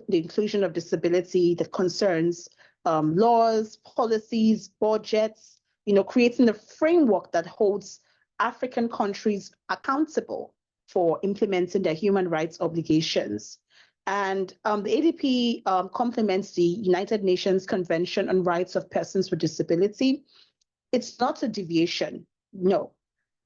inclusion of disability that concerns laws, policies, budgets, creating a framework that holds African countries accountable for implementing their human rights obligations. And the ADP complements the United Nations Convention on Rights of Persons with Disability. It's not a deviation, no,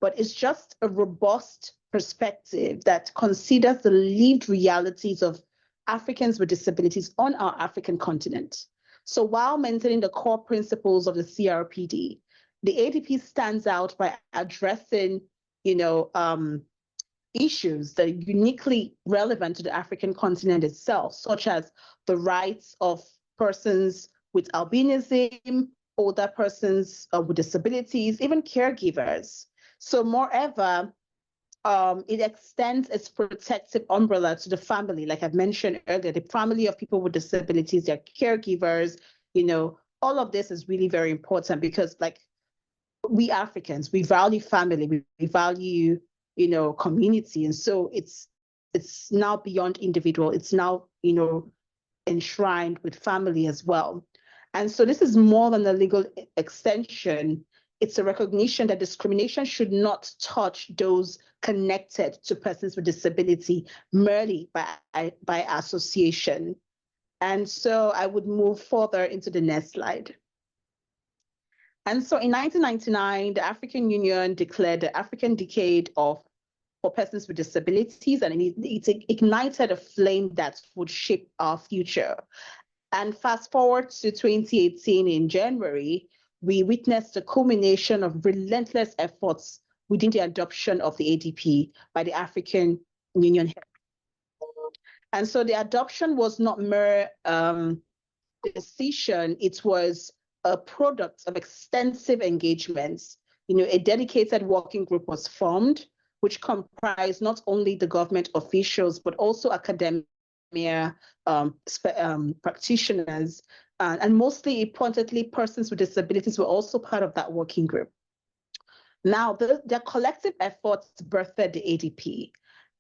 but it's just a robust perspective that considers the lived realities of Africans with disabilities on our African continent. So while maintaining the core principles of the CRPD, the ADP stands out by addressing, issues that are uniquely relevant to the African continent itself, such as the rights of persons with albinism, older persons with disabilities, even caregivers. So moreover, it extends its protective umbrella to the family. Like I've mentioned earlier, the family of people with disabilities, their caregivers, all of this is really very important because like we Africans, we value family, we value community. And so it's now beyond individual. It's now, enshrined with family as well. And so this is more than a legal extension. It's a recognition that discrimination should not touch those connected to persons with disability merely by association. And so I would move further into the next slide. And so in 1999, the African Union declared the African Decade for Persons with Disabilities, and it ignited a flame that would shape our future. And fast forward to 2018 in January, we witnessed the culmination of relentless efforts within the adoption of the ADP by the African Union. And so the adoption was not mere decision, it was a product of extensive engagements. A dedicated working group was formed, which comprised not only the government officials, but also academia, practitioners, and mostly importantly, persons with disabilities were also part of that working group. Now, their collective efforts birthed the ADP.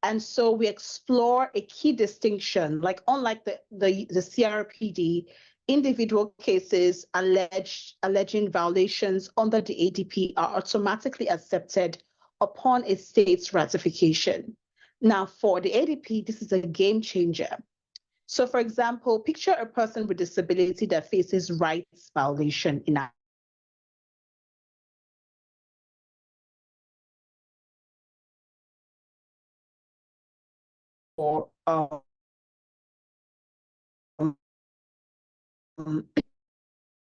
And so we explore a key distinction, like unlike the CRPD, individual cases alleging violations under the ADP are automatically accepted upon a state's ratification. Now, for the ADP, this is a game changer. So, for example, picture a person with disability that faces rights violation in or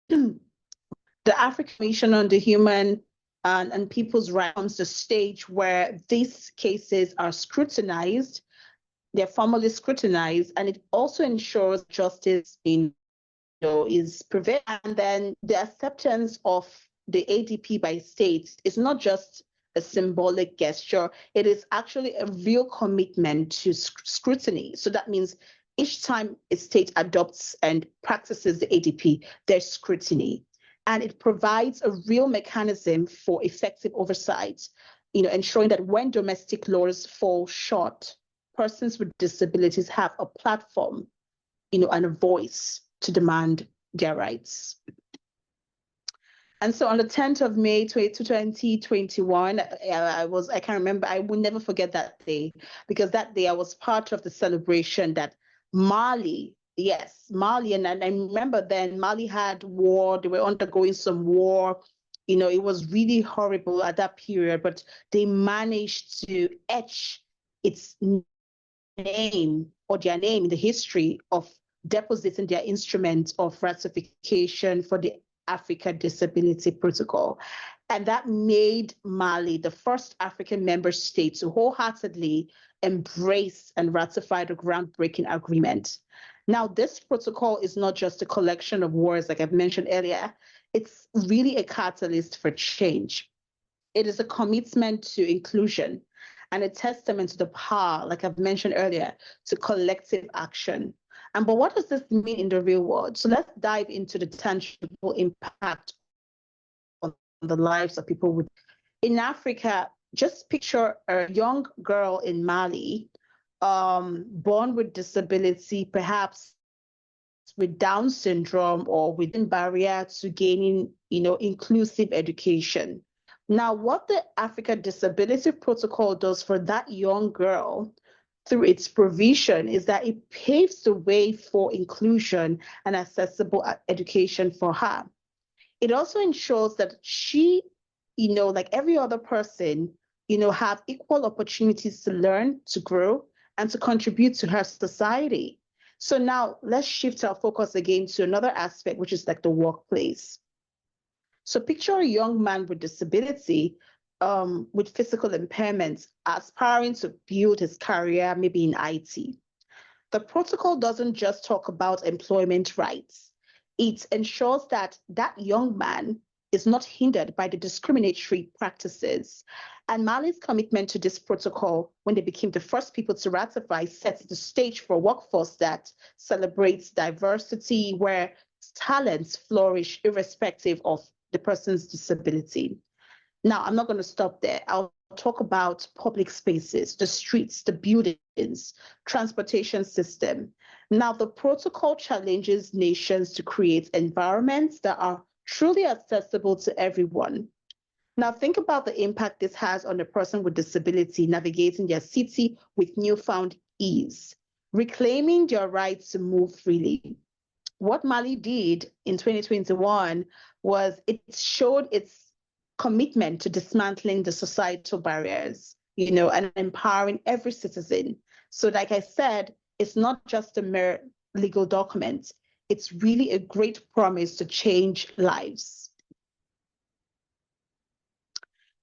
the African Commission on the Human and People's Rights comes the stage where these cases are scrutinized, they're formally scrutinized, and it also ensures justice is prevailed. And then the acceptance of the ADP by states is not just a symbolic gesture, it is actually a real commitment to scrutiny. So that means each time a state adopts and practices the ADP, there's scrutiny. And it provides a real mechanism for effective oversight, ensuring that when domestic laws fall short, persons with disabilities have a platform, and a voice to demand their rights. And so on the 10th of May, 2021, I can't remember, I will never forget that day, because that day I was part of the celebration that Mali, yes, Mali, and I remember then Mali had war, they were undergoing some war. You know, it was really horrible at that period, but they managed to etch its name or their name in the history of depositing their instrument of ratification for the Africa Disability Protocol. And that made Mali the first African member state to wholeheartedly embrace and ratify the groundbreaking agreement. Now, this protocol is not just a collection of words, like I've mentioned earlier. It's really a catalyst for change. It is a commitment to inclusion and a testament to the power, like I've mentioned earlier, to collective action. But what does this mean in the real world? So let's dive into the tangible impact on the lives of people with. In Africa, just picture a young girl in Mali, born with disability, perhaps with Down syndrome or within barrier to gaining, inclusive education. Now, what the Africa Disability Protocol does for that young girl through its provision is that it paves the way for inclusion and accessible education for her. It also ensures that she, like every other person, have equal opportunities to learn, to grow, and to contribute to her society. So now let's shift our focus again to another aspect, which is like the workplace. So picture a young man with disability, with physical impairments, aspiring to build his career, maybe in IT. The protocol doesn't just talk about employment rights. It ensures that that young man is not hindered by the discriminatory practices. And Mali's commitment to this protocol, when they became the first people to ratify, sets the stage for a workforce that celebrates diversity, where talents flourish irrespective of the person's disability. Now, I'm not going to stop there. I'll talk about public spaces, the streets, the buildings, transportation system. Now, the protocol challenges nations to create environments that are truly accessible to everyone. Now, think about the impact this has on a person with disability navigating their city with newfound ease, reclaiming their right to move freely. What Mali did in 2021 was it showed its commitment to dismantling the societal barriers, and empowering every citizen. So like I said, it's not just a mere legal document. It's really a great promise to change lives.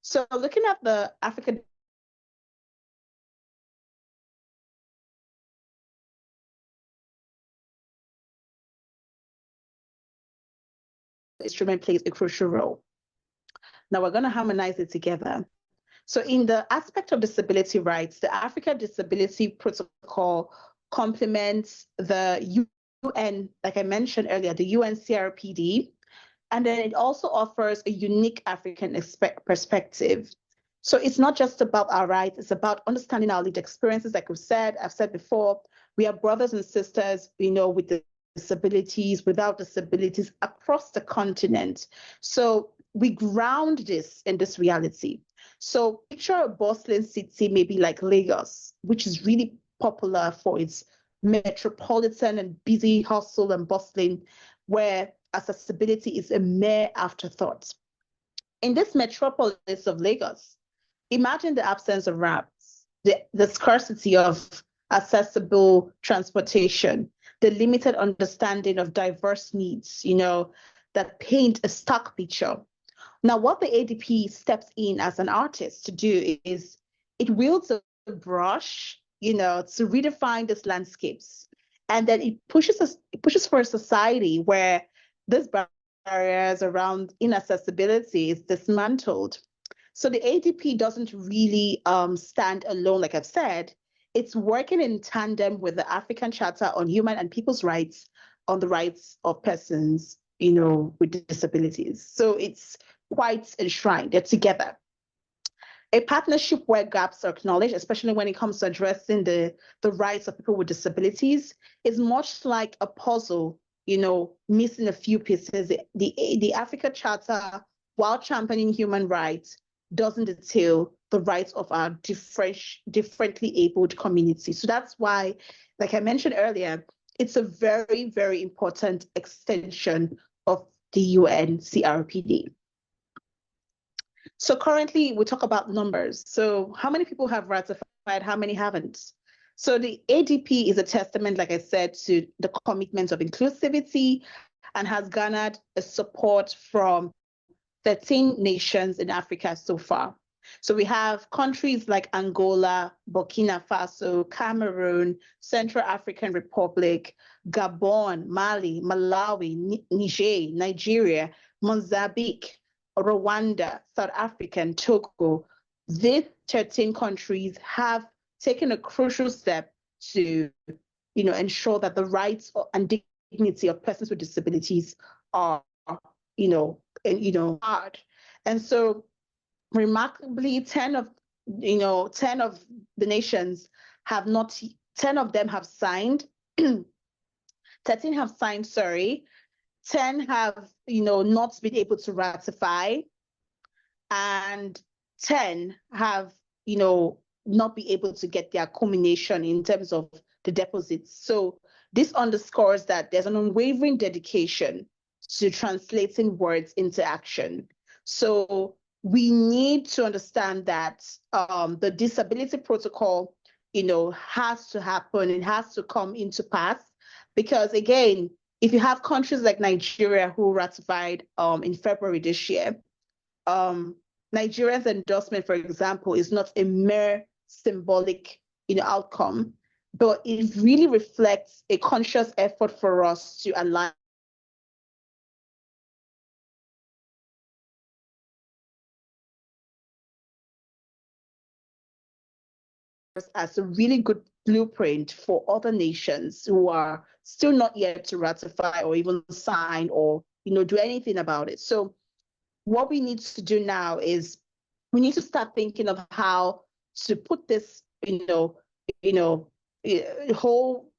So looking at the African instrument plays a crucial role. Now we're going to harmonize it together. So in the aspect of disability rights, the Africa Disability Protocol complements the UN, like I mentioned earlier, the UN CRPD, and then it also offers a unique African perspective. So it's not just about our rights, it's about understanding our lived experiences. Like I've said before, we are brothers and sisters, with disabilities, without disabilities across the continent. So we ground this in this reality. So picture a bustling city, maybe like Lagos, which is really popular for its metropolitan and busy hustle and bustling, where accessibility is a mere afterthought. In this metropolis of Lagos, imagine the absence of ramps, the scarcity of accessible transportation, the limited understanding of diverse needs, that paint a stark picture. Now, what the ADP steps in as an artist to do is it wields a brush, to redefine these landscapes. And then it pushes for a society where these barriers around inaccessibility is dismantled. So the ADP doesn't really stand alone, like I've said. It's working in tandem with the African Charter on Human and People's Rights, on the rights of persons, with disabilities. So it's quite enshrined. They're together. A partnership where gaps are acknowledged, especially when it comes to addressing the rights of people with disabilities, is much like a puzzle, missing a few pieces. The Africa Charter, while championing human rights, doesn't detail the rights of our differently abled community. So that's why, like I mentioned earlier, it's a very, very important extension of the UN CRPD. So currently we talk about numbers. So how many people have ratified, how many haven't? So the ADP is a testament, like I said, to the commitment of inclusivity and has garnered a support from 13 nations in Africa so far. So we have countries like Angola, Burkina Faso, Cameroon, Central African Republic, Gabon, Mali, Malawi, Niger, Nigeria, Mozambique, Rwanda, South Africa, and Togo. These 13 countries have taken a crucial step to ensure that the rights and dignity of persons with disabilities are hard. And so remarkably, 10 of the nations have not, 10 of them have signed, 13 have signed, sorry, 10 have not been able to ratify, and 10 have not been able to get their culmination in terms of the deposits. So this underscores that there's an unwavering dedication to translating words into action. So we need to understand that the disability protocol, has to happen. It has to come into pass, because again, if you have countries like Nigeria who ratified in February this year, Nigeria's endorsement, for example, is not a mere symbolic outcome, but it really reflects a conscious effort for us to align as a really good blueprint for other nations who are still not yet to ratify or even sign or do anything about it. So what we need to do now is we need to start thinking of how to put this whole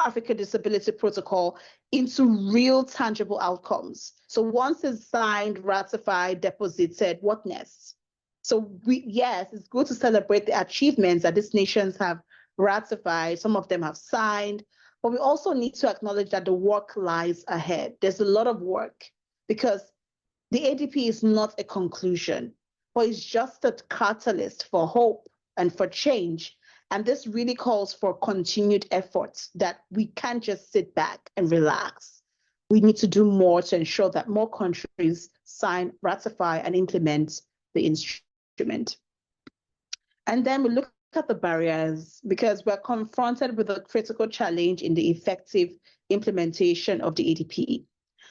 Africa Disability Protocol into real tangible outcomes. So once it's signed, ratified, deposited, what next? So yes, it's good to celebrate the achievements that these nations have ratified. Some of them have signed, but we also need to acknowledge that the work lies ahead. There's a lot of work, because the ADP is not a conclusion, but it's just a catalyst for hope and for change. And this really calls for continued efforts, that we can't just sit back and relax. We need to do more to ensure that more countries sign, ratify, and implement the instrument. And then we look at the barriers, because we're confronted with a critical challenge in the effective implementation of the ADP.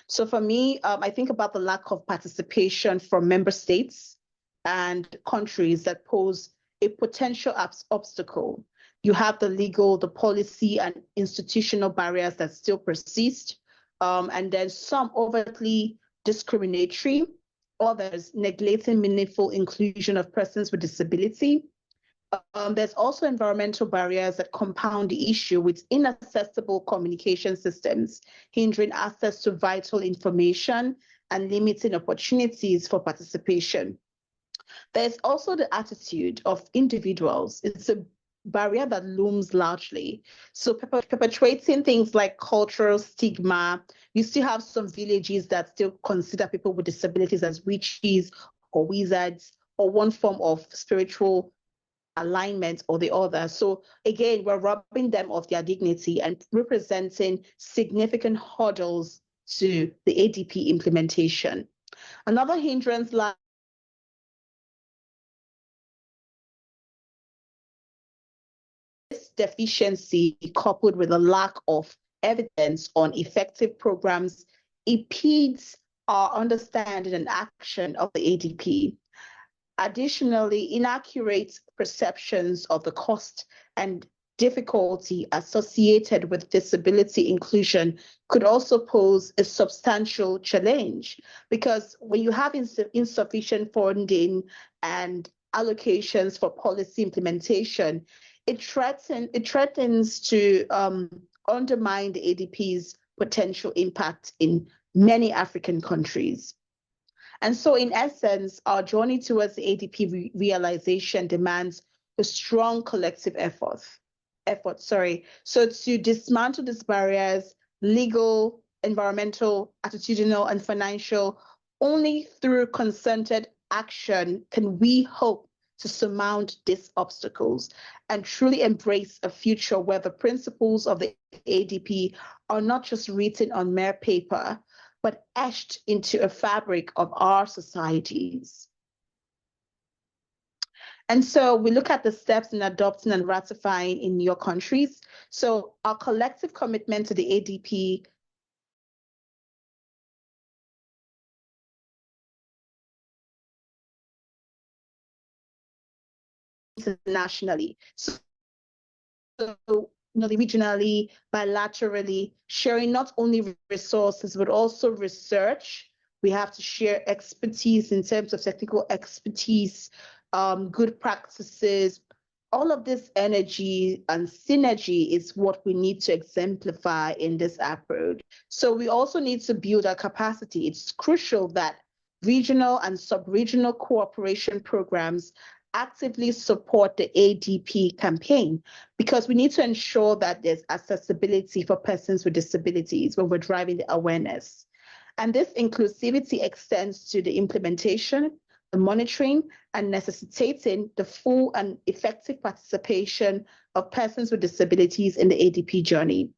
So for me, I think about the lack of participation from member states and countries that pose a potential obstacle. You have the legal, the policy, and institutional barriers that still persist, and then some overtly discriminatory, others neglecting meaningful inclusion of persons with disability. There's also environmental barriers that compound the issue, with inaccessible communication systems, hindering access to vital information and limiting opportunities for participation. There's also the attitude of individuals. It's a barrier that looms largely. So perpetuating things like cultural stigma, you still have some villages that still consider people with disabilities as witches or wizards, or one form of spiritual alignment or the other. So again, we're robbing them of their dignity and representing significant hurdles to the ADP implementation. Another hindrance lies this deficiency, coupled with a lack of evidence on effective programs, impedes our understanding and action of the ADP. Additionally, inaccurate perceptions of the cost and difficulty associated with disability inclusion could also pose a substantial challenge, because when you have insufficient funding and allocations for policy implementation, it threatens to undermine the ADP's potential impact in many African countries. And so in essence, our journey towards the ADP realization demands a strong collective effort. So to dismantle these barriers, legal, environmental, attitudinal, and financial, only through concerted action can we hope to surmount these obstacles and truly embrace a future where the principles of the ADP are not just written on mere paper, but etched into a fabric of our societies. And so we look at the steps in adopting and ratifying in your countries. So our collective commitment to the ADP internationally. So regionally, bilaterally, sharing not only resources, but also research. We have to share expertise in terms of technical expertise, good practices. All of this energy and synergy is what we need to exemplify in this approach. So we also need to build our capacity. It's crucial that regional and sub-regional cooperation programs actively support the ADP campaign, because we need to ensure that there's accessibility for persons with disabilities when we're driving the awareness. And this inclusivity extends to the implementation, the monitoring, and necessitating the full and effective participation of persons with disabilities in the ADP journey.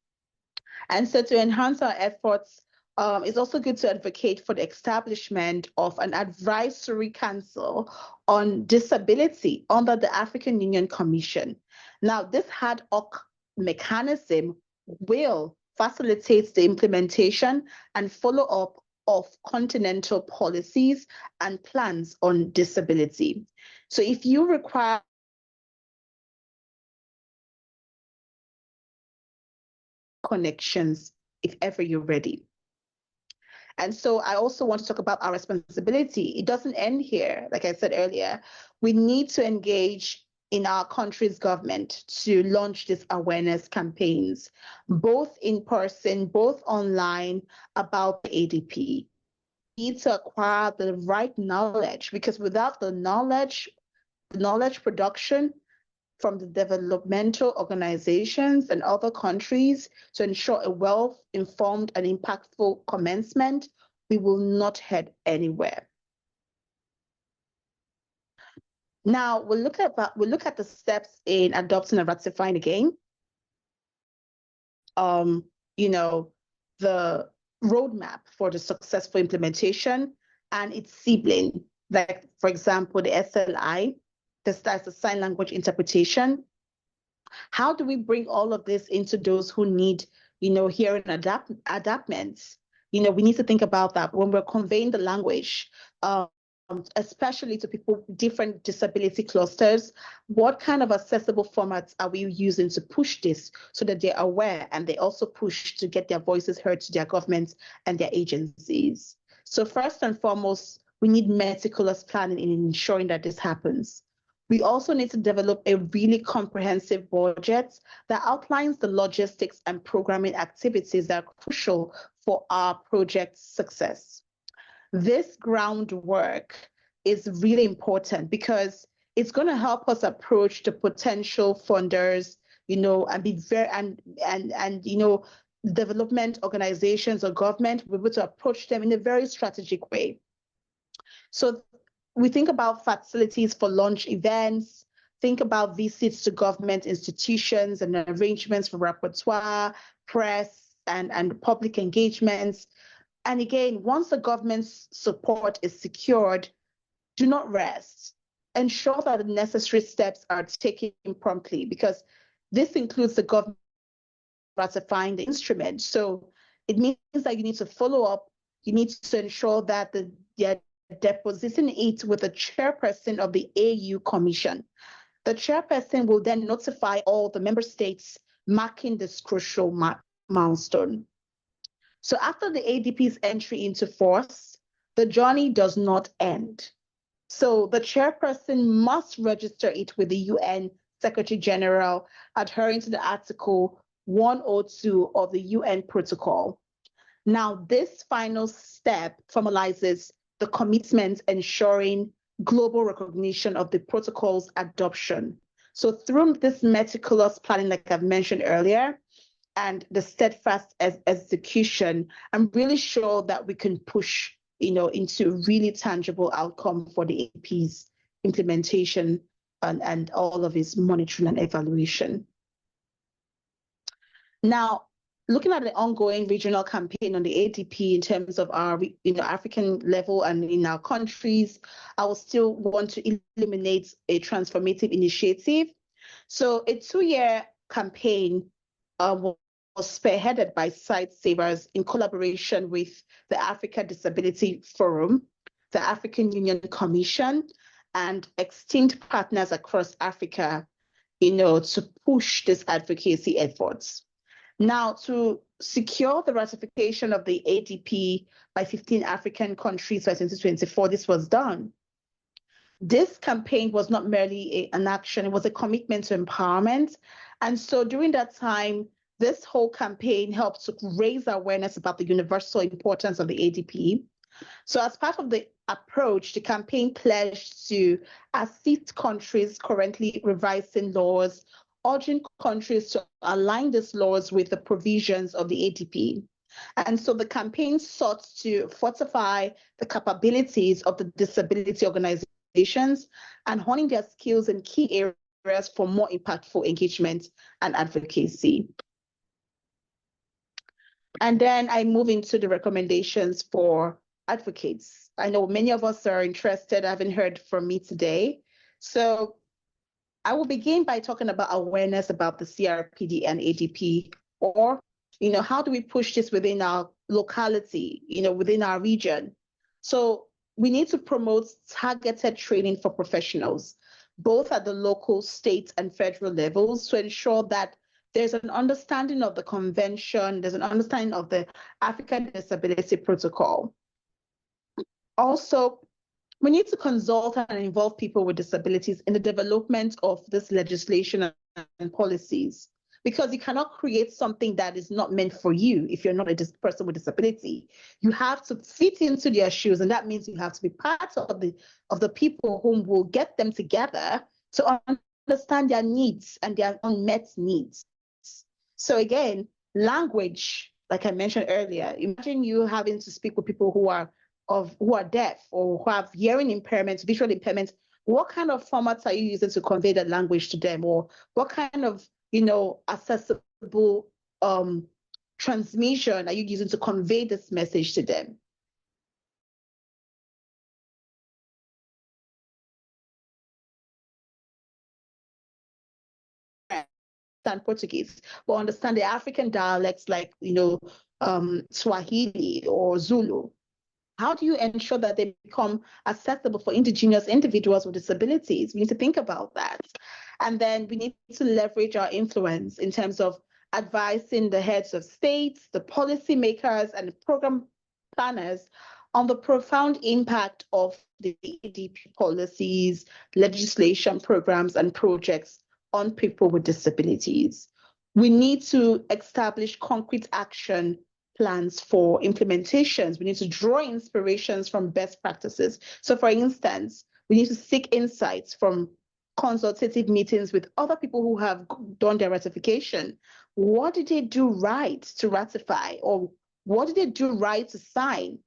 And so to enhance our efforts, it's also good to advocate for the establishment of an advisory council on disability under the African Union Commission. Now, this ad hoc mechanism will facilitate the implementation and follow-up of continental policies and plans on disability. So if you require connections, if ever you're ready. And so I also want to talk about our responsibility. It doesn't end here. Like I said earlier, we need to engage in our country's government to launch these awareness campaigns, both in person, both online, about the ADP. We need to acquire the right knowledge, because without the knowledge production from the developmental organizations and other countries to ensure a well-informed and impactful commencement, we will not head anywhere. Now we'll look at the steps in adopting and ratifying again. The roadmap for the successful implementation and its sibling, like for example, the SLI, that's the sign language interpretation. How do we bring all of this into those who need, hearing adaptments? We need to think about that when we're conveying the language, especially to people with different disability clusters. What kind of accessible formats are we using to push this so that they're aware and they also push to get their voices heard to their governments and their agencies? So first and foremost, we need meticulous planning in ensuring that this happens. We also need to develop a really comprehensive budget that outlines the logistics and programming activities that are crucial for our project's success. This groundwork is really important because it's going to help us approach the potential funders, and be very development organizations or government, we're able to approach them in a very strategic way. So we think about facilities for launch events, think about visits to government institutions and arrangements for repertoire, press, and public engagements. And again, once the government's support is secured, do not rest. Ensure that the necessary steps are taken promptly, because this includes the government ratifying the instrument. So it means that you need to follow up. You need to ensure that they're depositing it with the chairperson of the AU Commission. The chairperson will then notify all the member states, marking this crucial milestone. So after the ADP's entry into force, the journey does not end. So the chairperson must register it with the UN Secretary General, adhering to the Article 102 of the UN Protocol. Now, this final step formalizes the commitment ensuring global recognition of the protocol's adoption. So through this meticulous planning, like I've mentioned earlier, and the steadfast execution, I'm really sure that we can push, into really tangible outcome for the AP's implementation and all of its monitoring and evaluation. Now, looking at the ongoing regional campaign on the ADP in terms of our African level and in our countries, I will still want to illuminate a transformative initiative. So a 2-year campaign was spearheaded by Site Savers in collaboration with the Africa Disability Forum, the African Union Commission, and esteemed partners across Africa, to push this advocacy efforts. Now, to secure the ratification of the ADP by 15 African countries by 2024, this was done. This campaign was not merely an action, it was a commitment to empowerment. And so during that time, this whole campaign helped to raise awareness about the universal importance of the ADP. So as part of the approach, the campaign pledged to assist countries currently revising laws, urging countries to align these laws with the provisions of the ADP. And so the campaign sought to fortify the capabilities of the disability organizations and honing their skills in key areas for more impactful engagement and advocacy. And then I move into the recommendations for advocates. I know many of us are interested, haven't heard from me today. So I will begin by talking about awareness about the CRPD and ADP, or, how do we push this within our locality, within our region? So we need to promote targeted training for professionals, both at the local, state, and federal levels, to ensure that there's an understanding of the convention, there's an understanding of the African Disability Protocol. Also, we need to consult and involve people with disabilities in the development of this legislation and policies, because you cannot create something that is not meant for you if you're not a person with disability. You have to fit into their shoes, and that means you have to be part of the people whom will get them together to understand their needs and their unmet needs. So again, language, like I mentioned earlier, imagine you having to speak with people who are deaf or who have hearing impairments, visual impairments. What kind of formats are you using to convey that language to them? Or what kind of, accessible transmission are you using to convey this message to them? Understand Portuguese, but understand the African dialects like, Swahili or Zulu. How do you ensure that they become accessible for indigenous individuals with disabilities? We need to think about that. And then we need to leverage our influence in terms of advising the heads of states, the policymakers, and the program planners on the profound impact of the ADP policies, legislation, programs, and projects on people with disabilities. We need to establish concrete action plans for implementations. We need to draw inspirations from best practices. So for instance, we need to seek insights from consultative meetings with other people who have done their ratification. What did they do right to ratify, or what did they do right to sign?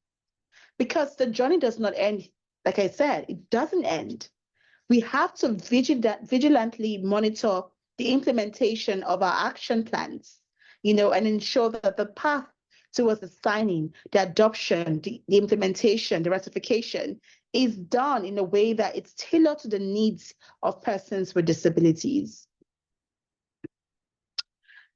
Because the journey does not end, like I said, it doesn't end. We have to vigilantly monitor the implementation of our action plans, and ensure that the path towards the signing, the adoption, the implementation, the ratification is done in a way that it's tailored to the needs of persons with disabilities.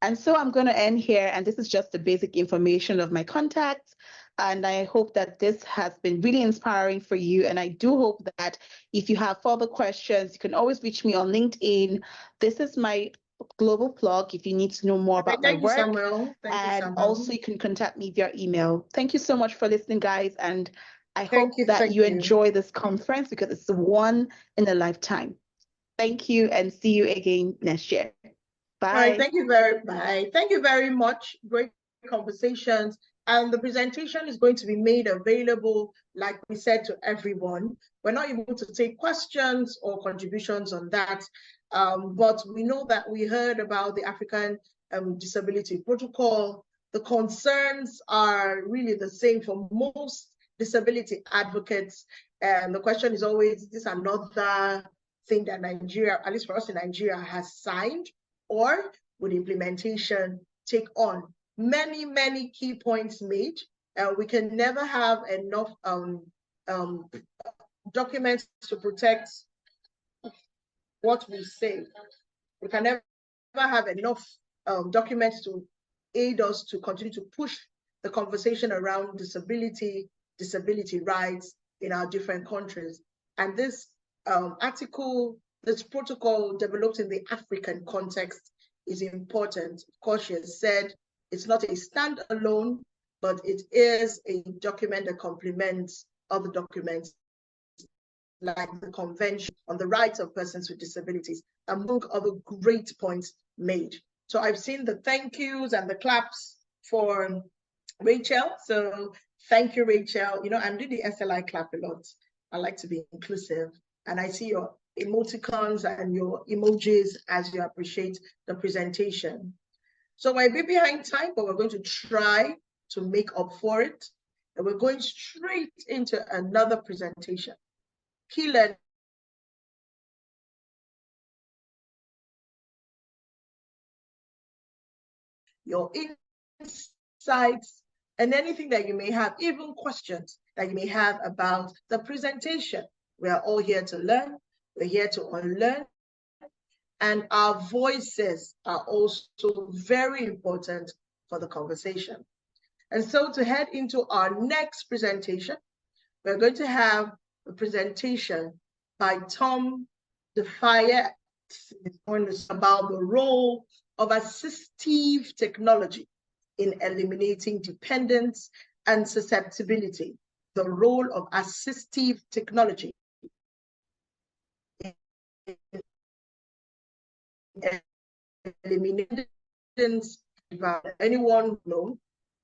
And so I'm going to end here, and this is just the basic information of my contacts. And I hope that this has been really inspiring for you. And I do hope that if you have further questions, you can always reach me on LinkedIn. This is my global plug if you need to know more about my work. And also you can contact me via email. Thank you so much for listening, guys. And I hope that you enjoy this conference, because it's one in a lifetime. Thank you, and see you again next year. Bye. All right, thank you very much. Great conversations. And the presentation is going to be made available, like we said, to everyone. We're not able to take questions or contributions on that, but we know that we heard about the African Disability Protocol. The concerns are really the same for most disability advocates. And the question is always, is this another thing that Nigeria, at least for us in Nigeria, has signed, or would implementation take on? Many, many key points made. We can never have enough documents to protect what we say. We can never have enough documents to aid us to continue to push the conversation around disability rights in our different countries. And this article, this protocol developed in the African context is important. Of course, she has said it's not a standalone, but it is a document that complements other documents like the Convention on the Rights of Persons with Disabilities, among other great points made. So I've seen the thank yous and the claps for Rachel. So thank you, Rachel. You know, I'm doing the SLI clap a lot. I like to be inclusive. And I see your emoticons and your emojis as you appreciate the presentation. So we're a bit behind time, but we're going to try to make up for it. And we're going straight into another presentation. Key learning. Your insights and anything that you may have, even questions that you may have about the presentation. We are all here to learn. We're here to unlearn. And our voices are also very important for the conversation. And so to head into our next presentation, we're going to have a presentation by Tom DeFayette. It's going to be about the role of assistive technology in eliminating dependence and susceptibility. The role of assistive technology in eliminating dependence. Anyone know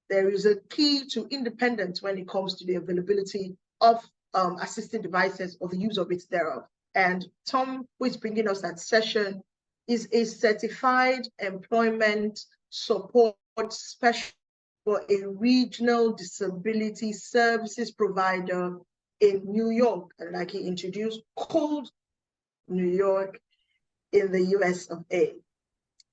there is a key to independence when it comes to the availability of assistive devices or the use of it thereof. And Tom, who is bringing us that session, is a certified employment support specialist for a regional disability services provider in New York, and like he introduced, called New York in the US of A.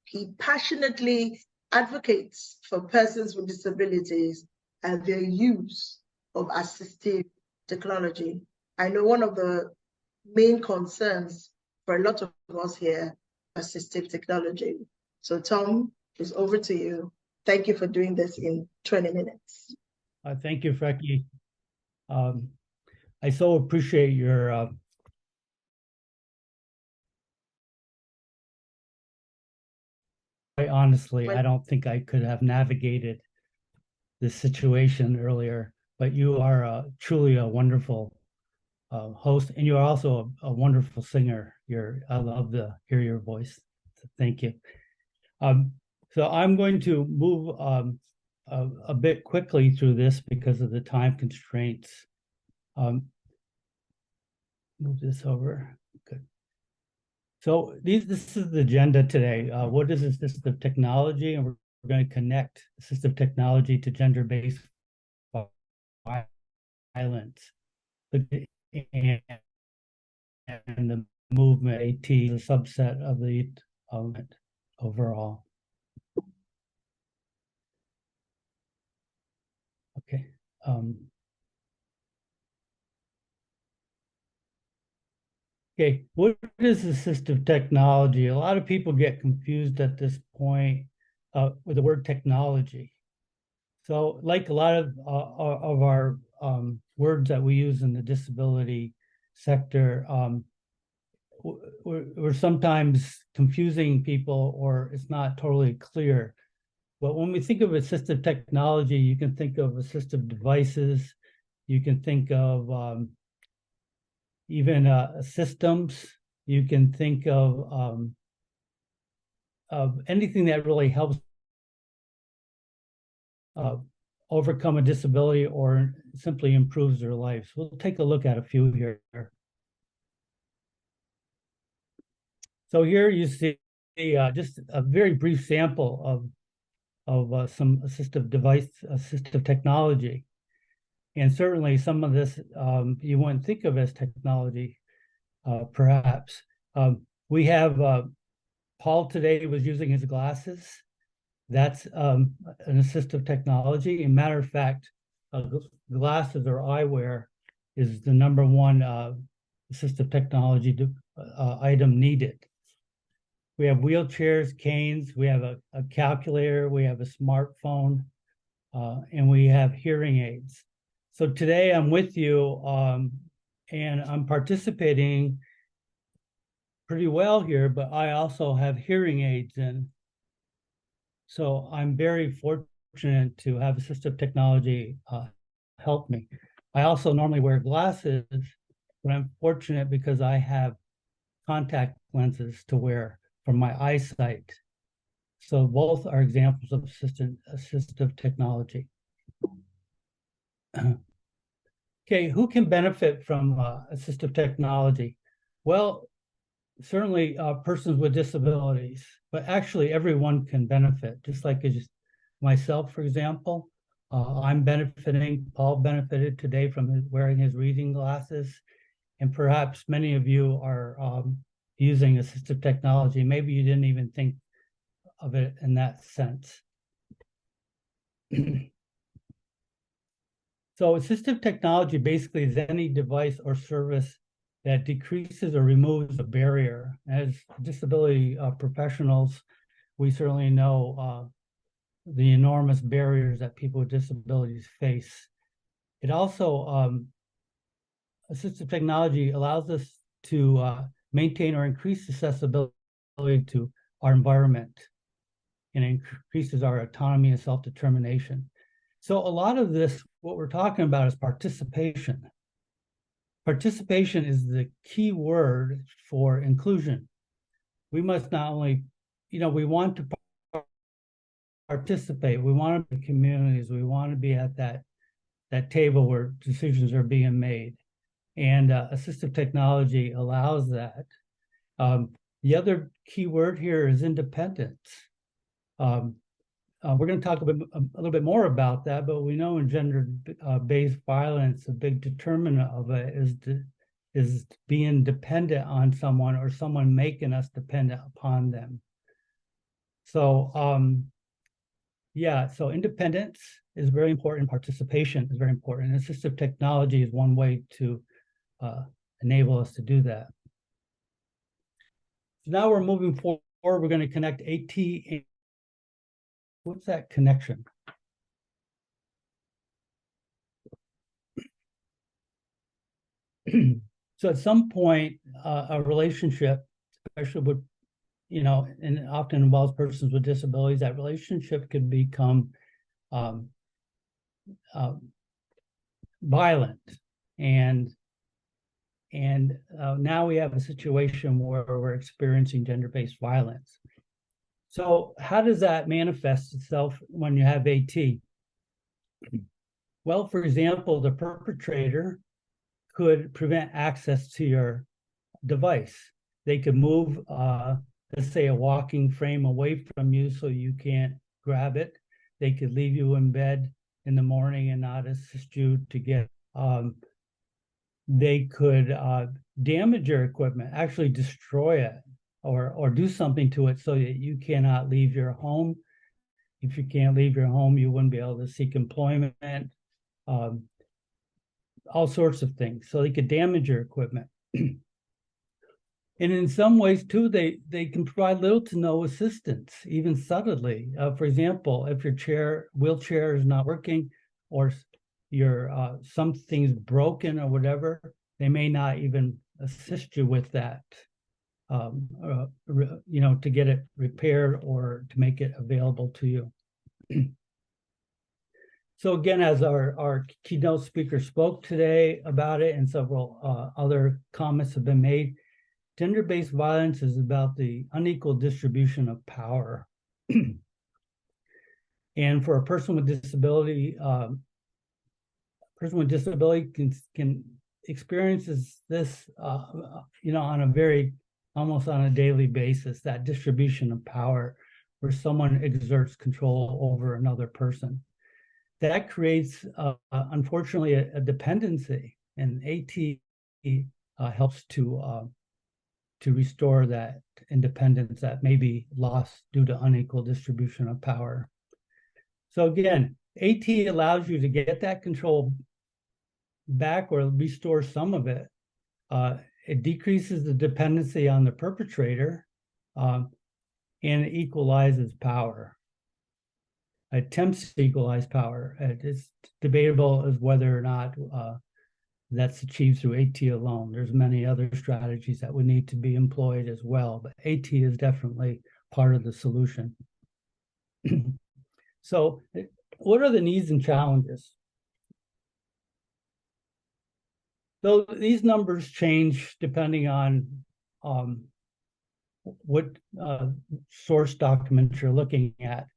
He passionately advocates for persons with disabilities and their use of assistive technology. I know one of the main concerns for a lot of us here, assistive technology. So Tom, it's over to you. Thank you for doing this in 20 minutes. Thank you, Freki. I so appreciate your quite honestly, I don't think I could have navigated this situation earlier, but you are truly a wonderful host, and you are also a wonderful singer. I love to hear your voice. So thank you. So I'm going to move a bit quickly through this because of the time constraints. Move this over. Good. So this is the agenda today. What is assistive technology? And we're going to connect assistive technology to gender-based violence. And the movement, AT, the subset of the movement overall. Okay. Okay, what is assistive technology? A lot of people get confused at this point with the word technology. So like a lot of our words that we use in the disability sector, we're sometimes confusing people, or it's not totally clear. But when we think of assistive technology, you can think of assistive devices, you can think of even systems, you can think of anything that really helps overcome a disability or simply improves their lives. We'll take a look at a few here. So here you see just a very brief sample of some assistive technology. And certainly some of this you wouldn't think of as technology, perhaps. We have Paul today was using his glasses. That's an assistive technology. As a matter of fact, glasses or eyewear is the #1 assistive technology item needed. We have wheelchairs, canes, we have a calculator, we have a smartphone, and we have hearing aids. So today I'm with you and I'm participating pretty well here, but I also have hearing aids in. So I'm very fortunate to have assistive technology help me. I also normally wear glasses, but I'm fortunate because I have contact lenses to wear for my eyesight. So both are examples of assistive technology. Okay, who can benefit from assistive technology? Well, certainly persons with disabilities, but actually everyone can benefit, just like myself, for example. I'm benefiting, Paul benefited today from wearing his reading glasses, and perhaps many of you are using assistive technology. Maybe you didn't even think of it in that sense. So assistive technology basically is any device or service that decreases or removes a barrier. As disability professionals, we certainly know the enormous barriers that people with disabilities face. It also, assistive technology allows us to maintain or increase accessibility to our environment and increases our autonomy and self-determination. So a lot of this, what we're talking about is participation. Participation is the key word for inclusion. We must not only, we want to participate, we want to be communities, we want to be at that table where decisions are being made. And assistive technology allows that. The other key word here is independence. We're going to talk a little bit more about that, but we know in gender-based violence, a big determinant of it is being dependent on someone or someone making us dependent upon them. So, so independence is very important. Participation is very important. And assistive technology is one way to enable us to do that. So now we're moving forward. We're going to connect AT. What's that connection? So at some point, a relationship, especially with, and often involves persons with disabilities, that relationship could become violent. And now we have a situation where we're experiencing gender-based violence. So how does that manifest itself when you have AT? Well, for example, the perpetrator could prevent access to your device. They could move, let's say, a walking frame away from you so you can't grab it. They could leave you in bed in the morning and not assist you to get. They could damage your equipment, actually destroy it, or do something to it so that you cannot leave your home. If you can't leave your home, you wouldn't be able to seek employment, all sorts of things. So they could damage your equipment. And in some ways, too, they can provide little to no assistance, even subtly. For example, if your wheelchair is not working, or your something's broken or whatever, they may not even assist you with that. To get it repaired or to make it available to you. So again, as our keynote speaker spoke today about it, and several other comments have been made, gender-based violence is about the unequal distribution of power. And for a person with disability, can experiences this, on a very, almost on a daily basis, that distribution of power where someone exerts control over another person. That creates, unfortunately, a dependency, and AT helps to restore that independence that may be lost due to unequal distribution of power. So again, AT allows you to get that control back or restore some of it. It decreases the dependency on the perpetrator, and it equalizes power. It attempts to equalize power. It's debatable as whether or not that's achieved through AT alone. There's many other strategies that would need to be employed as well, but AT is definitely part of the solution. So what are the needs and challenges? So these numbers change depending on what source document you're looking at.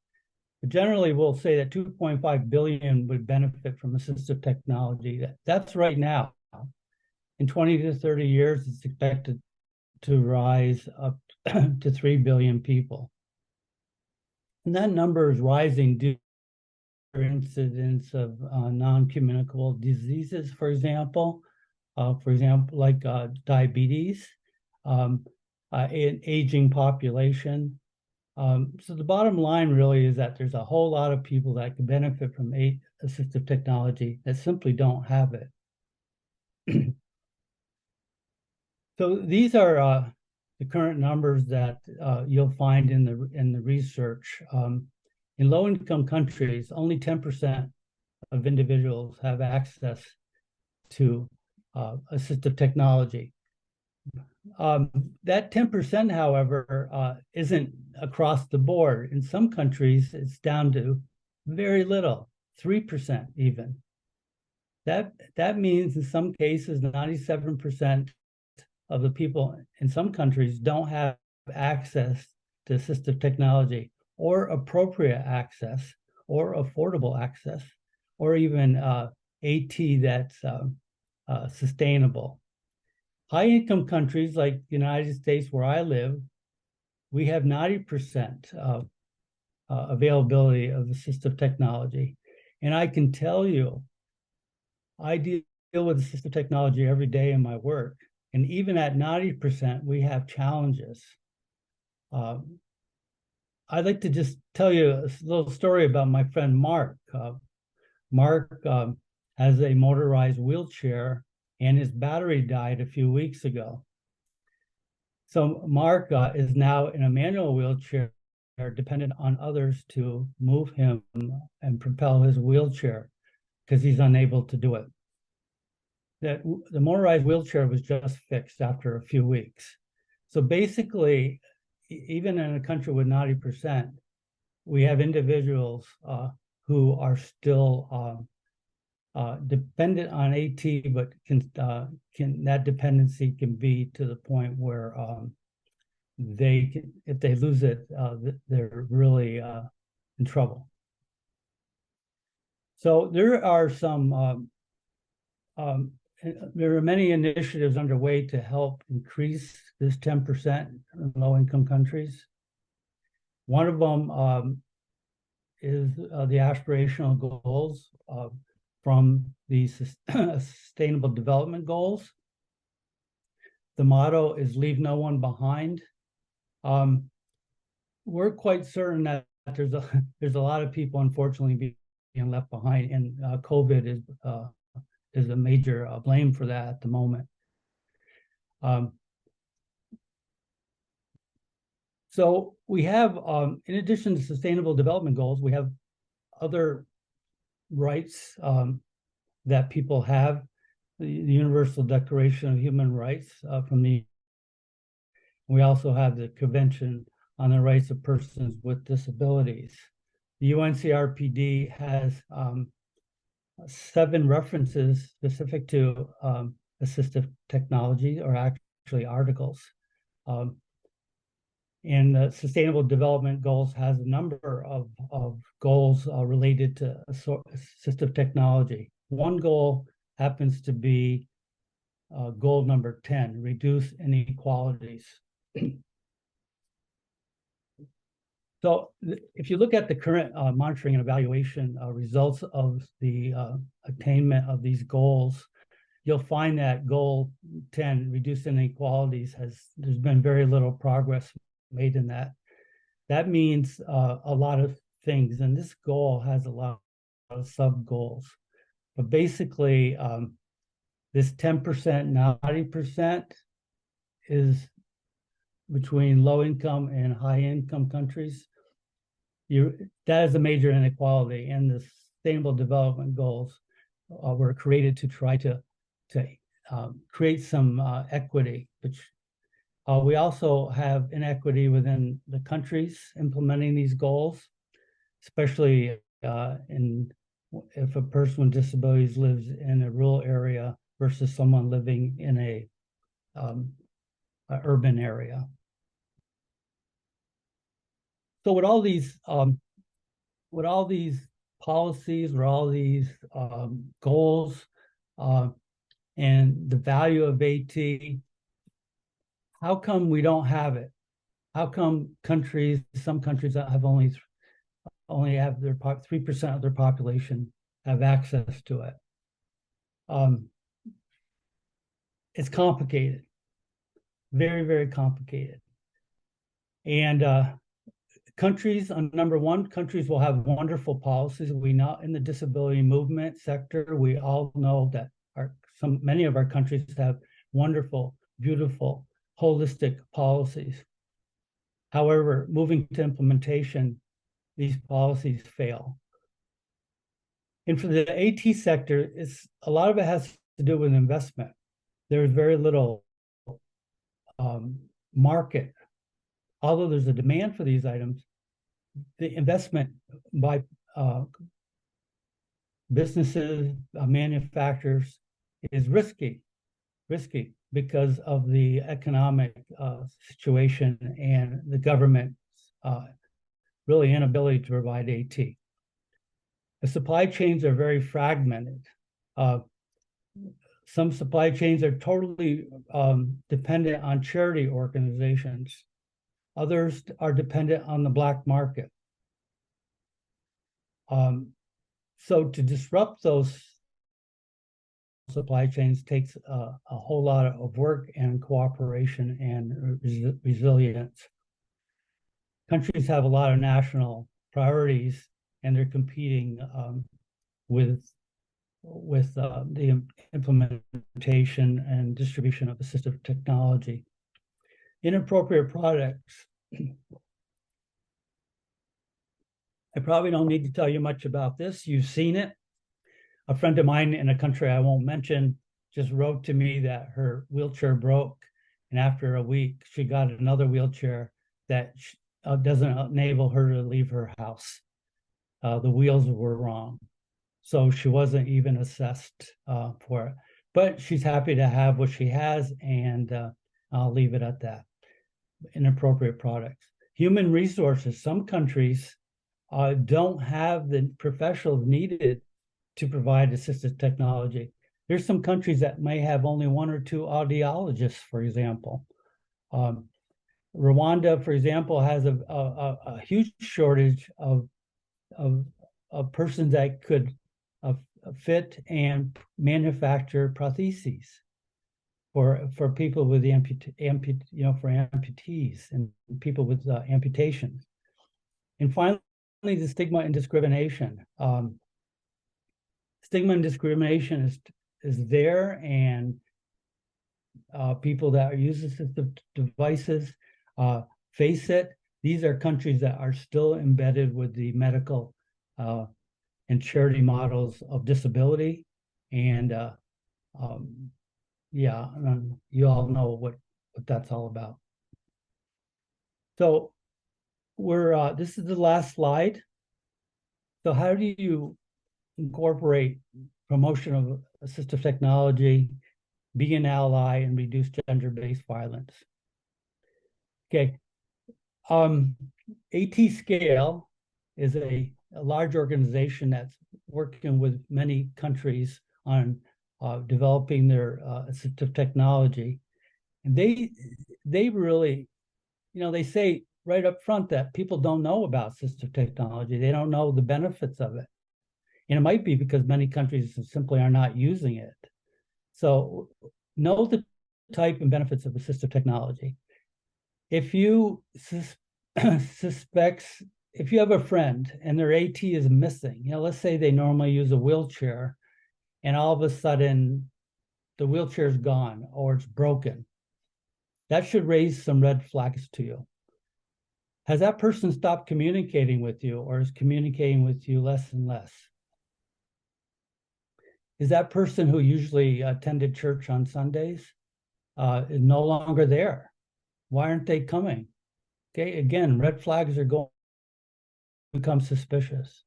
But generally, we'll say that 2.5 billion would benefit from assistive technology. That's right now. In 20 to 30 years, it's expected to rise up to 3 billion people. And that number is rising due to incidence of non-communicable diseases, for example, like diabetes, an aging population. So the bottom line really is that there's a whole lot of people that can benefit from assistive technology that simply don't have it. So these are the current numbers that you'll find in the research. In low-income countries, only 10% of individuals have access to assistive technology. That 10%, however, isn't across the board. In some countries, it's down to very little, 3% even. That means in some cases, 97% of the people in some countries don't have access to assistive technology, or appropriate access, or affordable access, or even AT that's sustainable. High-income countries like the United States, where I live, we have 90% of availability of assistive technology. And I can tell you, I deal with assistive technology every day in my work. And even at 90%, we have challenges. I'd like to just tell you a little story about my friend Mark. Mark has a motorized wheelchair, and his battery died a few weeks ago. So Mark is now in a manual wheelchair, dependent on others to move him and propel his wheelchair because he's unable to do it. The motorized wheelchair was just fixed after a few weeks. So basically, even in a country with 90%, we have individuals who are still dependent on AT, but that dependency can be to the point where if they lose it, they're really in trouble. So there are there are many initiatives underway to help increase this 10% in low-income countries. One of them is the aspirational goals from the Sustainable Development Goals. The motto is "Leave no one behind." We're quite certain that there's a lot of people, unfortunately, being left behind, and COVID is a major blame for that at the moment. So we have, in addition to Sustainable Development Goals, we have other rights that people have. The Universal Declaration of Human Rights we also have the Convention on the Rights of Persons with Disabilities. The UNCRPD has 7 references specific to assistive technology, or actually articles. And the Sustainable Development Goals has a number of goals related to assistive technology. One goal happens to be goal number 10, reduce inequalities. So if you look at the current monitoring and evaluation results of the attainment of these goals, you'll find that goal 10, reduce inequalities, there's been very little progress made in that. That means a lot of things, and this goal has a lot of sub-goals. But basically, this 10%, 90% is between low-income and high-income countries. That is a major inequality, and the Sustainable Development Goals were created to try to create some equity, which we also have inequity within the countries implementing these goals, especially if a person with disabilities lives in a rural area versus someone living in a urban area. So with all these policies, with all these goals, and the value of AT, how come we don't have it? How come some countries that have only have their 3% of their population have access to it? It's complicated, very, very complicated. And number one, countries will have wonderful policies. We know in the disability movement sector, we all know that many of our countries have wonderful, beautiful, holistic policies. However, moving to implementation, these policies fail. And for the AT sector, a lot of it has to do with investment. There's very little market. Although there's a demand for these items, the investment by businesses, manufacturers is risky because of the economic situation and the government's really inability to provide AT. The supply chains are very fragmented. Some supply chains are totally dependent on charity organizations. Others are dependent on the black market. So to disrupt those supply chains takes a whole lot of work and cooperation and resilience. Countries have a lot of national priorities, and they're competing with the implementation and distribution of assistive technology. Inappropriate products. I probably don't need to tell you much about this. You've seen it. A friend of mine in a country I won't mention just wrote to me that her wheelchair broke, and after a week, she got another wheelchair that doesn't enable her to leave her house. The wheels were wrong, so she wasn't even assessed for it. But she's happy to have what she has, and I'll leave it at that. Inappropriate products. Human resources. Some countries don't have the professionals needed to provide assistive technology. There's some countries that may have only 1 or 2 audiologists, for example. Rwanda, for example, has a huge shortage of persons that could fit and manufacture prostheses for people with for amputees and people with amputations. And finally, the stigma and discrimination. Stigma and discrimination is there, and people that use assistive devices face it. These are countries that are still embedded with the medical and charity models of disability, and you all know what that's all about. So this is the last slide. So how do you incorporate promotion of assistive technology, be an ally, and reduce gender-based violence? Okay, AT Scale is a large organization that's working with many countries on developing their assistive technology. And they really, they say right up front that people don't know about assistive technology. They don't know the benefits of it. And it might be because many countries simply are not using it. So know the type and benefits of assistive technology. If you if you have a friend and their AT is missing, let's say they normally use a wheelchair and all of a sudden the wheelchair is gone or it's broken, that should raise some red flags to you. Has that person stopped communicating with you or is communicating with you less and less? Is that person who usually attended church on Sundays is no longer there? Why aren't they coming? Okay, again, red flags are going to become suspicious.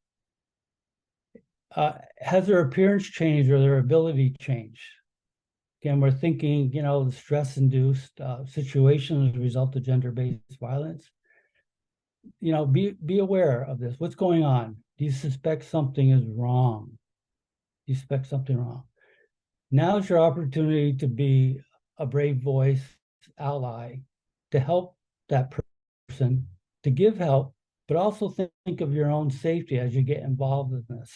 Has their appearance changed or their ability changed? Again, we're thinking, the stress-induced situation as a result of gender-based violence. Be aware of this. What's going on? Do you suspect something is wrong? Do you suspect something wrong? Now's your opportunity to be a brave voice, ally, to help that person, to give help, but also think of your own safety as you get involved in this.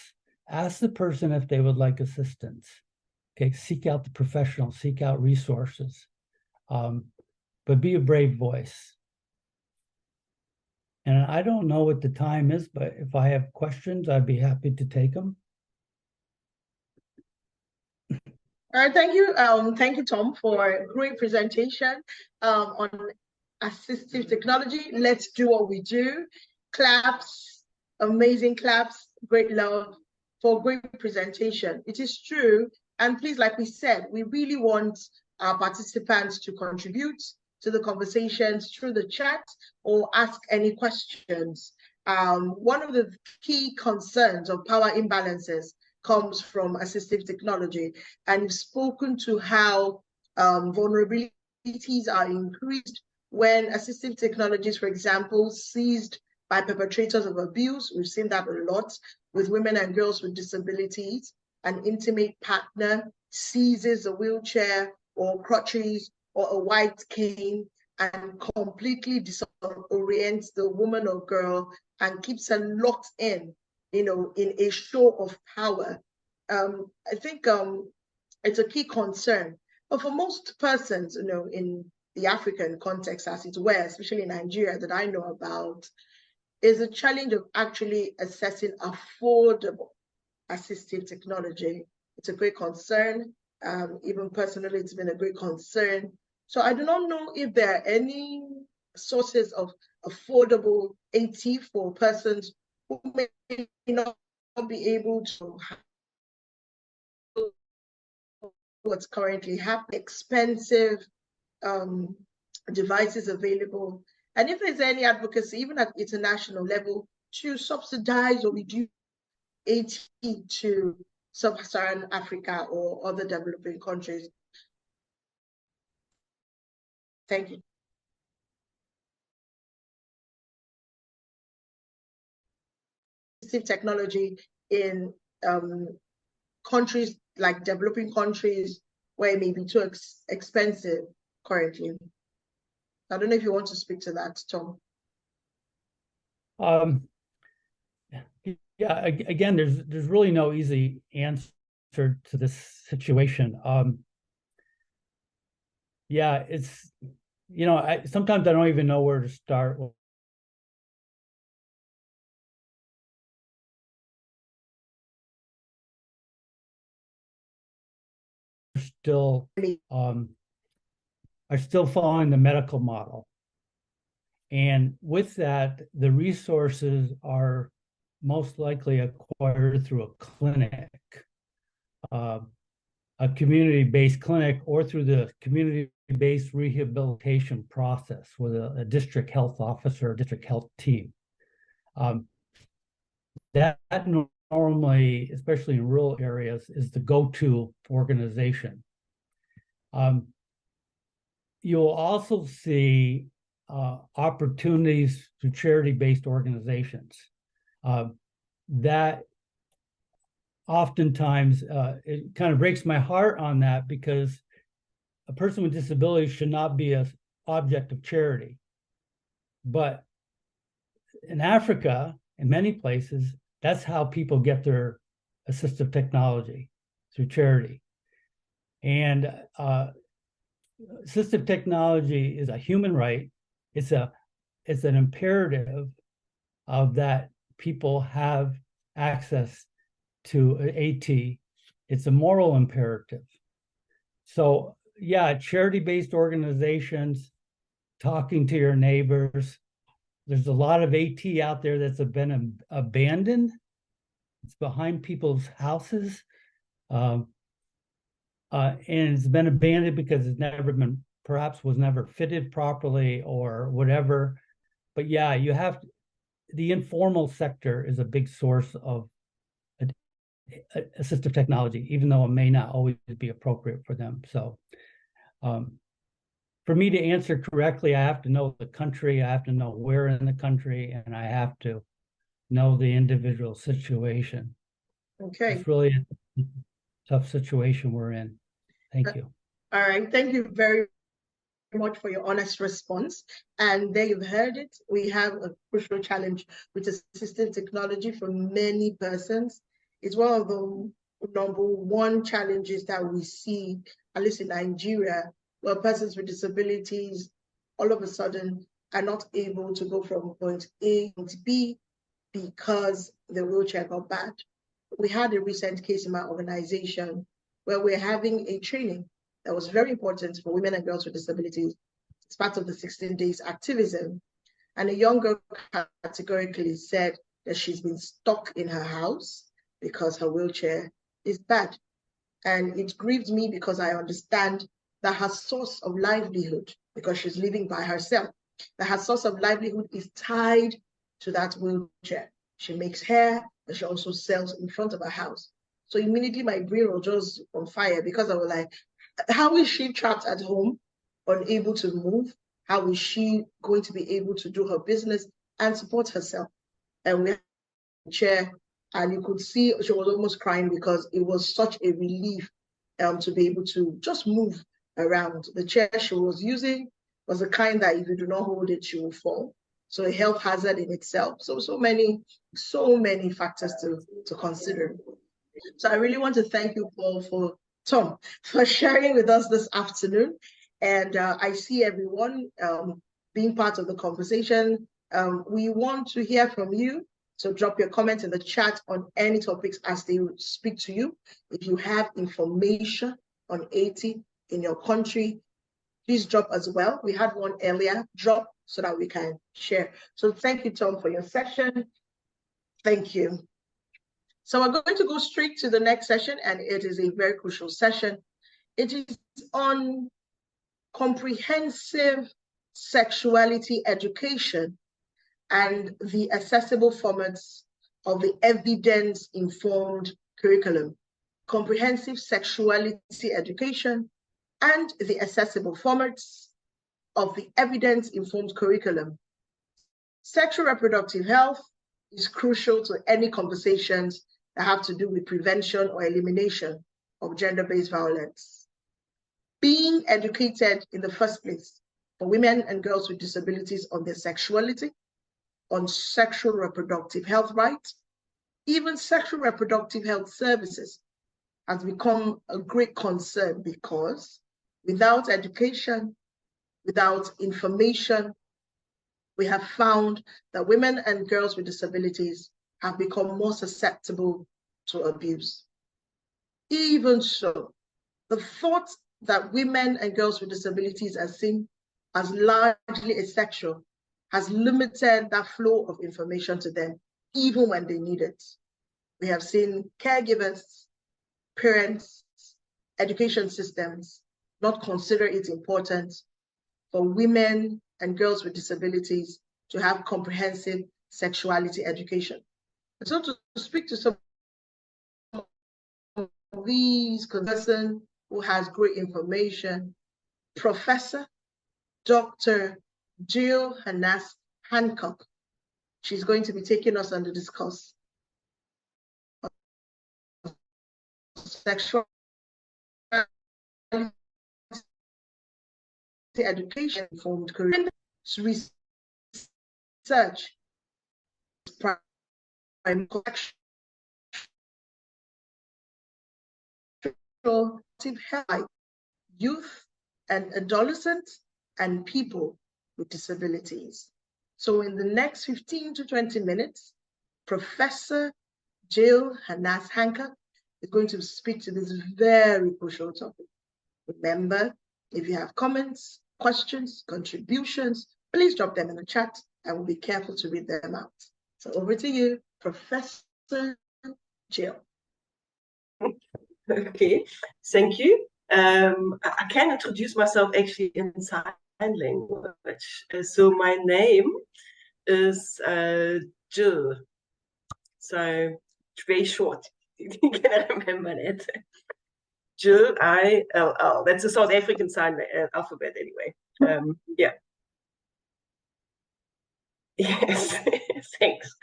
Ask the person if they would like assistance. Okay, seek out the professional, seek out resources, but be a brave voice. And I don't know what the time is, but if I have questions, I'd be happy to take them. All right, thank you, Tom, for a great presentation on assistive technology. Let's do what we do. Claps, amazing claps, great love for great presentation. It is true, and please, like we said, we really want our participants to contribute to the conversations through the chat or ask any questions. One of the key concerns of power imbalances comes from assistive technology, and you've spoken to how vulnerabilities are increased when assistive technologies, for example, seized by perpetrators of abuse. We've seen that a lot with women and girls with disabilities. An intimate partner seizes a wheelchair or crutches or a white cane and completely disorients the woman or girl and keeps her locked in a show of power. I think it's a key concern. But for most persons, in the African context, as it were, especially in Nigeria that I know about, is a challenge of actually assessing affordable assistive technology. It's a great concern. Even personally, it's been a great concern. So I do not know if there are any sources of affordable AT for persons who may not be able to handle what's currently happening, expensive devices available. And if there's any advocacy, even at international level, to subsidize or reduce AT to sub-Saharan Africa or other developing countries. Thank you. Assistive technology in countries like developing countries where it may be too expensive currently. I don't know if you want to speak to that, Tom. Yeah, again, there's really no easy answer to this situation. Yeah, it's, sometimes I don't even know where to start. Still are still following the medical model. And with that, the resources are most likely acquired through a clinic, a community-based clinic, or through the community-based rehabilitation process with a district health officer, or district health team. That normally, especially in rural areas, is the go-to organization. You'll also see opportunities through charity-based organizations. That oftentimes, it kind of breaks my heart on that, because a person with disabilities should not be an object of charity. But in Africa, in many places, that's how people get their assistive technology, through charity. And assistive technology is a human right. It's an imperative of that people have access to AT. It's a moral imperative. So yeah, charity-based organizations, talking to your neighbors. There's a lot of AT out there that's been abandoned. It's behind people's houses. And it's been abandoned because it's never been, perhaps was never fitted properly or whatever. But yeah, you have, the informal sector is a big source of assistive technology, even though it may not always be appropriate for them. So for me to answer correctly, I have to know the country, I have to know where in the country, and I have to know the individual situation. Okay. It's really a tough situation we're in. Thank you. All right. Thank you very much for your honest response. And there you've heard it. We have a crucial challenge with assistive technology for many persons. It's one of the #1 challenges that we see, at least in Nigeria, where persons with disabilities all of a sudden are not able to go from point A to B because the wheelchair got bad. We had a recent case in my organization where we're having a training that was very important for women and girls with disabilities. It's part of the 16 days activism. And a young girl categorically said that she's been stuck in her house because her wheelchair is bad. And it grieved me because I understand that her source of livelihood, because she's living by herself, that her source of livelihood is tied to that wheelchair. She makes hair, and she also sells in front of her house. So immediately my brain was just on fire, because I was like, how is she trapped at home, unable to move? How is she going to be able to do her business and support herself? And we had a chair, and you could see she was almost crying because it was such a relief to be able to just move around. The chair she was using was the kind that if you do not hold it, she will fall. So a health hazard in itself. So many factors to consider. So I really want to thank you, Tom, for sharing with us this afternoon. And I see everyone being part of the conversation. We want to hear from you. So drop your comments in the chat on any topics as they speak to you. If you have information on AT in your country, please drop as well. We had one earlier, drop so that we can share. So thank you, Tom, for your session. Thank you. So we're going to go straight to the next session, and it is a very crucial session. It is on comprehensive sexuality education and the accessible formats of the evidence-informed curriculum. Comprehensive sexuality education and the accessible formats of the evidence-informed curriculum. Sexual reproductive health is crucial to any conversations that have to do with prevention or elimination of gender-based violence. Being educated in the first place for women and girls with disabilities on their sexuality, on sexual reproductive health rights, even sexual reproductive health services has become a great concern, because without education, without information, we have found that women and girls with disabilities have become more susceptible to abuse. Even so, the thought that women and girls with disabilities are seen as largely asexual has limited that flow of information to them, even when they need it. We have seen caregivers, parents, education systems not consider it important for women and girls with disabilities to have comprehensive sexuality education. And so to speak to some of these, person who has great information, Professor Dr. Jill Hanas Hancock. She's going to be taking us on the discourse of sexual education informed career research youth and adolescents and people with disabilities. So in the next 15 to 20 minutes, Professor Jill Hanas Hancock is going to speak to this very crucial topic. Remember, if you have comments, questions, contributions, please drop them in the chat and we'll be careful to read them out. So over to you, Professor Jill. Okay, thank you. I can introduce myself actually in sign language. So my name is Jill. So it's very short. You can remember that. Jill, I-L-L. That's the South African sign alphabet anyway. Yeah. Yes, thanks.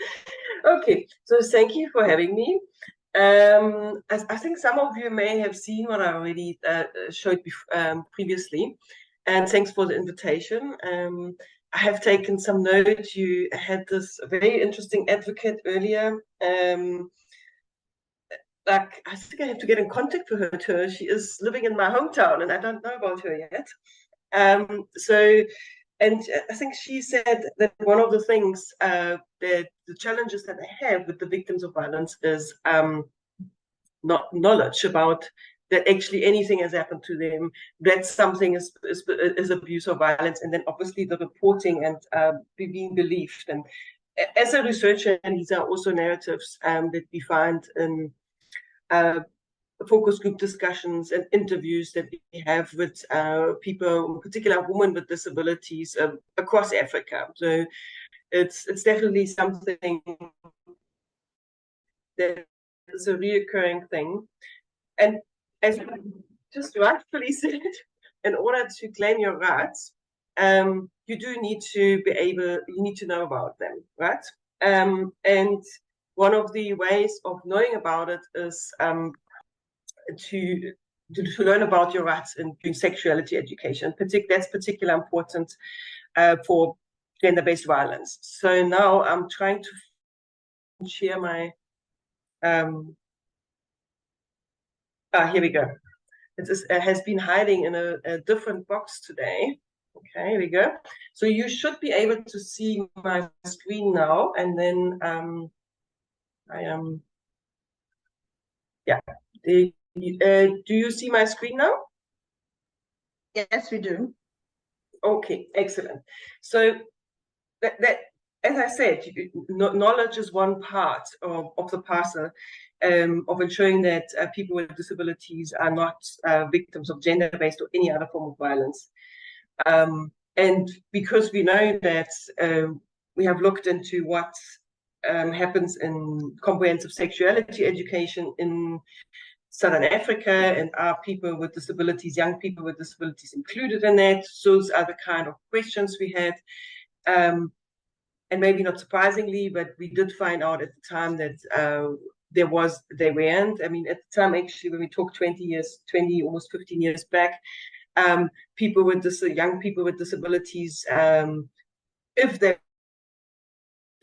Okay, so thank you for having me. I think some of you may have seen what I already showed previously, and thanks for the invitation. I have taken some notes. You had this very interesting advocate earlier. Like, I think I have to get in contact with her. She is living in my hometown, and I don't know about her yet. And I think she said that one of the things that the challenges that they have with the victims of violence is not knowledge about that actually anything has happened to them, that something is abuse or violence, and then obviously the reporting and being believed. And as a researcher, and these are also narratives that we find in focus group discussions and interviews that we have with people, in particular women with disabilities across Africa. So it's definitely something that is a reoccurring thing. And as you just rightfully said, in order to claim your rights, you do need to you need to know about them, right? And one of the ways of knowing about it is to learn about your rights in sexuality education. That's particularly important for gender-based violence. So now I'm trying to share my, here we go. It has been hiding in a different box today. Okay, here we go. So you should be able to see my screen now, and then I am, yeah. Do you see my screen now? Yes, we do. Okay, excellent. So that as I said, knowledge is one part of the parcel of ensuring that people with disabilities are not victims of gender-based or any other form of violence. And because we know that we have looked into what happens in comprehensive sexuality education in Southern Africa, and are people with disabilities, young people with disabilities included in that? Those are the kind of questions we had. And maybe not surprisingly, but we did find out at the time that they weren't. I mean, at the time, actually, when we talked 20, almost 15 years back, young people with disabilities, if they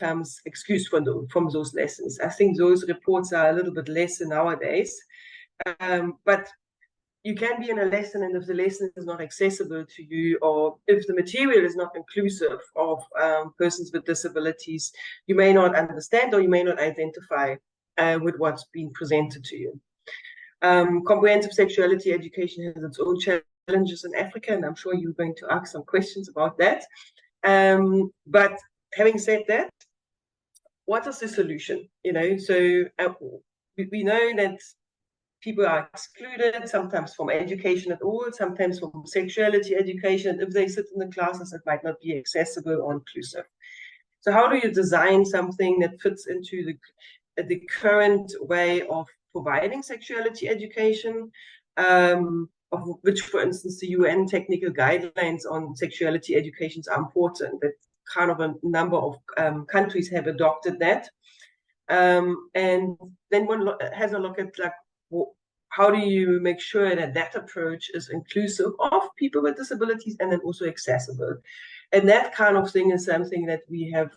comes excused from those lessons. I think those reports are a little bit less nowadays. But you can be in a lesson, and if the lesson is not accessible to you, or if the material is not inclusive of persons with disabilities, you may not understand or you may not identify with what's being presented to you. Comprehensive sexuality education has its own challenges in Africa, and I'm sure you're going to ask some questions about that. But having said that, what is the solution? So we know that people are excluded, sometimes from education at all, sometimes from sexuality education. If they sit in the classes, it might not be accessible or inclusive. So how do you design something that fits into the current way of providing sexuality education, of which, for instance, the UN technical guidelines on sexuality educations are important. That kind of a number of countries have adopted that. And then one has a look at, like, how do you make sure that that approach is inclusive of people with disabilities and then also accessible? And that kind of thing is something that we have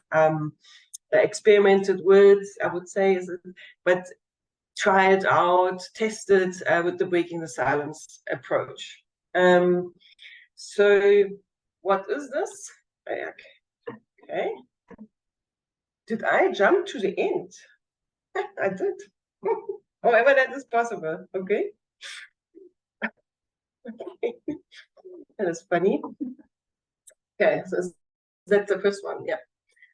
experimented with, I would say, but try it out, test it with the Breaking the Silence approach. So what is this? Okay. Did I jump to the end? I did. However that is possible, okay? That is funny. Okay, so that's the first one, yeah.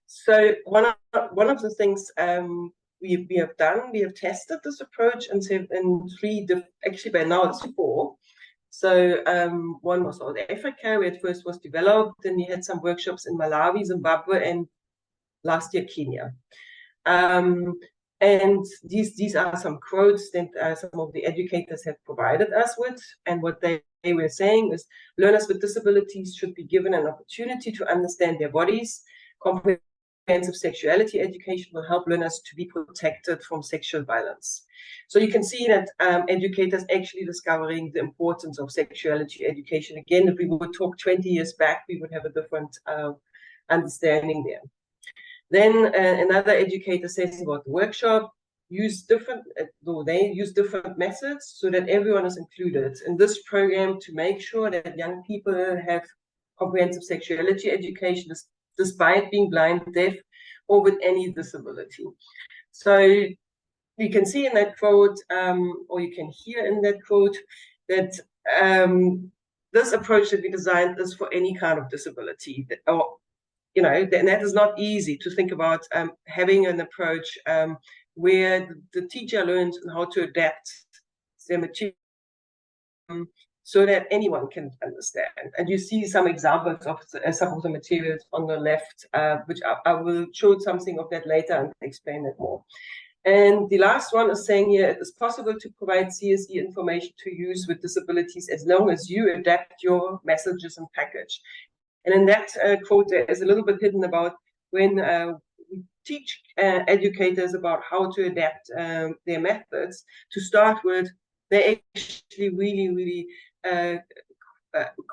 So one of the things we have done, we have tested this approach in three, actually by now it's 4. So one was South Africa, where it first was developed. Then we had some workshops in Malawi, Zimbabwe, and last year Kenya. And these are some quotes that some of the educators have provided us with. And what they were saying is, learners with disabilities should be given an opportunity to understand their bodies. Comprehensive sexuality education will help learners to be protected from sexual violence. So you can see that educators actually discovering the importance of sexuality education. Again, if we would talk 20 years back, we would have a different understanding there. Then another educator says about the workshop, they use different methods so that everyone is included in this program to make sure that young people have comprehensive sexuality education despite being blind, deaf, or with any disability. So you can see in that quote, or you can hear in that quote, that this approach that we designed is for any kind of disability, and that is not easy to think about having an approach where the teacher learns how to adapt their material so that anyone can understand. And you see some examples of some of the materials on the left, which I will show something of that later and explain that more. And the last one is saying here, it is possible to provide CSE information to use with disabilities as long as you adapt your messages and package. And in that quote, there is a little bit hidden about when we teach educators about how to adapt their methods. To start with, they're actually really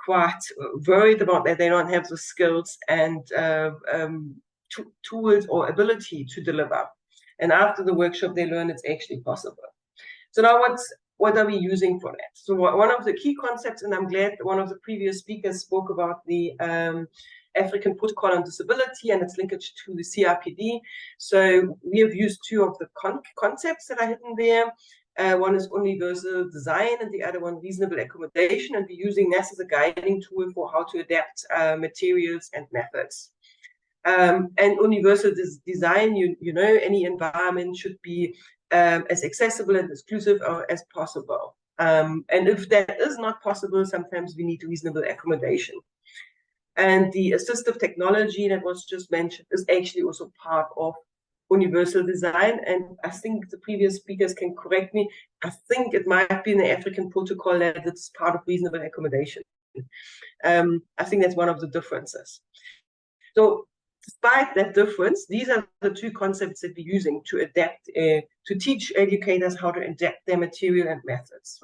quite worried about that they don't have the skills and tools or ability to deliver. And after the workshop, they learn it's actually possible. So now what are we using for that? So one of the key concepts, and I'm glad one of the previous speakers spoke about the African Protocol on Disability and its linkage to the CRPD. So we have used 2 of the concepts that are hidden there. One is universal design and the other one reasonable accommodation. And we're using this as a guiding tool for how to adapt materials and methods. And universal design, you know, any environment should be as accessible and exclusive as possible. And if that is not possible, sometimes we need reasonable accommodation. And the assistive technology that was just mentioned is actually also part of universal design. And I think the previous speakers can correct me. I think it might be in the African protocol that it's part of reasonable accommodation. I think that's one of the differences. So despite that difference, these are the 2 concepts that we're using to adapt, to teach educators how to adapt their material and methods.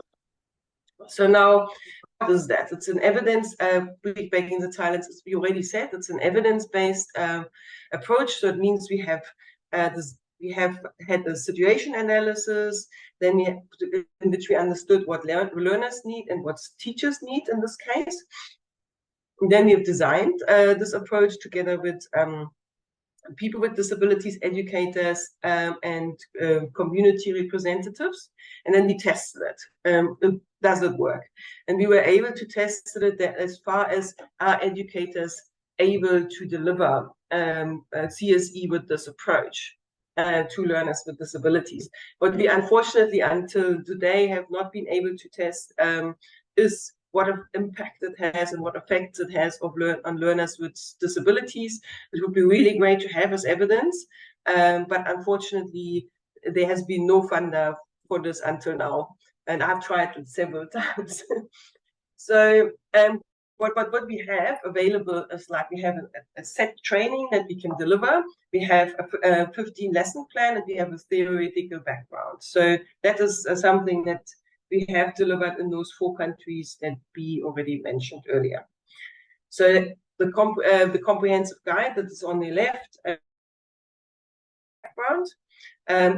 So now, what is that? It's an evidence, breaking the silence, as we already said, it's an evidence-based approach. So it means we have had the situation analysis, then in which we understood what learners need and what teachers need in this case. And then we have designed this approach together with people with disabilities, educators, and community representatives. And then we tested it. Does it work? And we were able to test it that as far as our educators able to deliver CSE with this approach to learners with disabilities. What we unfortunately until today have not been able to test is what impact it has and what effects it has on learners with disabilities. It would be really great to have as evidence, but unfortunately there has been no funder for this until now. And I've tried it several times. So what we have available is like we have a set training that we can deliver. We have a 15 lesson plan, and we have a theoretical background. So that is something that we have delivered in those 4 countries that we already mentioned earlier. So the comprehensive guide that is on the left background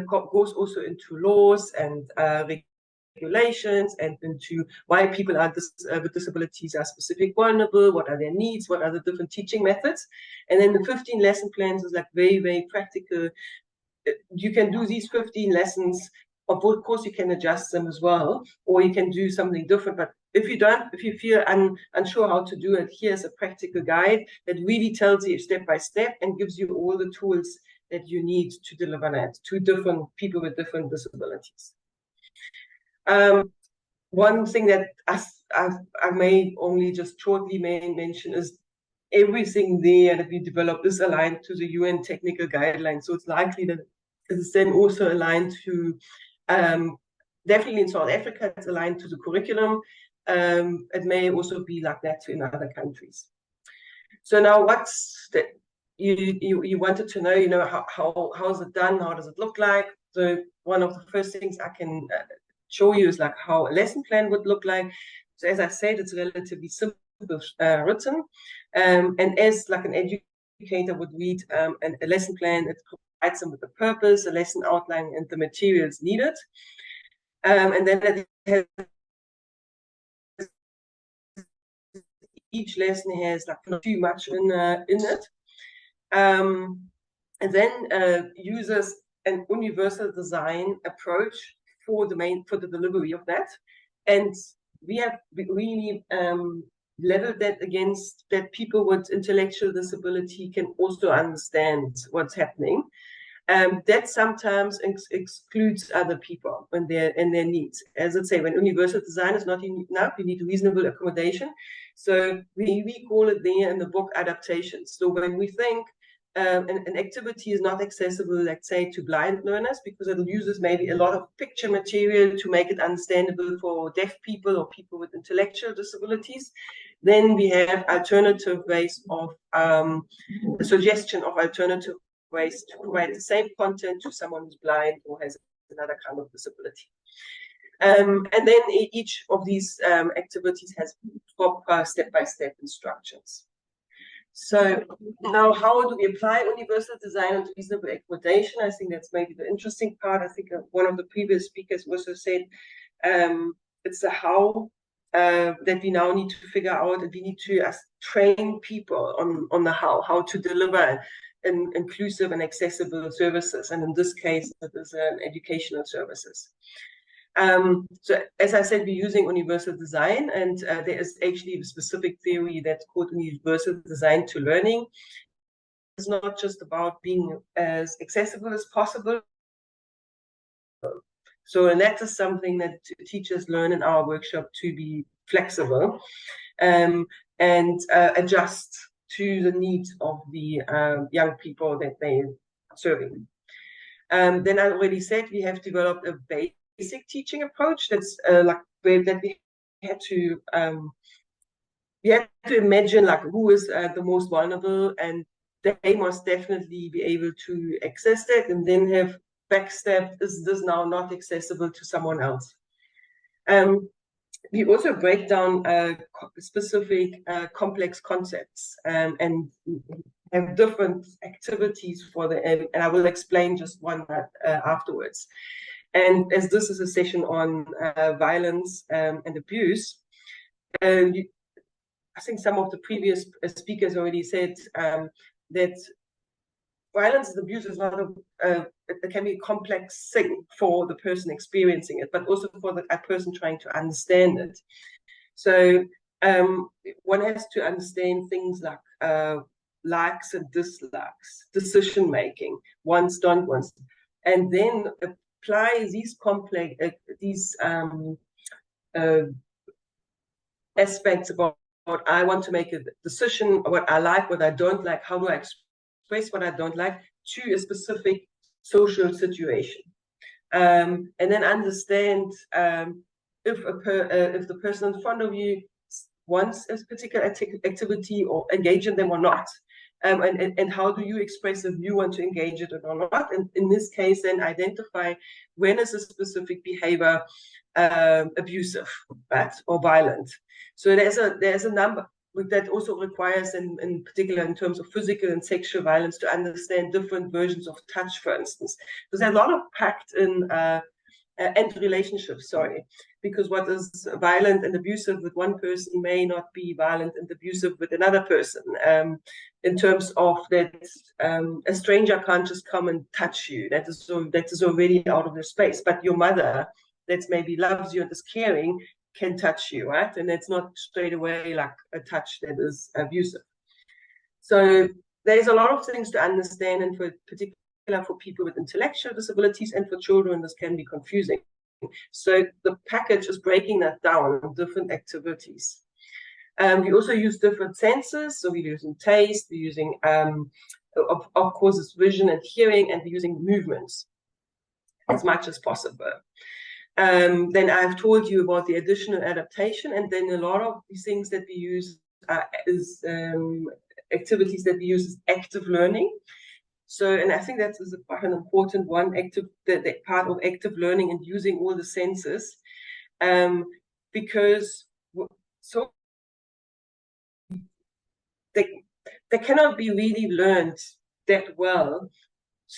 goes also into laws and regulations and into why people with disabilities are specific vulnerable, what are their needs, what are the different teaching methods. And then the 15 lesson plans is like very, very practical. You can do these 15 lessons. Of course, you can adjust them as well, or you can do something different. But if you feel unsure how to do it, here's a practical guide that really tells you step by step and gives you all the tools that you need to deliver that to different people with different disabilities. One thing that I may only just shortly mention is everything there that we develop is aligned to the UN technical guidelines. So it's likely that it's then also aligned to, definitely in South Africa, it's aligned to the curriculum. It may also be like that in other countries. So now what's the, you wanted to know, how is it done? How does it look like? So one of the first things I can show you is like how a lesson plan would look like. So as I said, it's relatively simple written, and as like an educator would read a lesson plan, it provides them with the purpose, a lesson outline, and the materials needed. And then it has, each lesson has like not too much in it, and then uses an universal design approach for the delivery of that. And we have really leveled that against that people with intellectual disability can also understand what's happening. That sometimes excludes other people and their needs. As I say, when universal design is not enough, you need reasonable accommodation. So we call it there in the book adaptations. So when we think an activity is not accessible, let's say, to blind learners, because it uses maybe a lot of picture material to make it understandable for deaf people or people with intellectual disabilities, then we have alternative ways of a suggestion of alternative ways to provide the same content to someone who's blind or has another kind of disability. And then each of these activities has proper step-by-step instructions. So now how do we apply universal design and reasonable accommodation? I think that's maybe the interesting part. I think one of the previous speakers also said it's the how that we now need to figure out, and we need to train people on the how to deliver inclusive and accessible services. And in this case, it is educational services. So as I said, we're using universal design, and there is actually a specific theory that's called universal design to learning. It's not just about being as accessible as possible. So, and that is something that teachers learn in our workshop, to be flexible and adjust to the needs of the young people that they're serving. Then I already said we have developed a basic teaching approach that's that we had to imagine like who is the most vulnerable, and they must definitely be able to access that, and then have backstep, is this now not accessible to someone else? We also break down specific complex concepts and have different activities for the, and I will explain just one afterwards. And as this is a session on violence and abuse, I think some of the previous speakers already said that violence and abuse is not it can be a complex thing for the person experiencing it, but also for the person trying to understand it. So one has to understand things like likes and dislikes, decision making, wants, don't wants, and then apply these complex aspects about what I want to make a decision, what I like, what I don't like, how do I express what I don't like to a specific social situation, and then understand if the person in front of you wants a particular activity or engage in them or not. And how do you express if you want to engage it or not? And in this case, then identify when is a specific behavior abusive, right, or violent. So there's a number that also requires, in particular in terms of physical and sexual violence, to understand different versions of touch, for instance. Because there's a lot of pact in and relationships, sorry, because what is violent and abusive with one person may not be violent and abusive with another person. In terms of that, a stranger can't just come and touch you. That is already out of their space. But your mother, that maybe loves you and is caring, can touch you, right? And it's not straight away like a touch that is abusive. So there's a lot of things to understand, and for particular for people with intellectual disabilities and for children, this can be confusing. So the package is breaking that down in different activities. We also use different senses. So we're using taste, we're using, of course, it's vision and hearing, and we're using movements as much as possible. Then I've told you about the additional adaptation, and then a lot of these things that we use is activities that we use is active learning. So, and I think that is quite an important one, the part of active learning and using all the senses, because so they cannot be really learned that well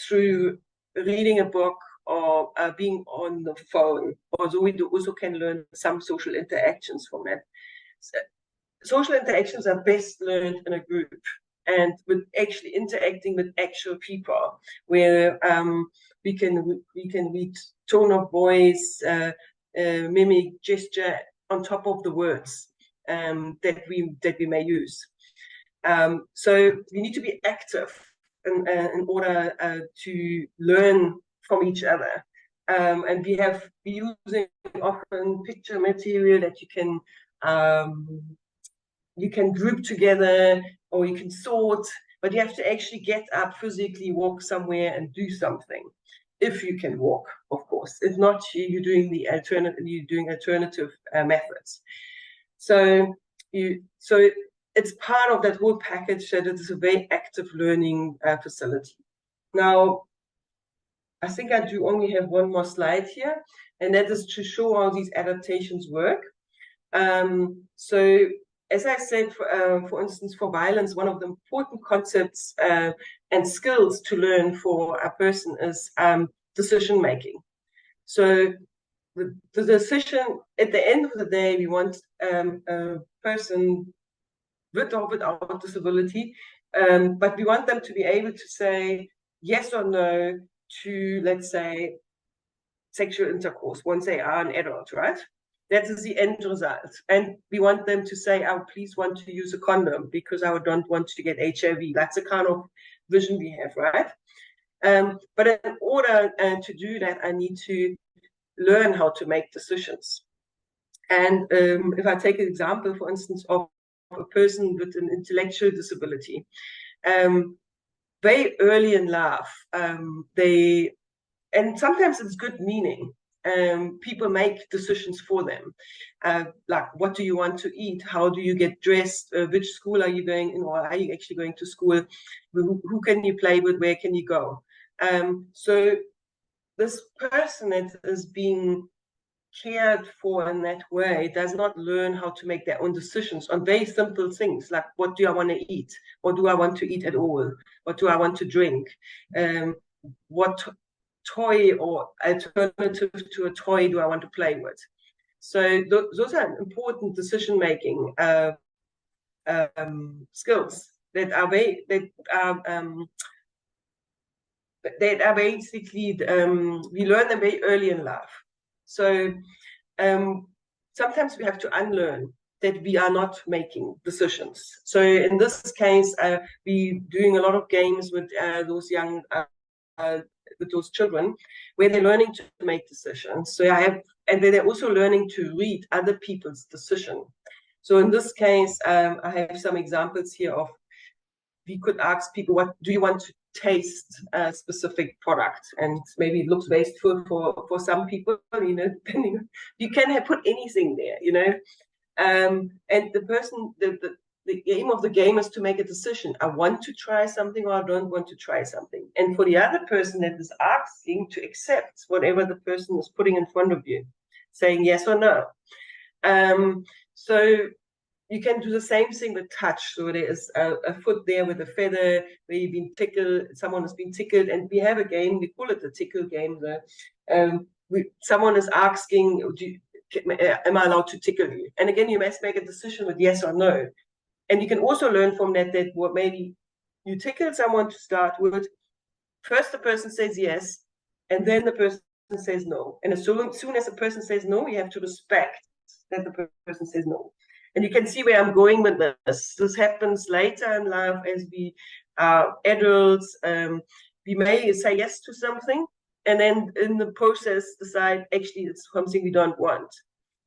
through reading a book or being on the phone, although we also can learn some social interactions from that. So, social interactions are best learned in a group and with actually interacting with actual people, where we can read tone of voice, mimic, gesture on top of the words that we may use. So we need to be active in order to learn from each other. And we're using often picture material that you can group together, or you can sort, but you have to actually get up physically, walk somewhere and do something. If you can walk, of course. If not, you're doing alternative methods. So it's part of that whole package that it is a very active learning facility. Now, I think I do only have one more slide here, and that is to show how these adaptations work. So as I said, for instance, for violence, one of the important concepts and skills to learn for a person is decision making. So the decision, at the end of the day, we want a person with or without disability, but we want them to be able to say yes or no to, let's say, sexual intercourse once they are an adult, right? That is the end result. And we want them to say, I please want to use a condom because I don't want to get HIV. That's the kind of vision we have, right? But in order to do that, I need to learn how to make decisions. And if I take an example, for instance, of a person with an intellectual disability, very early in life, and sometimes it's good meaning, people make decisions for them, like what do you want to eat, how do you get dressed, which school are you going in, or are you actually going to school, who can you play with, where can you go. So this person that is being cared for in that way does not learn how to make their own decisions on very simple things, like what do I want to eat, or do I want to eat at all, what do I want to drink, what toy or alternative to a toy do I want to play with. So those are important decision-making skills that are basically we learn them very early in life. So sometimes we have to unlearn that we are not making decisions. So in this case, we're doing a lot of games with those young with those children, where they're learning to make decisions. So and then they're also learning to read other people's decision. So in this case, I have some examples here of, we could ask people, what do you want to taste a specific product? And maybe it looks wasteful for some people, depending, you can put anything there, And the person, the aim of the game is to make a decision. I want to try something or I don't want to try something. And for the other person that is asking, to accept whatever the person is putting in front of you, saying yes or no. So you can do the same thing with touch. So there is a foot there with a feather where you've been tickled, someone has been tickled, and we have a game, we call it the tickle game. Someone is asking, am I allowed to tickle you? And again, you must make a decision with yes or no. And you can also learn from that what maybe you tickle someone to start with. First, the person says yes, and then the person says no. And as soon as the person says no, you have to respect that the person says no. And you can see where I'm going with this. This happens later in life as we are adults. We may say yes to something, and then in the process decide actually it's something we don't want.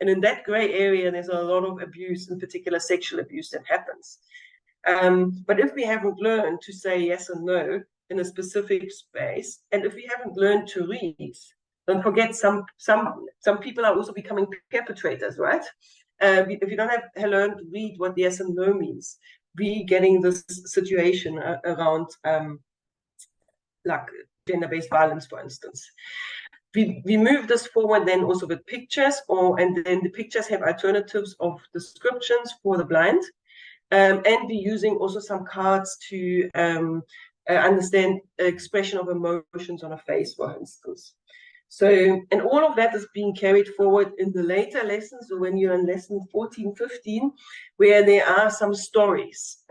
And in that gray area, there's a lot of abuse, in particular sexual abuse, that happens. But if we haven't learned to say yes or no in a specific space, and if we haven't learned to read, don't forget some people are also becoming perpetrators, right? If you don't have learned to read what yes and no means, we getting this situation around like gender-based violence, for instance. We move this forward then also with pictures, and then the pictures have alternatives of descriptions for the blind, and we're using also some cards to understand expression of emotions on a face, for instance. So, and all of that is being carried forward in the later lessons, so when you're in lesson 14, 15, where there are some stories,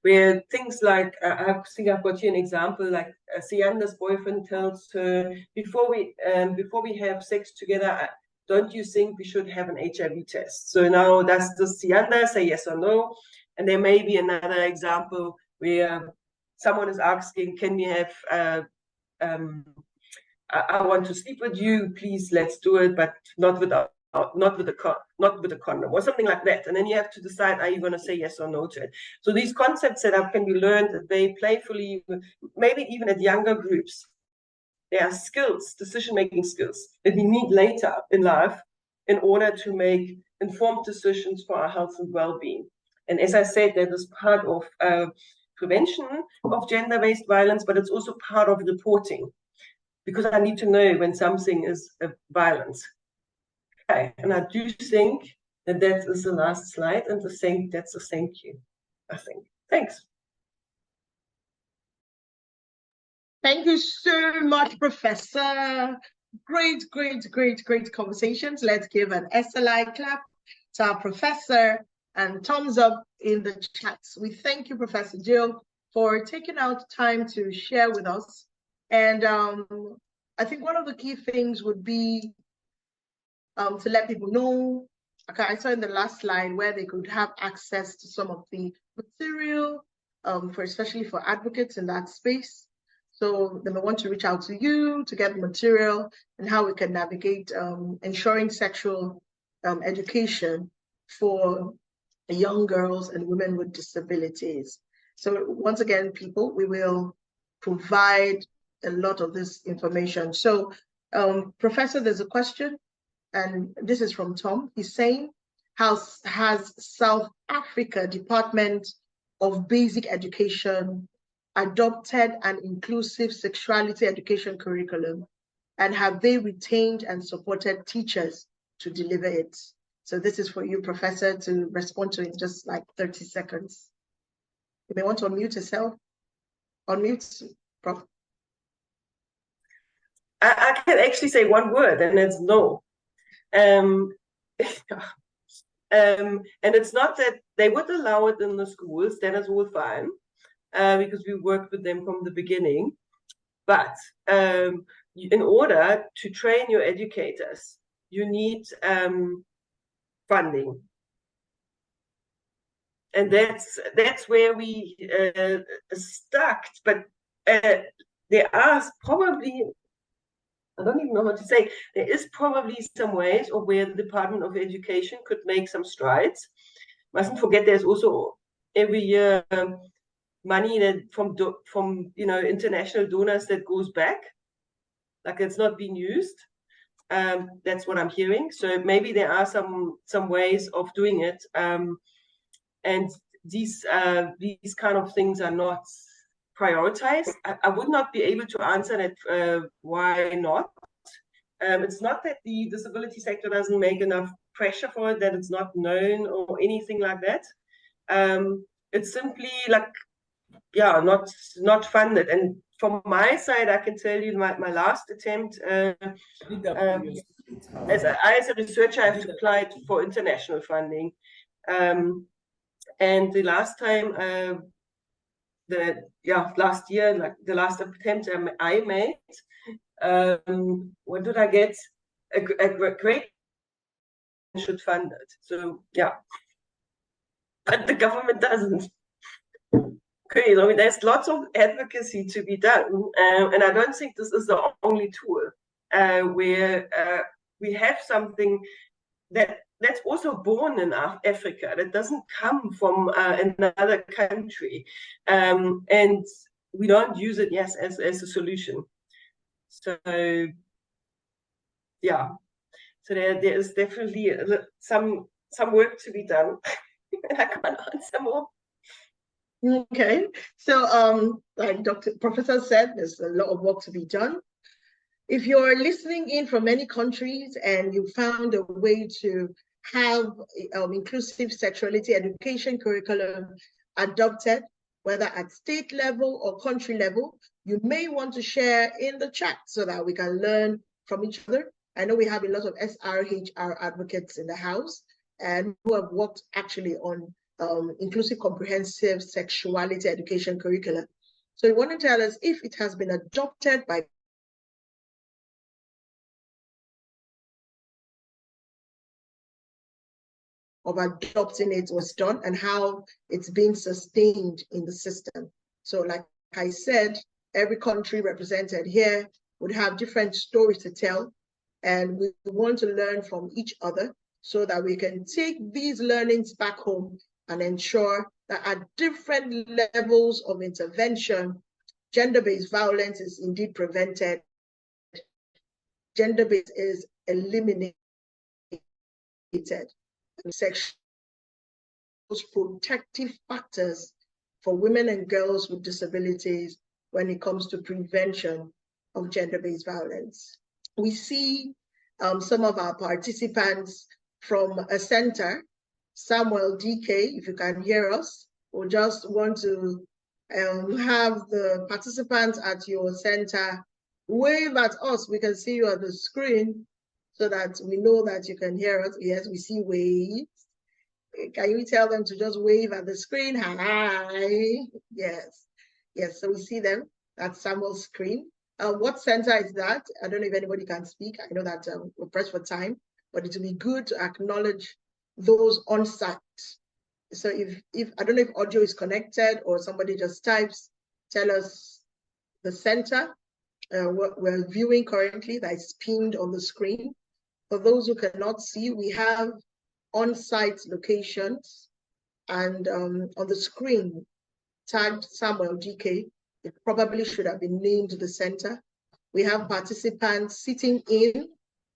where things like, I think I've got here an example, like Sianda's boyfriend tells her, before we have sex together, don't you think we should have an HIV test? So now does the Sianda say yes or no? And there may be another example where someone is asking, can we have, I want to sleep with you, please, let's do it, but not with a condom, or something like that. And then you have to decide, are you going to say yes or no to it? So these concepts that can be learned very playfully, maybe even at younger groups. There are skills, decision-making skills, that we need later in life in order to make informed decisions for our health and well-being. And as I said, that is part of prevention of gender-based violence, but it's also part of reporting, because I need to know when something is violence. Okay, and I do think that is the last slide, and that's a thank you, I think. Thanks. Thank you so much, Professor. Great conversations. Let's give an SLI clap to our professor and thumbs up in the chats. We thank you, Professor Jill, for taking out time to share with us. And I think one of the key things would be to let people know, okay, I saw in the last slide where they could have access to some of the material, especially for advocates in that space. So they may want to reach out to you to get the material and how we can navigate ensuring sexual education for young girls and women with disabilities. So once again, people, we will provide a lot of this information. So Professor, there's a question, and this is from Tom. He's saying, has South Africa Department of Basic Education adopted an inclusive sexuality education curriculum, and have they retained and supported teachers to deliver it? So this is for you, Professor, to respond to in just like 30 seconds. You may want to unmute yourself. Unmute, Prof. I can actually say one word, and it's no. And it's not that they would allow it in the schools, that is all fine, because we worked with them from the beginning. But in order to train your educators, you need funding. And that's where we stuck. But there are probably, I don't even know what to say, there is probably some ways of where the Department of Education could make some strides. Mustn't forget there's also every year money that from international donors that goes back, like it's not being used. That's what I'm hearing. So maybe there are some ways of doing it, and these kind of things are not prioritized. I would not be able to answer that. Why not? It's not that the disability sector doesn't make enough pressure for it, that it's not known or anything like that. It's simply like, yeah, not funded. And from my side, I can tell you my last attempt, as a researcher, I have to apply for international funding. And the last time, last year, like the last attempt I made, what did I get? A great should fund it. So yeah, but the government doesn't. Okay, I mean, there's lots of advocacy to be done, and I don't think this is the only tool where we have something that's also born in Africa, that doesn't come from another country, and we don't use it, yes, as a solution. So yeah, so there is definitely some work to be done. I can't answer more. Okay, so like Professor said, there's a lot of work to be done. If you're listening in from many countries and you found a way to have inclusive sexuality education curriculum adopted, whether at state level or country level, you may want to share in the chat so that we can learn from each other. I know we have a lot of SRHR advocates in the house and who have worked actually on inclusive comprehensive sexuality education curricula. So you want to tell us if it has been adopted by of adopting it was done and how it's being sustained in the system. So like I said, every country represented here would have different stories to tell, and we want to learn from each other so that we can take these learnings back home and ensure that at different levels of intervention, gender-based violence is indeed prevented, gender-based is eliminated, sexual protective factors for women and girls with disabilities when it comes to prevention of gender-based violence. We see some of our participants from a center. Samuel DK, if you can hear us, we just want to have the participants at your center wave at us. We can see you on the screen so that we know that you can hear us. Yes, we see waves. Can you tell them to just wave at the screen? Hi. Yes. Yes, so we see them. That's Samuel's screen. What center is that? I don't know if anybody can speak. I know that we're pressed for time, but it will be good to acknowledge those on site. So if I don't know if audio is connected or somebody just types, tell us the center we're viewing currently that is pinned on the screen. For those who cannot see, we have on-site locations, and on the screen tagged Samuel GK. It probably should have been named the center. We have participants sitting in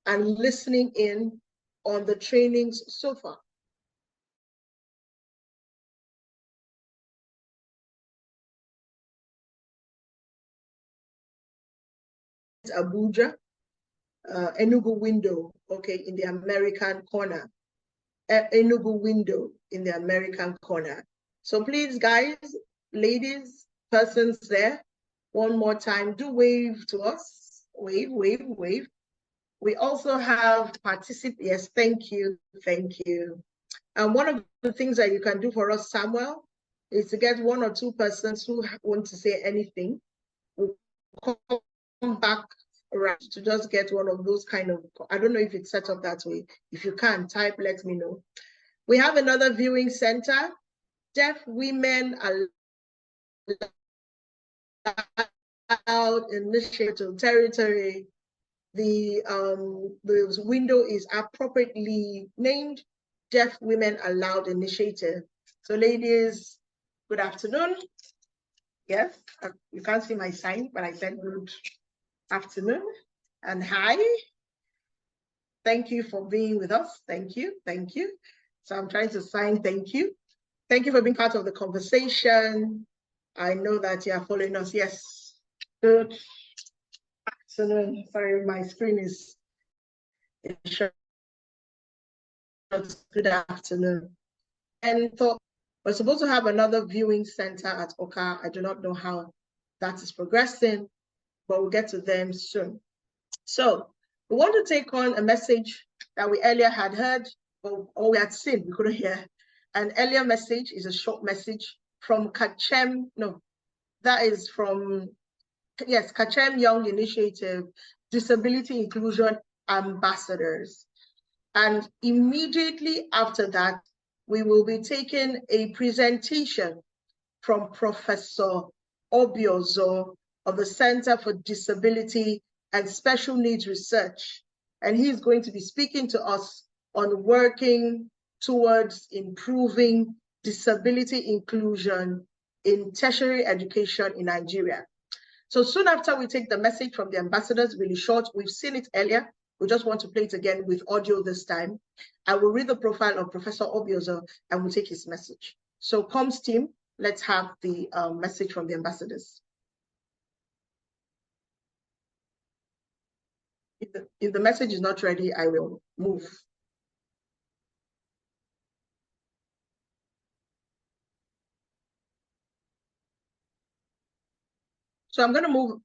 and listening in on the trainings so far. Abuja, Enugu window, okay, in the American corner. Enugu window in the American corner. So please, guys, ladies, persons there, one more time, do wave to us. Wave, wave, wave. We also have participants. Yes, thank you, thank you. And one of the things that you can do for us, Samuel, is to get one or two persons who want to say anything. We'll come back around to just get one of those kind of, I don't know if it's set up that way. If you can, type, let me know. We have another viewing center, Deaf Women Allowed Initiative Territory. The window is appropriately named Deaf Women Allowed Initiative. So ladies, good afternoon. Yes, you can't see my sign, but I said good afternoon and hi. Thank you for being with us. Thank you. Thank you. So I'm trying to sign thank you. Thank you for being part of the conversation. I know that you are following us. Yes. Good afternoon. Sorry, my screen is short. Good afternoon. And so we're supposed to have another viewing center at Oka. I do not know how that is progressing, but we'll get to them soon. So we want to take on a message that we earlier had heard, or we had seen, we couldn't hear. An earlier message is a short message from Kachem, no, that is from, yes, Kachem Young Initiative, Disability Inclusion Ambassadors. And immediately after that, we will be taking a presentation from Professor Obiozo of the Center for Disability and Special Needs Research. And he's going to be speaking to us on working towards improving disability inclusion in tertiary education in Nigeria. So soon after we take the message from the ambassadors, really short, we've seen it earlier. We just want to play it again with audio this time. I will read the profile of Professor Obiozo and we'll take his message. So comms team, let's have the message from the ambassadors. If the message is not ready, I will move. So I'm going to move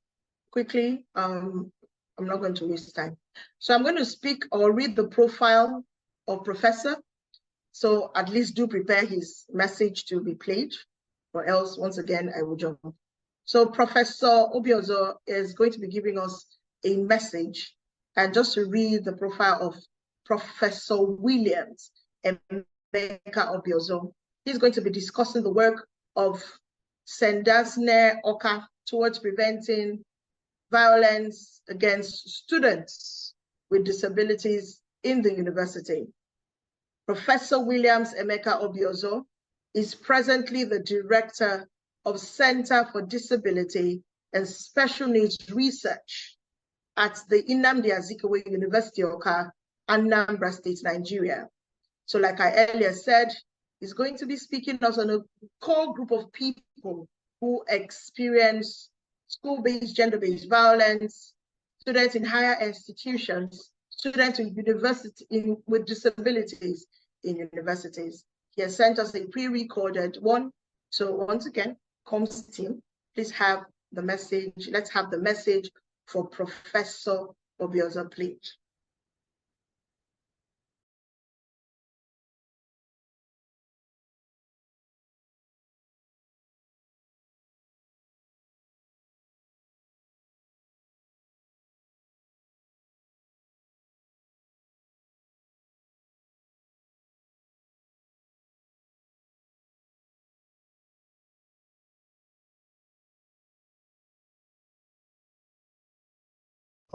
quickly. I'm not going to waste time. So I'm going to speak or read the profile of Professor. So at least do prepare his message to be played, or else once again, I will jump. So Professor Obiozo is going to be giving us a message. And just to read the profile of Professor Williams Emeka Obiozo, he's going to be discussing the work of Sendasne Oka towards preventing violence against students with disabilities in the university. Professor Williams Emeka Obiozo is presently the director of Center for Disability and Special Needs Research at the Nnamdi Azikiwe University Oka, Anambra State, Nigeria. So like I earlier said, he's going to be speaking us on a core group of people who experience school-based, gender-based violence, students in higher institutions, students in university with disabilities in universities. He has sent us a pre-recorded one. So once again, comms team, please have the message. Let's have the message for Professor Obiozo, please.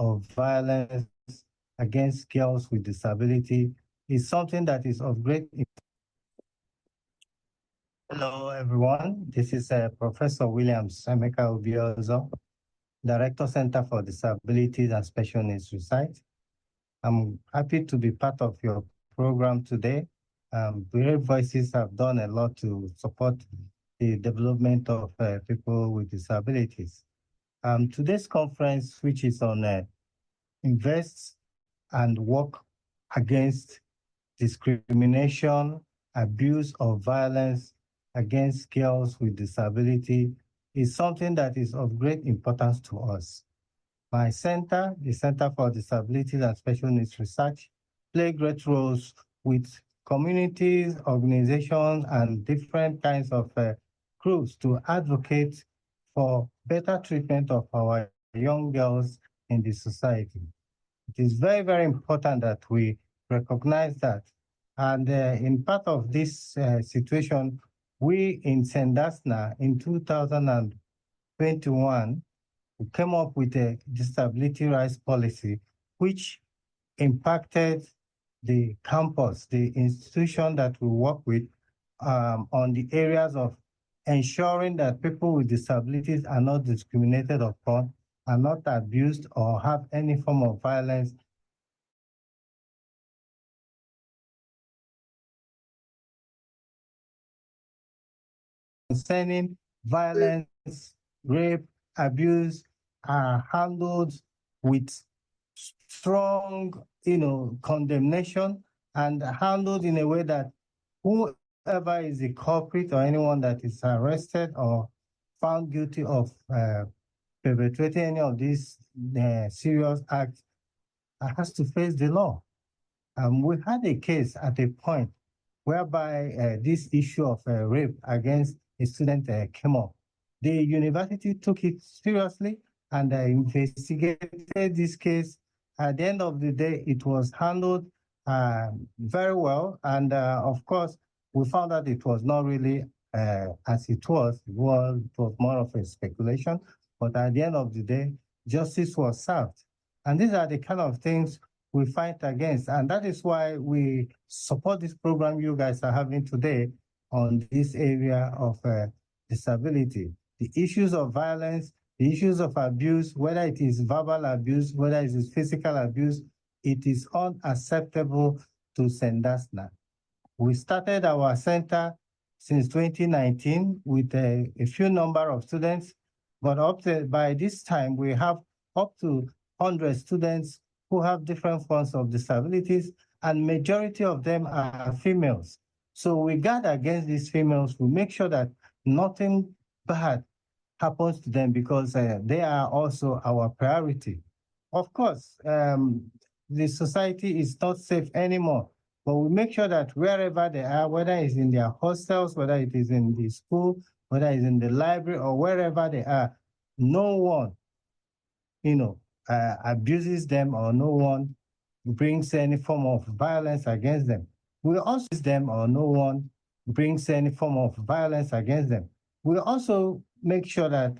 Of violence against girls with disability is something that is of great importance. Hello, everyone. This is Professor Williams Emeka Obiozo, Director, Center for Disabilities and Special Needs Research. I'm happy to be part of your program today. Brave Voices have done a lot to support the development of people with disabilities. Today's conference, which is on invest and work against discrimination, abuse, or violence against girls with disability, is something that is of great importance to us. My center, the Center for Disabilities and Special Needs Research, play great roles with communities, organizations, and different kinds of groups to advocate for better treatment of our young girls in the society. It is very, very important that we recognize that. And in part of this situation, we in Sendasna in 2021, we came up with a disability rights policy, which impacted the campus, the institution that we work with on the areas of ensuring that people with disabilities are not discriminated upon, are not abused, or have any form of violence concerning violence, rape, abuse are handled with strong, condemnation, and handled in a way that whoever is the culprit or anyone that is arrested or found guilty of perpetrating any of these serious acts has to face the law. We had a case at a point whereby this issue of rape against a student came up. The university took it seriously and investigated this case. At the end of the day, it was handled very well. And of course, we found that it was not really as it was. It was more of a speculation. But at the end of the day, justice was served. And these are the kind of things we fight against. And that is why we support this program you guys are having today on this area of disability. The issues of violence, the issues of abuse, whether it is verbal abuse, whether it is physical abuse, it is unacceptable to Sendasna. We started our center since 2019 with a few number of students, but by this time we have up to 100 students who have different forms of disabilities, and majority of them are females. So we guard against these females. We make sure that nothing bad happens to them because they are also our priority. Of course, the society is not safe anymore, but we make sure that wherever they are, whether it's in their hostels, whether it is in the school, whether it's in the library or wherever they are, no one, abuses them or no one brings any form of violence against them. We also them or no one brings any form of violence against them. We also make sure that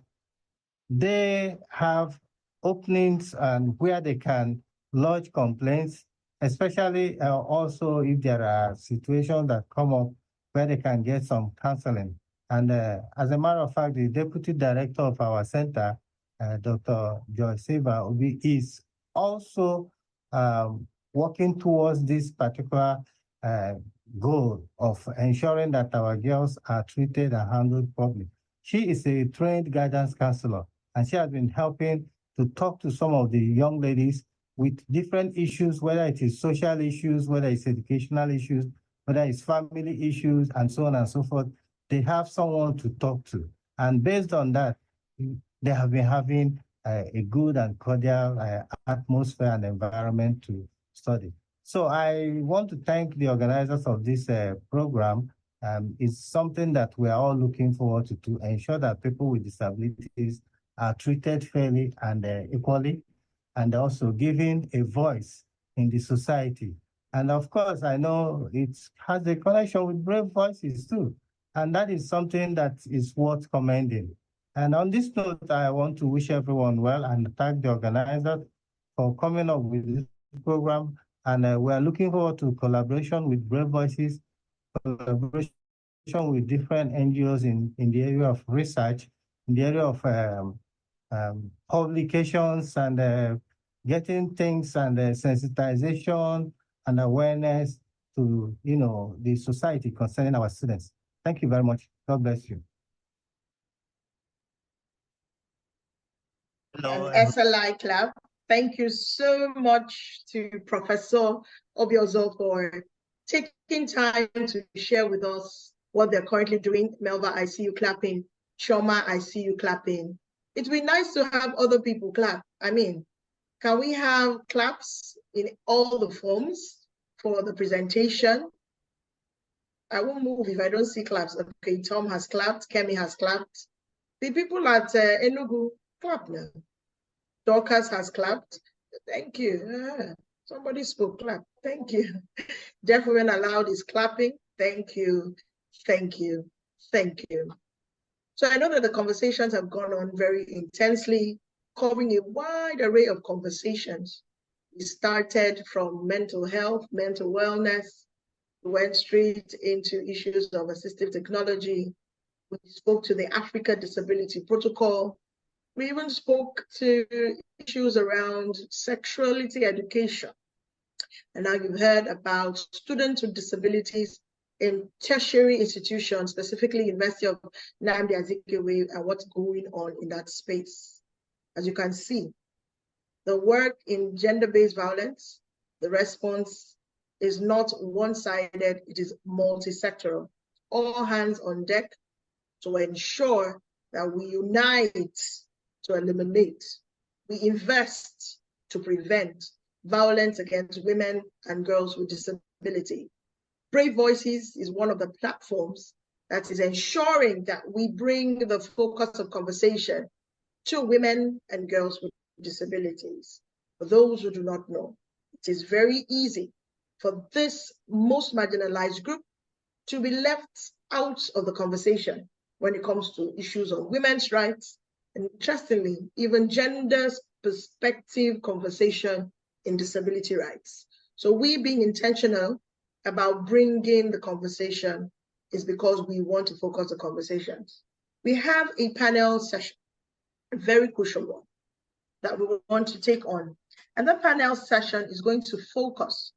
they have openings and where they can lodge complaints, especially also if there are situations that come up where they can get some counseling. And as a matter of fact, the deputy director of our center, Dr. Joy Silva Obi, is also working towards this particular goal of ensuring that our girls are treated and handled properly. She is a trained guidance counselor, and she has been helping to talk to some of the young ladies with different issues, whether it is social issues, whether it's educational issues, whether it's family issues, and so on and so forth. They have someone to talk to. And based on that, they have been having a good and cordial atmosphere and environment to study. So I want to thank the organizers of this program. It's something that we are all looking forward to ensure that people with disabilities are treated fairly and equally, and also given a voice in the society. And of course, I know it has a connection with Brave Voices too. And that is something that is worth commending. And on this note, I want to wish everyone well and thank the organizers for coming up with this program. And we are looking forward to collaboration with Brave Voices, collaboration with different NGOs in the area of research, in the area of publications and getting things and sensitization and awareness to the society concerning our students. Thank you very much. God bless you. Hello, an SLI clap. Thank you so much to Professor Obiozo for taking time to share with us what they're currently doing. Melva, I see you clapping. Shoma, I see you clapping. It'd be nice to have other people clap. I mean, can we have claps in all the forms for the presentation? I won't move if I don't see claps. Okay, Tom has clapped, Kemi has clapped. The people at Enugu, clap now. Dorcas has clapped. Thank you. Somebody spoke, clap. Thank you. Deaf Women Aloud is clapping. Thank you. Thank you. Thank you. So I know that the conversations have gone on very intensely, covering a wide array of conversations. We started from mental health, mental wellness, we went straight into issues of assistive technology. We spoke to the Africa Disability Protocol. We even spoke to issues around sexuality education. And now you've heard about students with disabilities in tertiary institutions, specifically University of Nnamdi Azikiwe, and what's going on in that space. As you can see, the work in gender-based violence, the response is not one-sided, it is multi-sectoral. All hands on deck to ensure that we unite to eliminate, we invest to prevent violence against women and girls with disability. Brave Voices is one of the platforms that is ensuring that we bring the focus of conversation to women and girls with disabilities. For those who do not know, it is very easy for this most marginalized group to be left out of the conversation when it comes to issues of women's rights, and interestingly, even gender perspective conversation in disability rights. So we being intentional about bringing the conversation is because we want to focus the conversations. We have a panel session, a very crucial one, that we want to take on. And the panel session is going to focus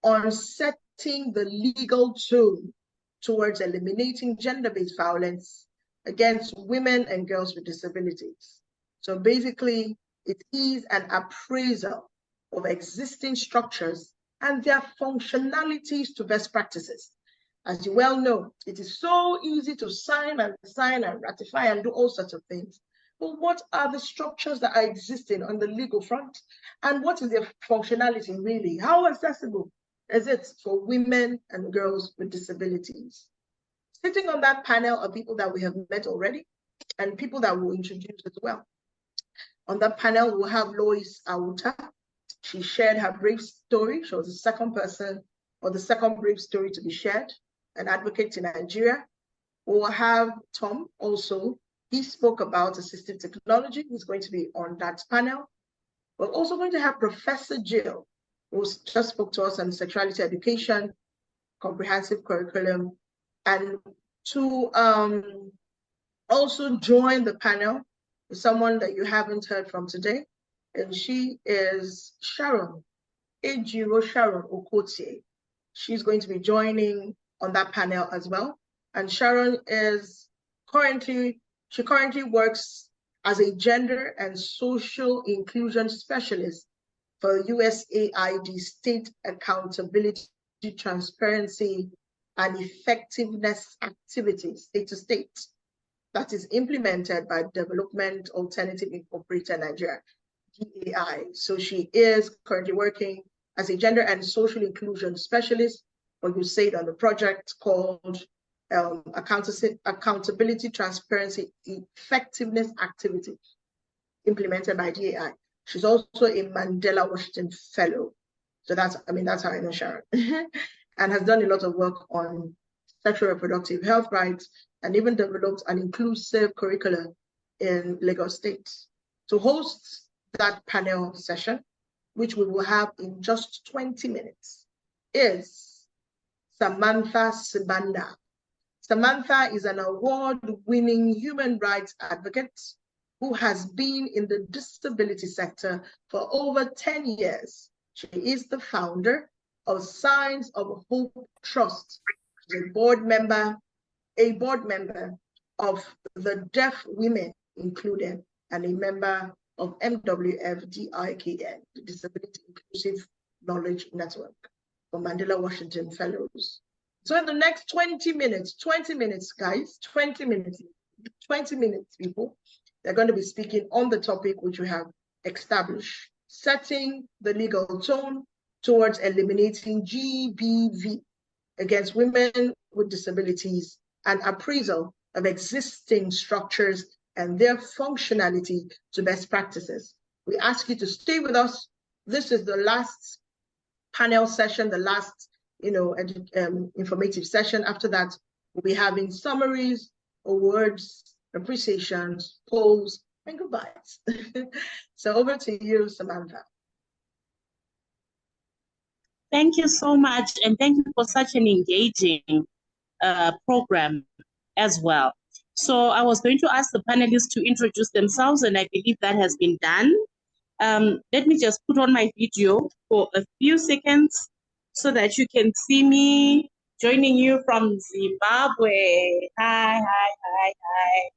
on setting the legal tone towards eliminating gender-based violence against women and girls with disabilities. So basically, it is an appraisal of existing structures and their functionalities to best practices. As you well know, it is so easy to sign and ratify and do all sorts of things. But what are the structures that are existing on the legal front? And what is their functionality really? How accessible is it for women and girls with disabilities? Sitting on that panel are people that we have met already and people that we'll introduce as well. On that panel, we'll have Lois Auta. She shared her brave story. She was the second person or the second brave story to be shared, an advocate in Nigeria. We'll have Tom also. He spoke about assistive technology. He's going to be on that panel. We're also going to have Professor Jill, who just spoke to us on sexuality education, comprehensive curriculum, and to also join the panel is someone that you haven't heard from today, and she is Sharon, Ejiro Sharon Okotie. She's going to be joining on that panel as well. And Sharon is she currently works as a gender and social inclusion specialist for USAID State Accountability, Transparency, and Effectiveness Activities, state to state, that is implemented by Development Alternative Incorporated Nigeria, DAI. So she is currently working as a gender and social inclusion specialist for USAID on the project called Accountability, Transparency, Effectiveness Activity, implemented by DAI. She's also a Mandela Washington Fellow. So that's how I know Sharon. And has done a lot of work on sexual reproductive health rights and even developed an inclusive curriculum in Lagos State. To host that panel session, which we will have in just 20 minutes, is Samantha Sibanda. Samantha is an award-winning human rights advocate who has been in the disability sector for over 10 years. She is the founder of Signs of Hope Trust. She's a board member of the Deaf Women Included, and a member of MWF-DIKN, the Disability Inclusive Knowledge Network, for Mandela Washington Fellows. So in the next 20 minutes, guys, 20 minutes, people, they're going to be speaking on the topic which we have established, setting the legal tone towards eliminating GBV against women with disabilities and appraisal of existing structures and their functionality to best practices. We ask you to stay with us. This is the last panel session, the last informative session. After that, we'll be having summaries, awards, appreciations, polls, and goodbyes. So over to you, Samantha. Thank you so much, and thank you for such an engaging program as well. So I was going to ask the panelists to introduce themselves, and I believe that has been done. Let me just put on my video for a few seconds so that you can see me joining you from Zimbabwe. Hi, hi, hi, hi.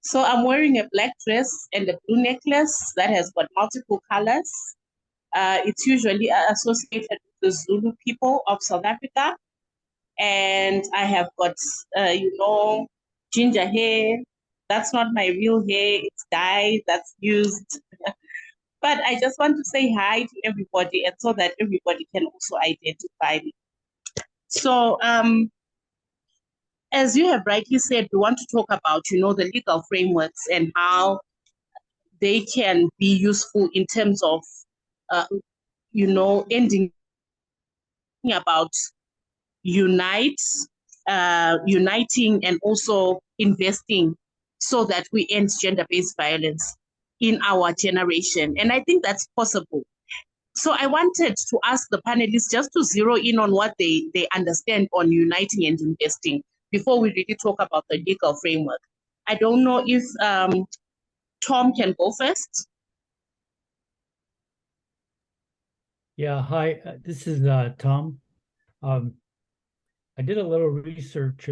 So I'm wearing a black dress and a blue necklace that has got multiple colors. It's usually associated with the Zulu people of South Africa. And I have got, ginger hair. That's not my real hair, it's dye that's used. But I just want to say hi to everybody, and so that everybody can also identify me. So, as you have rightly said, we want to talk about, the legal frameworks and how they can be useful in terms of, ending about uniting and also investing so that we end gender-based violence in our generation. And I think that's possible. So I wanted to ask the panelists just to zero in on what they understand on uniting and investing before we really talk about the legal framework. I don't know if Tom can go first. Yeah, hi, this is Tom. I did a little research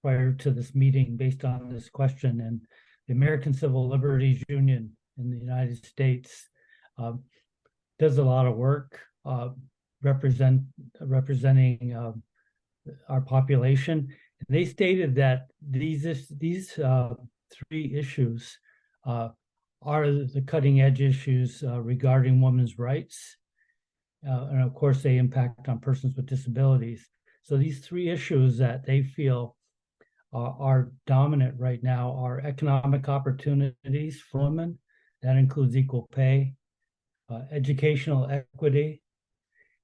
prior to this meeting based on this question, and the American Civil Liberties Union in the United States does a lot of work representing our population. And they stated that these three issues are the cutting edge issues regarding women's rights. And of course, they impact on persons with disabilities. So these three issues that they feel are dominant right now are economic opportunities for women. That includes equal pay, educational equity,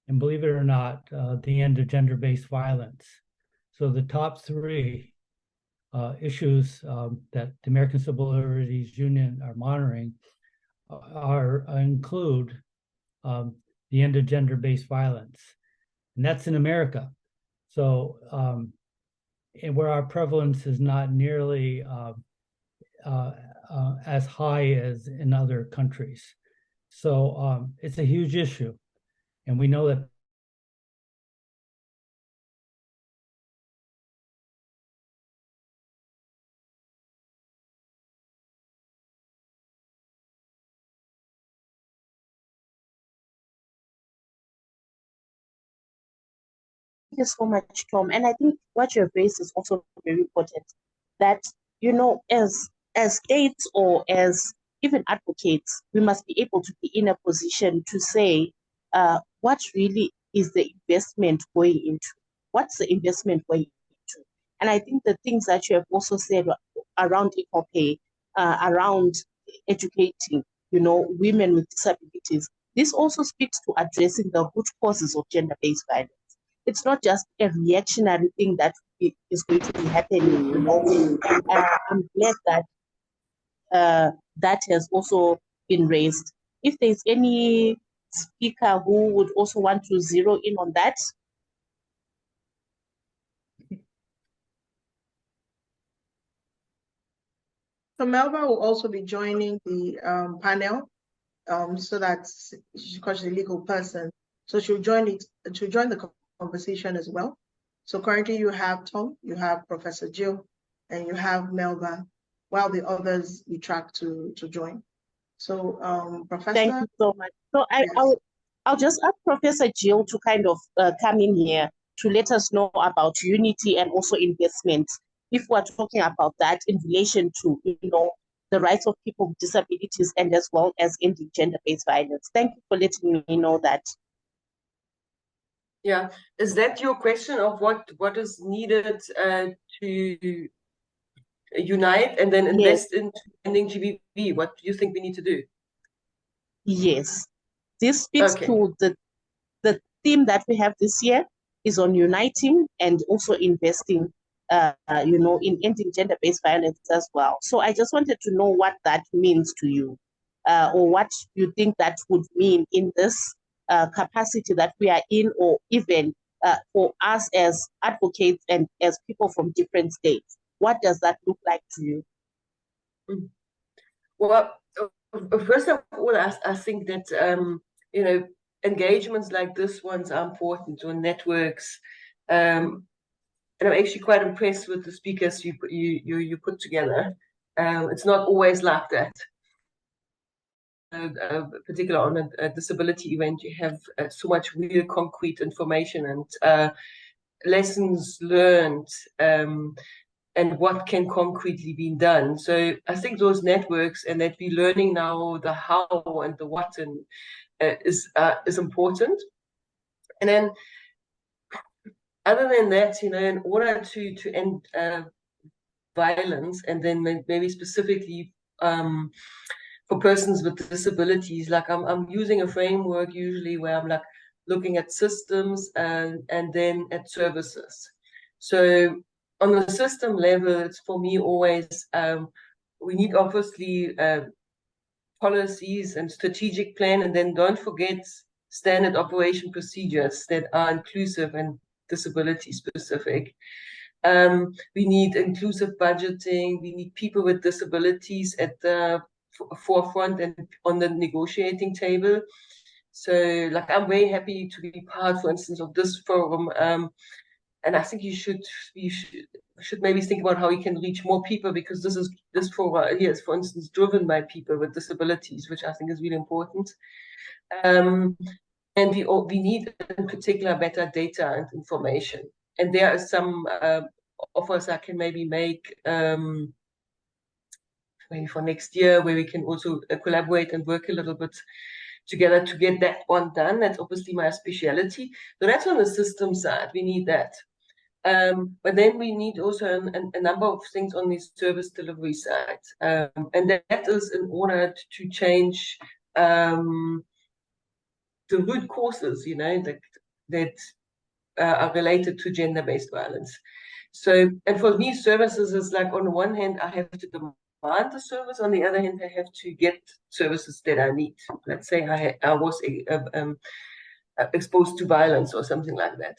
and believe it or not, the end of gender-based violence. So the top three issues that the American Civil Liberties Union are monitoring include the end of gender-based violence, and that's in America. So and where our prevalence is not nearly as high as in other countries. So it's a huge issue. And we know that Thank you so much, Tom. And I think what you have raised is also very important. That, as states or as even advocates, we must be able to be in a position to say what really is the investment going into? What's the investment going into? And I think the things that you have also said around equal pay, around educating, women with disabilities, this also speaks to addressing the root causes of gender-based violence. It's not just a reactionary thing that is going to be happening, I'm glad that that has also been raised. If there's any speaker who would also want to zero in on that. So Melba will also be joining the panel, so that's because she's a legal person. So she'll join the conversation as well. So currently you have Tom, you have Professor Jill, and you have Melba, while the others we track to join. So Professor. Thank you so much. So I'll just ask Professor Jill to kind of come in here to let us know about unity and also investment, if we're talking about that in relation to the rights of people with disabilities and as well as ending gender-based violence. Thank you for letting me know that. Yeah, is that your question of what is needed to unite and then invest into ending GBV? What do you think we need to do? Yes, this speaks to the theme that we have this year is on uniting and also investing, in ending gender-based violence as well. So I just wanted to know what that means to you, or what you think that would mean in this capacity that we are in, or even for us as advocates and as people from different states. What does that look like to you? Well, first of all, I think that engagements like this ones are important, or networks. And I'm actually quite impressed with the speakers you put together. It's not always like that. Particular on a disability event, you have so much real concrete information and lessons learned, and what can concretely be done. So I think those networks, and that we're learning now the how and the what, and is important. And then, other than that, in order to end violence, and then maybe specifically for persons with disabilities, like I'm using a framework usually where I'm like looking at systems and then at services. So on the system level, it's for me always, we need obviously policies and strategic plan, and then don't forget standard operation procedures that are inclusive and disability specific. We need inclusive budgeting. We need people with disabilities at the forefront and on the negotiating table. So, like, I'm very happy to be part, for instance, of this forum. And I think you should maybe think about how we can reach more people, because this forum here is, for instance, driven by people with disabilities, which I think is really important. And we need, in particular, better data and information. And there are some offers I can maybe make maybe for next year, where we can also collaborate and work a little bit together to get that one done. That's obviously my speciality. So that's on the system side. We need that. But then we need also a number of things on the service delivery side. And that is in order to change the root causes, that are related to gender-based violence. So, and for me, services is like, on the one hand, I have to demand the service. On the other hand, I have to get services that I need. Let's say I was exposed to violence or something like that.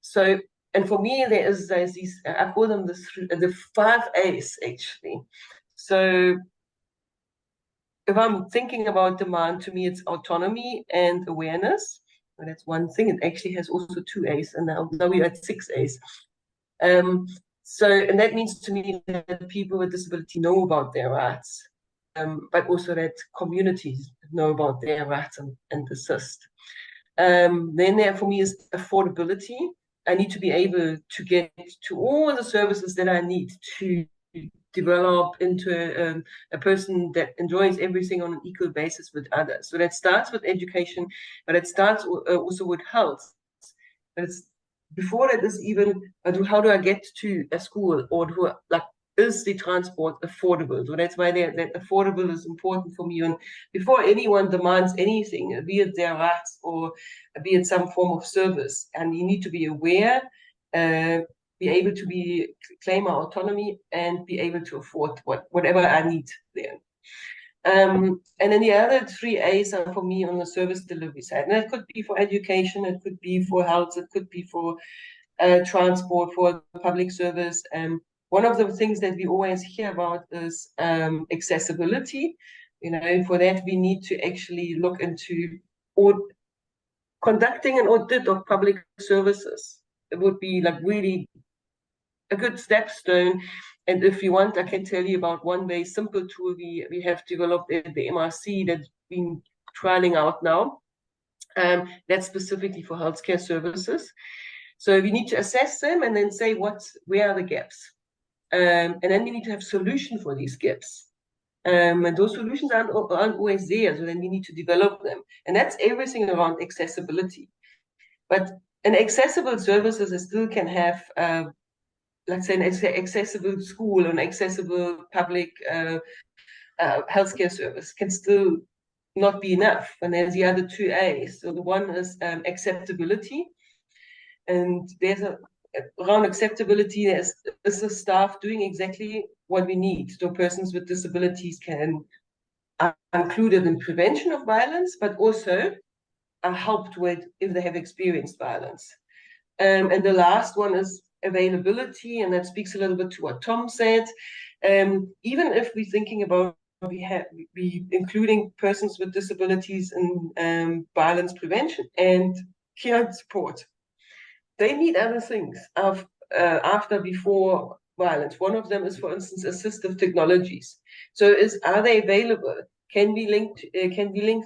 So, and for me, there's these, I call them the 5 A's, actually. So if I'm thinking about demand, to me, it's autonomy and awareness. And that's one thing. It actually has also 2 A's, and now we're at 6 A's. So, and that means to me that people with disability know about their rights, but also that communities know about their rights and assist. Then there for me is affordability. I need to be able to get to all the services that I need to develop into a person that enjoys everything on an equal basis with others. So that starts with education, but it starts also with health. But it's before that is even, how do I get to a school, or is the transport affordable? So that's why that affordable is important for me. And before anyone demands anything, be it their rights or be it some form of service, and you need to be aware, be able to claim our autonomy, and be able to afford whatever I need there. And then the other 3 A's are for me on the service delivery side. And that could be for education, it could be for health, it could be for transport, for public service. One of the things that we always hear about is accessibility. For that we need to actually look into conducting an audit of public services. It would be like really a good stepstone. And if you want, I can tell you about one very simple tool we have developed at the MRC that's been trialing out now. That's specifically for healthcare services. So we need to assess them and then say where are the gaps. And then we need to have solution for these gaps. And those solutions aren't always there, so then we need to develop them. And that's everything around accessibility. But an accessible services still can have, let's say, an accessible school, an accessible public healthcare service can still not be enough. And there's the other 2 A's. So the one is acceptability. And there's around acceptability, there's the staff doing exactly what we need. So persons with disabilities are included in prevention of violence, but also are helped with if they have experienced violence. And the last one is availability, and that speaks a little bit to what Tom said. Even if we're thinking about we including persons with disabilities in violence prevention and care support. They need other things after, before violence. One of them is, for instance, assistive technologies. So are they available? Can we link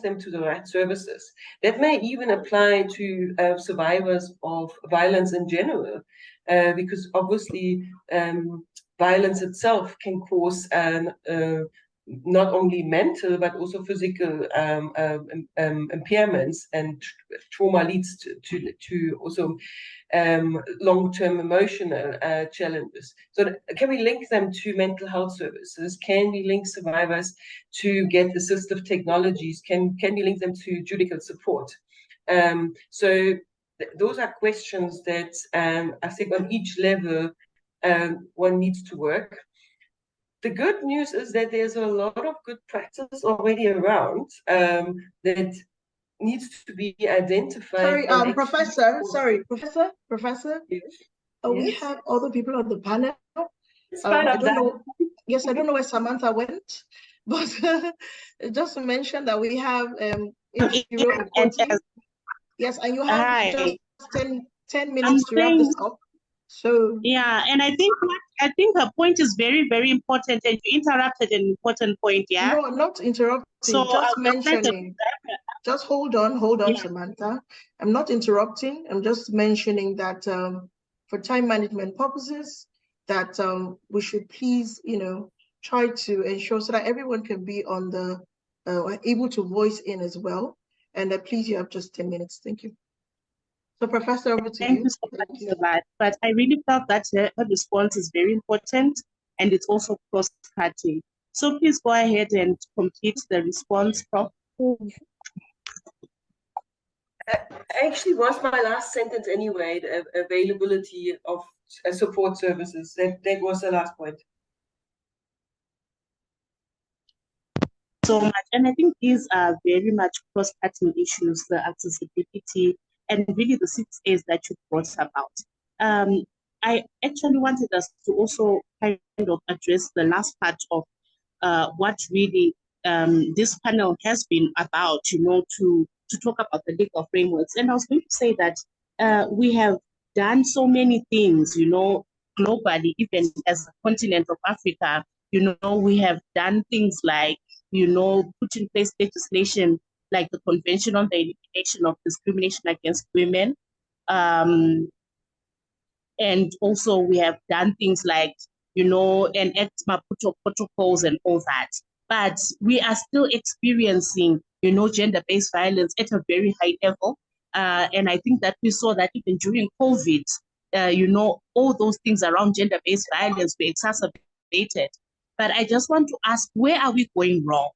them to the right services? That may even apply to survivors of violence in general, because obviously violence itself can cause not only mental but also physical impairments, and trauma leads to also long-term emotional challenges. So can we link them to mental health services? Can we link survivors to get assistive technologies? Can we link them to judicial support? So those are questions that I think on each level one needs to work. The good news is that there's a lot of good practice already around that needs to be identified. Sorry, Professor. Yes. We have other people on the panel. I don't know. Yes, I don't know where Samantha went, but just to mention that we have yes, and you have just 10 minutes to wrap this up. So yeah, and I think her point is very, very important, and you interrupted an important point. Yeah. No, I'm not interrupting. So just mentioning. Just hold on, yeah. Samantha. I'm not interrupting. I'm just mentioning that for time management purposes, that we should please, try to ensure so that everyone can be on the able to voice in as well. And please, you have just 10 minutes. Thank you. So, Professor, over to you. Thank you so much for that. But I really felt that her response is very important, and it's also cross-cutting. So please go ahead and complete the response, Prof. Actually was my last sentence anyway, the availability of support services. That was the last point. So much. And I think these are very much cross-cutting issues, the accessibility and really the 6 A's that you brought about. I actually wanted us to also kind of address the last part of what really this panel has been about, to talk about the legal frameworks. And I was going to say that we have done so many things, globally, even as a continent of Africa. We have done things like, put in place legislation like the Convention on the Elimination of Discrimination Against Women. And also we have done things like, enact Maputo protocols and all that. But we are still experiencing, gender-based violence at a very high level. And I think that we saw that even during COVID, all those things around gender-based violence were exacerbated. But I just want to ask, where are we going wrong?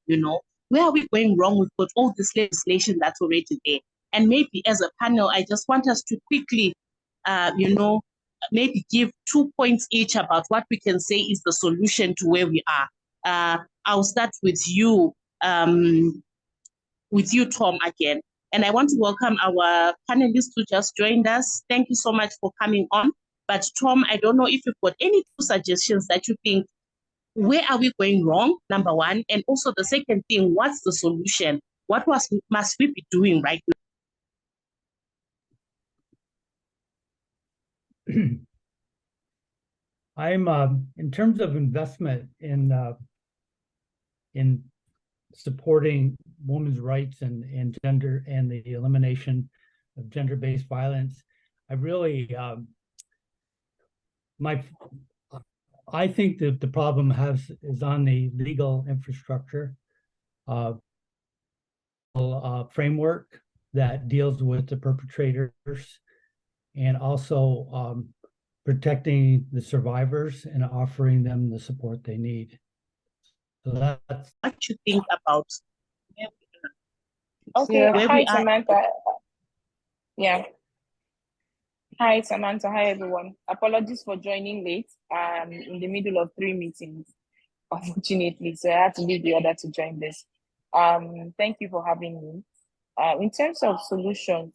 Where are we going wrong with all this legislation that's already there? And maybe as a panel, I just want us to quickly, maybe give 2 points each about what we can say is the solution to where we are. I'll start with you, Tom, again. And I want to welcome our panelists who just joined us. Thank you so much for coming on. But Tom, I don't know if you've got any 2 suggestions that you think, where are we going wrong, number one? And also the second thing, what's the solution? What must we be doing right now? I'm in terms of investment in supporting women's rights and gender and the elimination of gender-based violence. I really I think that the problem is on the legal infrastructure framework that deals with the perpetrators, and also protecting the survivors and offering them the support they need. So that's what you think about. Okay, hi Samantha. Yeah. Hi Samantha, hi everyone. Apologies for joining late. I'm in the middle of 3 meetings, unfortunately, so I had to leave the other to join this. Thank you for having me. In terms of solutions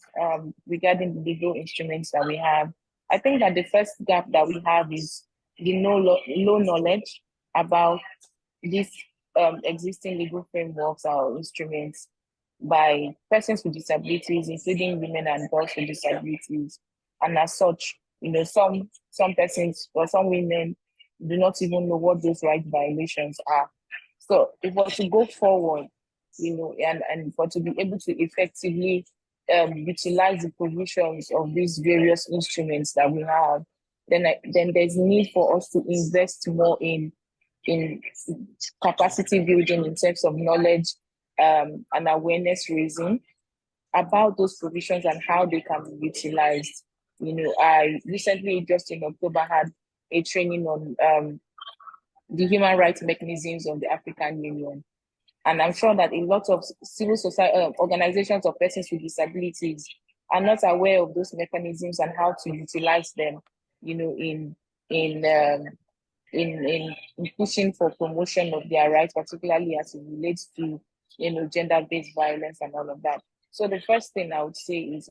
regarding the legal instruments that we have, I think that the first gap that we have is the low knowledge about this existing legal frameworks or instruments by persons with disabilities, including women and girls with disabilities. And as such, some persons or some women do not even know what those right violations are. So if we're to go forward, and for to be able to effectively utilize the provisions of these various instruments that we have, then there's need for us to invest more in capacity building in terms of knowledge and awareness raising about those provisions and how they can be utilized. I recently, just in October, had a training on the human rights mechanisms of the African Union. And I'm sure that a lot of civil society organizations of persons with disabilities are not aware of those mechanisms and how to utilize them, in pushing for promotion of their rights, particularly as it relates to, gender-based violence and all of that. So the first thing I would say is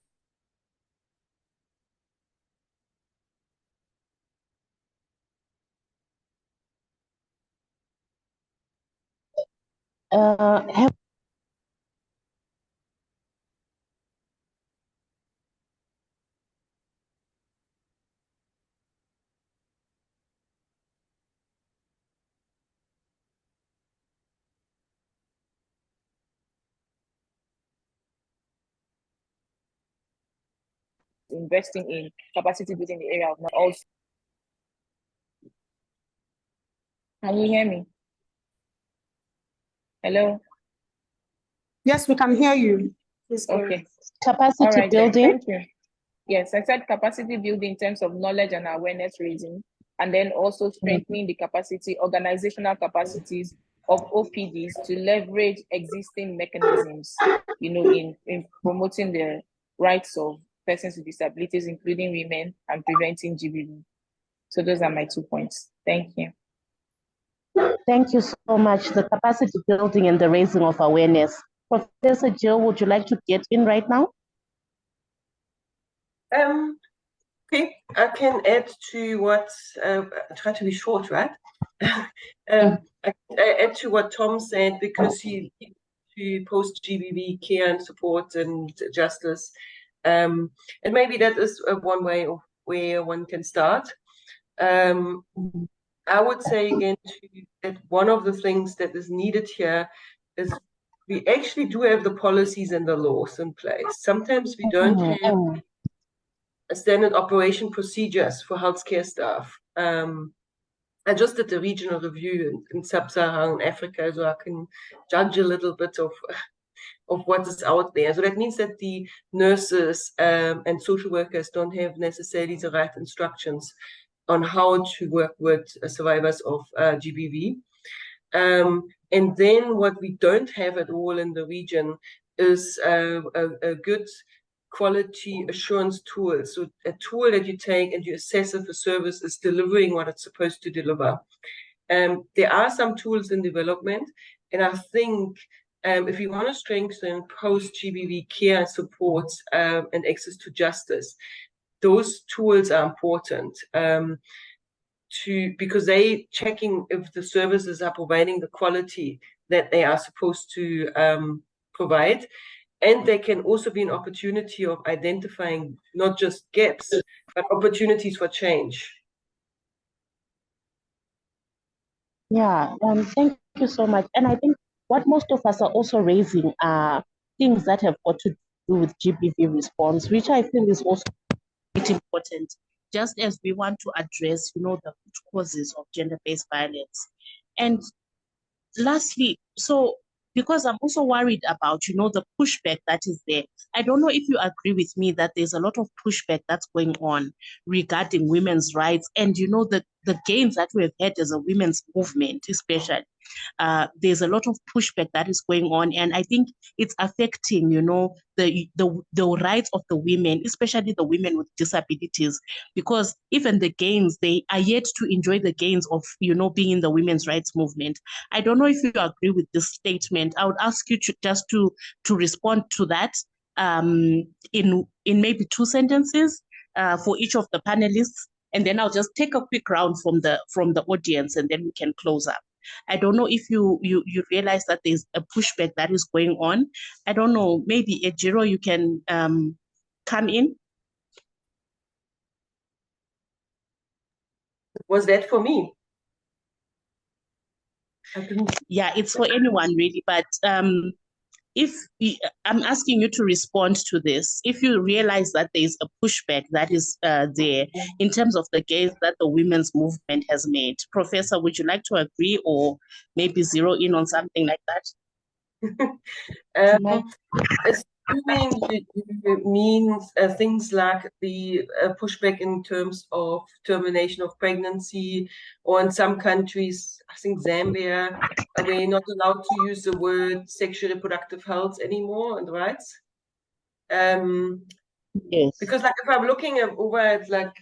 investing in capacity building in the area of also. Can you hear me? Hello? Yes, we can hear you. Okay. Capacity building. Thank you. Yes, I said capacity building in terms of knowledge and awareness raising, and then also strengthening the capacity, organizational capacities of OPDs to leverage existing mechanisms, in promoting the rights of persons with disabilities, including women, and preventing GBV. So those are my 2 points. Thank you. Thank you so much. The capacity building and the raising of awareness. Professor Jill, would you like to get in right now? Okay, I can add to what, try to be short, right? I add to what Tom said, because he to post-GBV care and support and justice. And maybe that is one way of where one can start. I would say again that one of the things that is needed here is we actually do have the policies and the laws in place. Sometimes we don't have a standard operation procedures for healthcare staff. I just did a regional review in sub-Saharan Africa, so I can judge a little bit of what is out there. So that means that the nurses and social workers don't have necessarily the right instructions on how to work with survivors of GBV. And then what we don't have at all in the region is a good quality assurance tool. So a tool that you take and you assess if a service is delivering what it's supposed to deliver. There are some tools in development, and I think if you want to strengthen post-GBV care support and access to justice, those tools are important because they checking if the services are providing the quality that they are supposed to provide. And they can also be an opportunity of identifying not just gaps, but opportunities for change. Yeah, thank you so much. And I think what most of us are also raising are things that have got to do with GBV response, which I feel is also important, just as we want to address, the root causes of gender-based violence. And lastly, so because I'm also worried about, the pushback that is there. I don't know if you agree with me that there's a lot of pushback that's going on regarding women's rights and, the gains that we have had as a women's movement, especially. There's a lot of pushback that is going on, and I think it's affecting, the rights of the women, especially the women with disabilities, because even the gains, they are yet to enjoy the gains of, being in the women's rights movement. I don't know if you agree with this statement. I would ask you to respond to that in maybe 2 sentences for each of the panelists, and then I'll just take a quick round from the audience, and then we can close up. I don't know if you realize that there's a pushback that is going on. I don't know, maybe Ejiro, you can come in. Was that for me? Yeah, it's for anyone really, but I'm asking you to respond to this. If you realize that there's a pushback that is there in terms of the gains that the women's movement has made, Professor, would you like to agree or maybe zero in on something like that? Assuming it means things like the pushback in terms of termination of pregnancy, or in some countries, I think Zambia, we're not allowed to use the word sexual reproductive health anymore and rights. Yes. Because like if I'm looking over at like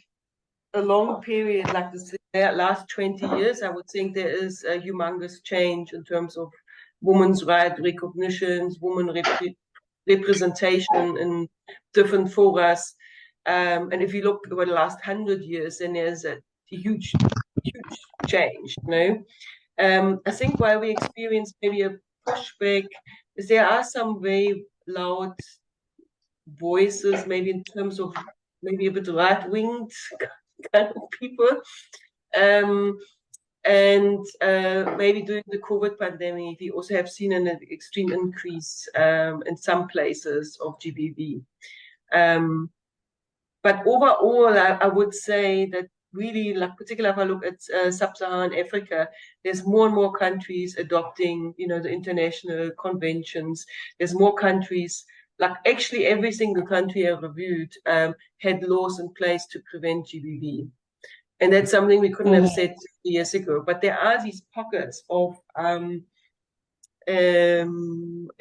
a long period, like the last 20 years, I would think there is a humongous change in terms of women's right recognitions, women representation in different forums. And if you look over the last 100 years, then there's a huge change, you know. I think why we experience maybe a pushback is there are some very loud voices, maybe in terms of maybe a bit right-winged kind of people. And maybe during the COVID pandemic, we also have seen an extreme increase in some places of GBV. But overall, I would say that really, like particularly if I look at sub-Saharan Africa, there's more and more countries adopting, you know, the international conventions. There's more countries, like actually every single country I reviewed had laws in place to prevent GBV. And that's something we couldn't have said 50 years ago. But there are these pockets of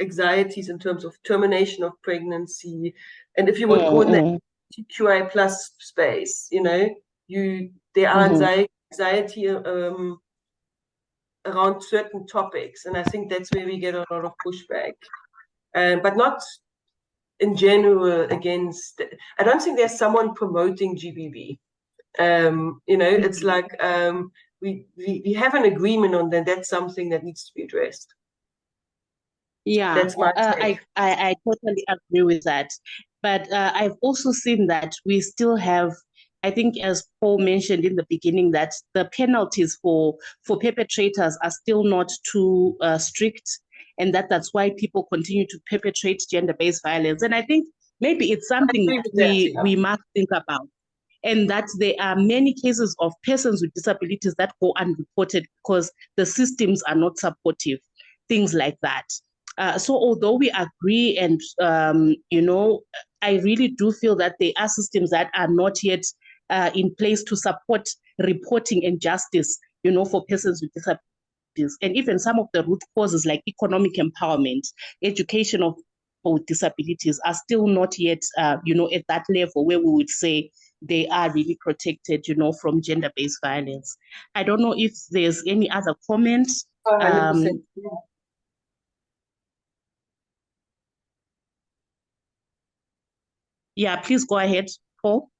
anxieties in terms of termination of pregnancy. And if you would go in the TQI plus space, you know, there are anxiety around certain topics. And I think that's where we get a lot of pushback. But not in general against, I don't think there's someone promoting GBV. You know, it's like we have an agreement on that. That's something that needs to be addressed. Yeah, that's my take. I totally agree with that. But I've also seen that we still have, I think, as Paul mentioned in the beginning, that the penalties for perpetrators are still not too strict, and that's why people continue to perpetrate gender-based violence. And I think maybe it's something that we must think about. And that there are many cases of persons with disabilities that go unreported because the systems are not supportive, things like that. So although we agree and, you know, I really do feel that there are systems that are not yet in place to support reporting and justice, you know, for persons with disabilities. And even some of the root causes like economic empowerment, education of with disabilities are still not yet, you know, at that level where we would say they are really protected, you know, from gender-based violence. I don't know if there's any other comments. 100%. Yeah, please go ahead, Paul.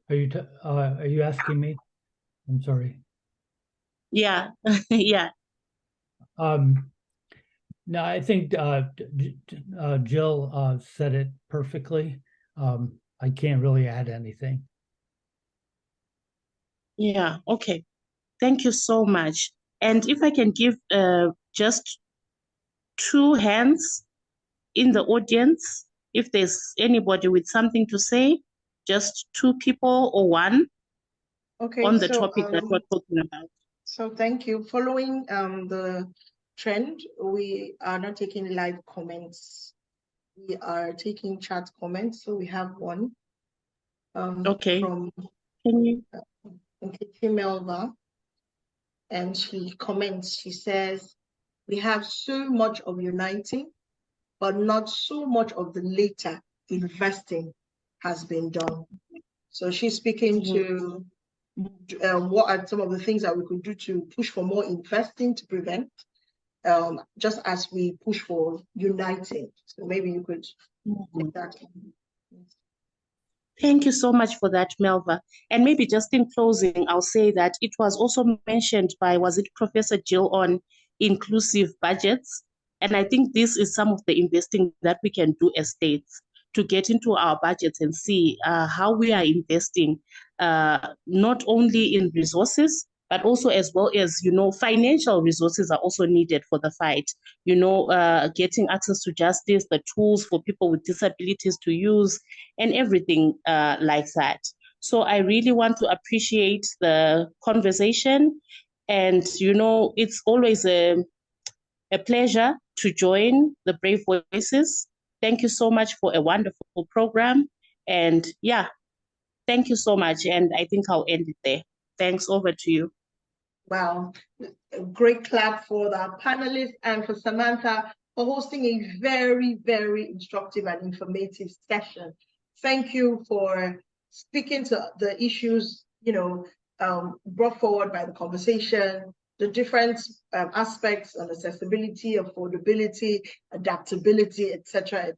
Are you asking me? I'm sorry. Yeah, yeah. No, I think Jill said it perfectly. I can't really add anything. Yeah, okay. Thank you so much. And if I can give just 2 hands in the audience, if there's anybody with something to say, just 2 people or 1 on the topic that we're talking about. So thank you. Following the trend, we are not taking live comments. We are taking chat comments. So we have one from Melva, and she comments. She says, "We have so much of uniting, but not so much of the later investing has been done." So she's speaking to what are some of the things that we could do to push for more investing to prevent, just as we push for uniting. So maybe you could take that. Thank you so much for that, Melva. And maybe just in closing, I'll say that it was also mentioned by, was it Professor Jill, on inclusive budgets? And I think this is some of the investing that we can do as states, to get into our budgets and see how we are investing, not only in resources, but also as well as, financial resources are also needed for the fight. Getting access to justice, the tools for people with disabilities to use, and everything like that. So I really want to appreciate the conversation. And, it's always a pleasure to join the Brave Voices. Thank you so much for a wonderful program. And yeah, thank you so much. And I think I'll end it there. Thanks, over to you. Wow, a great clap for the panelists and for Samantha for hosting a very, very instructive and informative session. Thank you for speaking to the issues, brought forward by the conversation, the different aspects on accessibility, affordability, adaptability, etc.,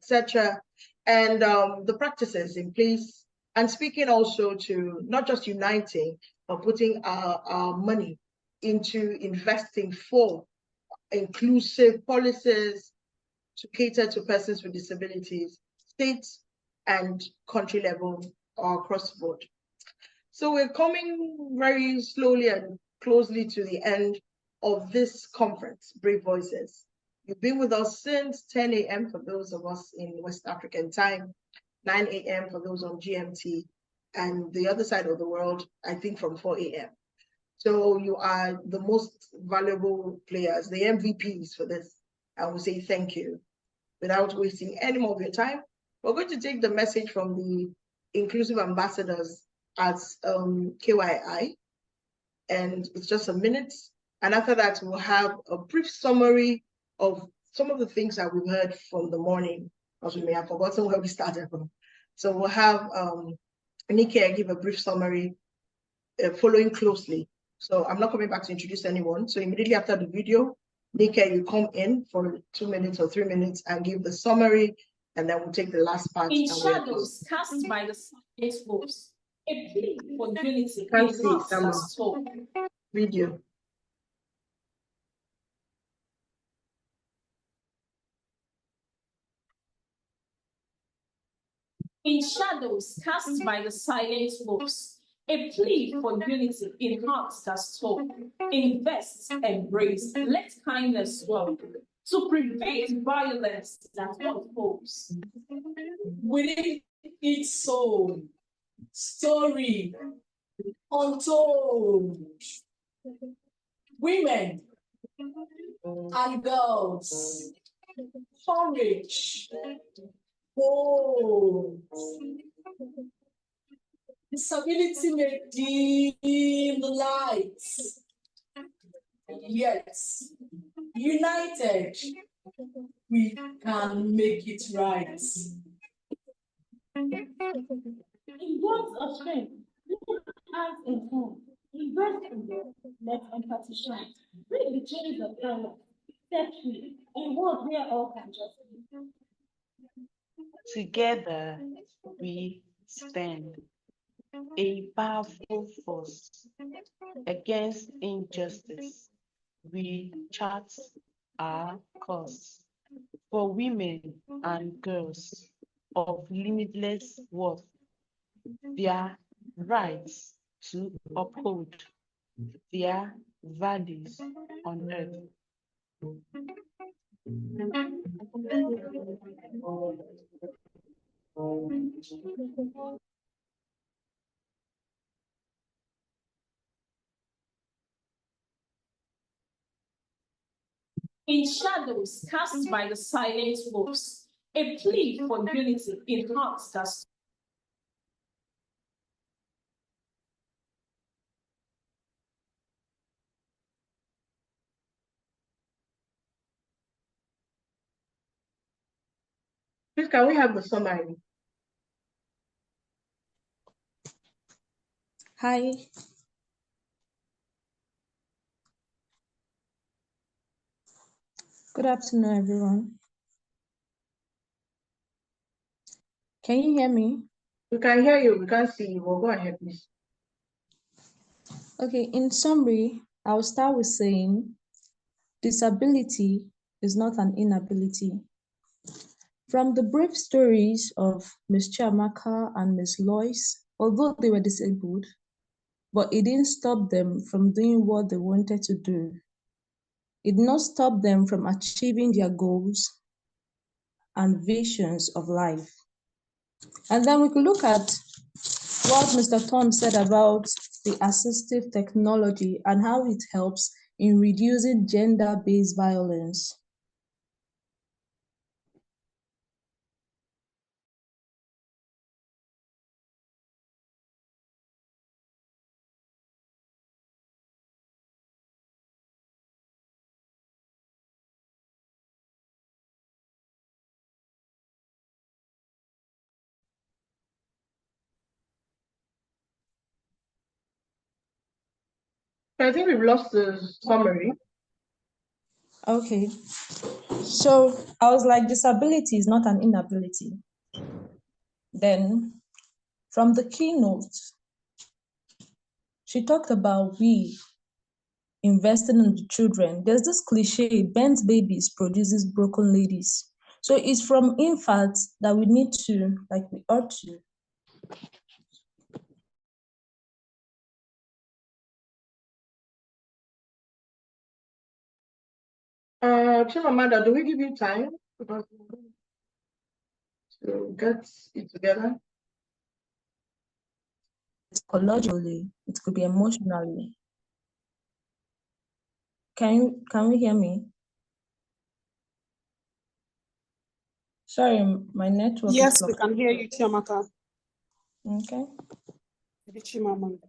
and the practices in place, and speaking also to not just uniting, but putting our money into investing for inclusive policies to cater to persons with disabilities, state and country level or across the board. So we're coming very slowly and closely to the end of this conference, Brave Voices. You've been with us since 10 a.m. for those of us in West African time, 9 a.m. for those on GMT, and the other side of the world, I think from 4 a.m. So you are the most valuable players, the MVPs for this. I will say thank you. Without wasting any more of your time, we're going to take the message from the Inclusive Ambassadors as KYI, and it's just a minute. And after that, we'll have a brief summary of some of the things that we've heard from the morning, as we may have forgotten where we started from. So we'll have Nike give a brief summary, following closely. So I'm not coming back to introduce anyone. So immediately after the video, Nike, you come in for 2 minutes or 3 minutes and give the summary, and then we'll take the last part. In shadows cast by the sun's wolves, a plea for unity in hearts that spoke. Video. In shadows cast by the silent wolves, a plea for unity in hearts that spoke. Invest, embrace, let kindness swell to prevent violence that unfolds. Within each soul, story untold. Women and girls, courage, bold. Disability may dim the lights, yet united we can make it right. In words of strength, hands in hand, invest in them, let empathy shine. Break the chains of power, set free, a world where all can just be. Together we stand, a powerful force against injustice. We chart our cause for women and girls of limitless worth, their rights to uphold their values on earth. In shadows cast by the silent wolves, a plea for unity in hearts that Please, can we have the summary? Hi. Good afternoon, everyone. Can you hear me? We can hear you, we can't see you. Well, go ahead, please. Okay, in summary, I'll start with saying disability is not an inability. From the brief stories of Ms. Chiamaka and Ms. Lois, although they were disabled, but it didn't stop them from doing what they wanted to do. It did not stop them from achieving their goals and visions of life. And then we could look at what Mr. Tom said about the assistive technology and how it helps in reducing gender-based violence. I think we've lost the summary. Okay, so I was like, disability is not an inability. Then from the keynote, she talked about we investing in the children. There's this cliche, bent babies produces broken ladies. So it's from infants that we need to, like we ought to. Chimamanda, do we give you time to get it together? Psychologically, it could be emotionally. Can we hear me? Sorry, my network Yes, is we can hear you, Chiamaka. Okay. Chimamanda.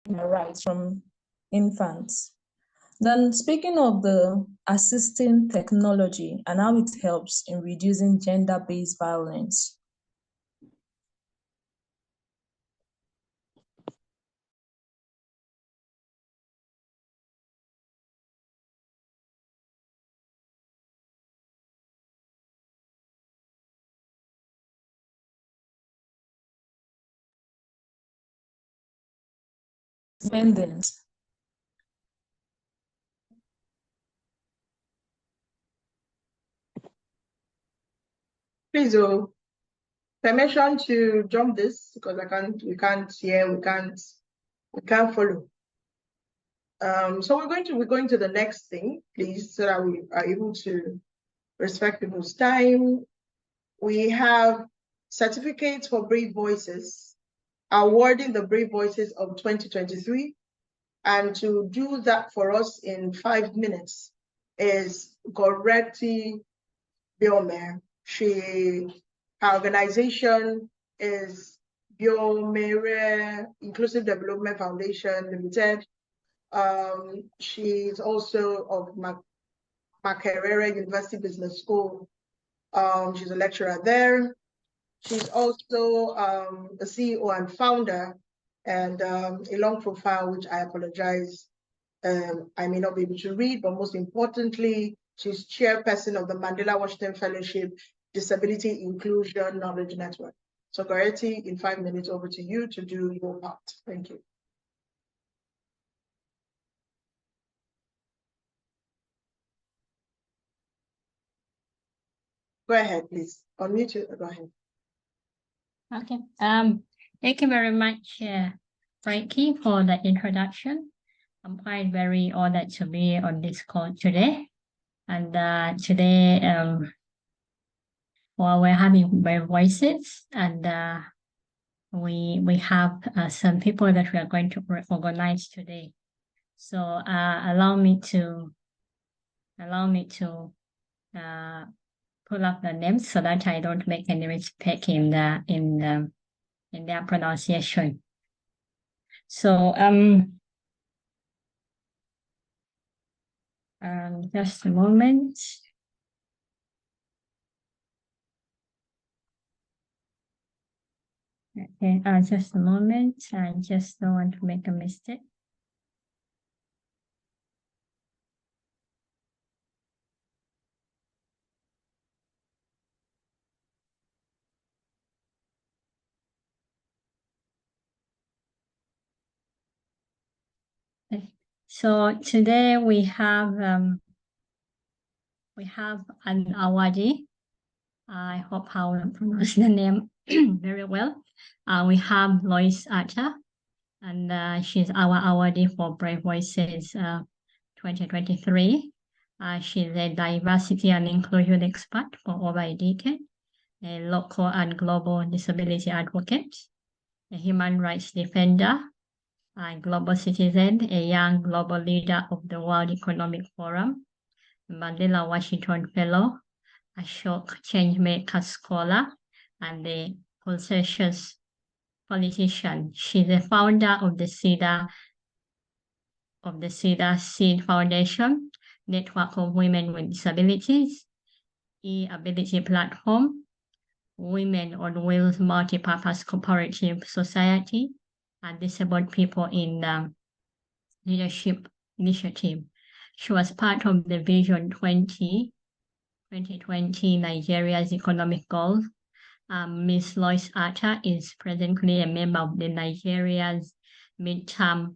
Rights from infants. Then speaking of the assisting technology and how it helps in reducing gender-based violence. Dependence. Please, permission to jump this because we can't hear, we can't follow. So we're going to the next thing, please, so that we are able to respect people's time. We have certificates for Brave Voices, awarding the Brave Voices of 2023. And to do that for us in 5 minutes is Goretti Biome. Her organization is Biomere Inclusive Development Foundation Limited. She's also of Makerere University Business School. She's a lecturer there. She's also the CEO and founder, and a long profile, which I apologize, I may not be able to read, but most importantly, she's chairperson of the Mandela Washington Fellowship Disability Inclusion Knowledge Network. So Goretti, in 5 minutes, over to you to do your part. Thank you. Go ahead, please. Unmute you. Go ahead. Okay. Thank you very much, Frankie, for the introduction. I'm quite very honored to be on this call today. And today, well, we're having Brave Voices, and we have some people that we are going to organize today. So allow me to pull up the names so that I don't make any mistake in their pronunciation. So just a moment. Okay, just a moment. I just don't want to make a mistake. Okay. So today we have an awardee. I hope I will pronounce the name very well. We have Lois Atta, and she's our awardee for Brave Voices 2023. She's a diversity and inclusion expert for over a decade, a local and global disability advocate, a human rights defender, a global citizen, a young global leader of the World Economic Forum, Mandela Washington Fellow, a shock changemaker scholar, and a conscientious politician. She's the founder of the Cedar Seed Foundation, Network of Women with Disabilities, e-Ability Platform, Women on Wheels Multipurpose Cooperative Society, and Disabled People in Leadership Initiative. She was part of the Vision 2020 Nigeria's economic goals. Ms. Lois Atta is presently a member of the Nigeria's Midterm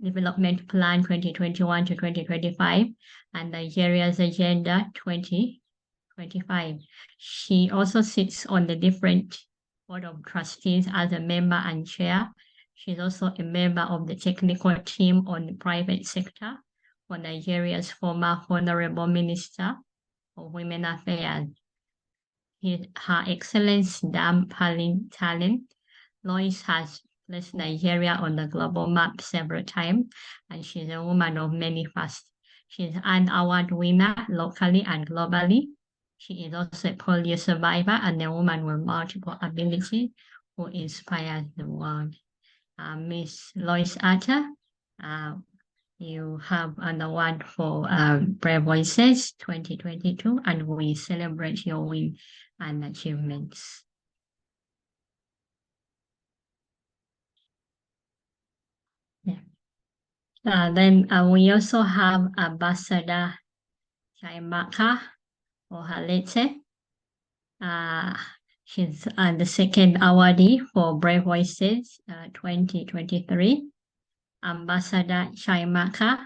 Development Plan 2021 to 2025 and Nigeria's Agenda 2025. She also sits on the different Board of Trustees as a member and chair. She's also a member of the technical team on the private sector for Nigeria's former Honorable Minister of Women Affairs. Her excellence, Dam talent, Lois has placed Nigeria on the global map several times, and she's a woman of many facets. She's an award winner locally and globally. She is also a polio survivor and a woman with multiple abilities who inspires the world. Ms. Lois Atta, you have an award for Brave Voices 2022, and we celebrate your win and achievements. Yeah. Then we also have Ambassador Chaimaka Ohalete. She's the second awardee for Brave Voices 2023. Ambassador Chaimaka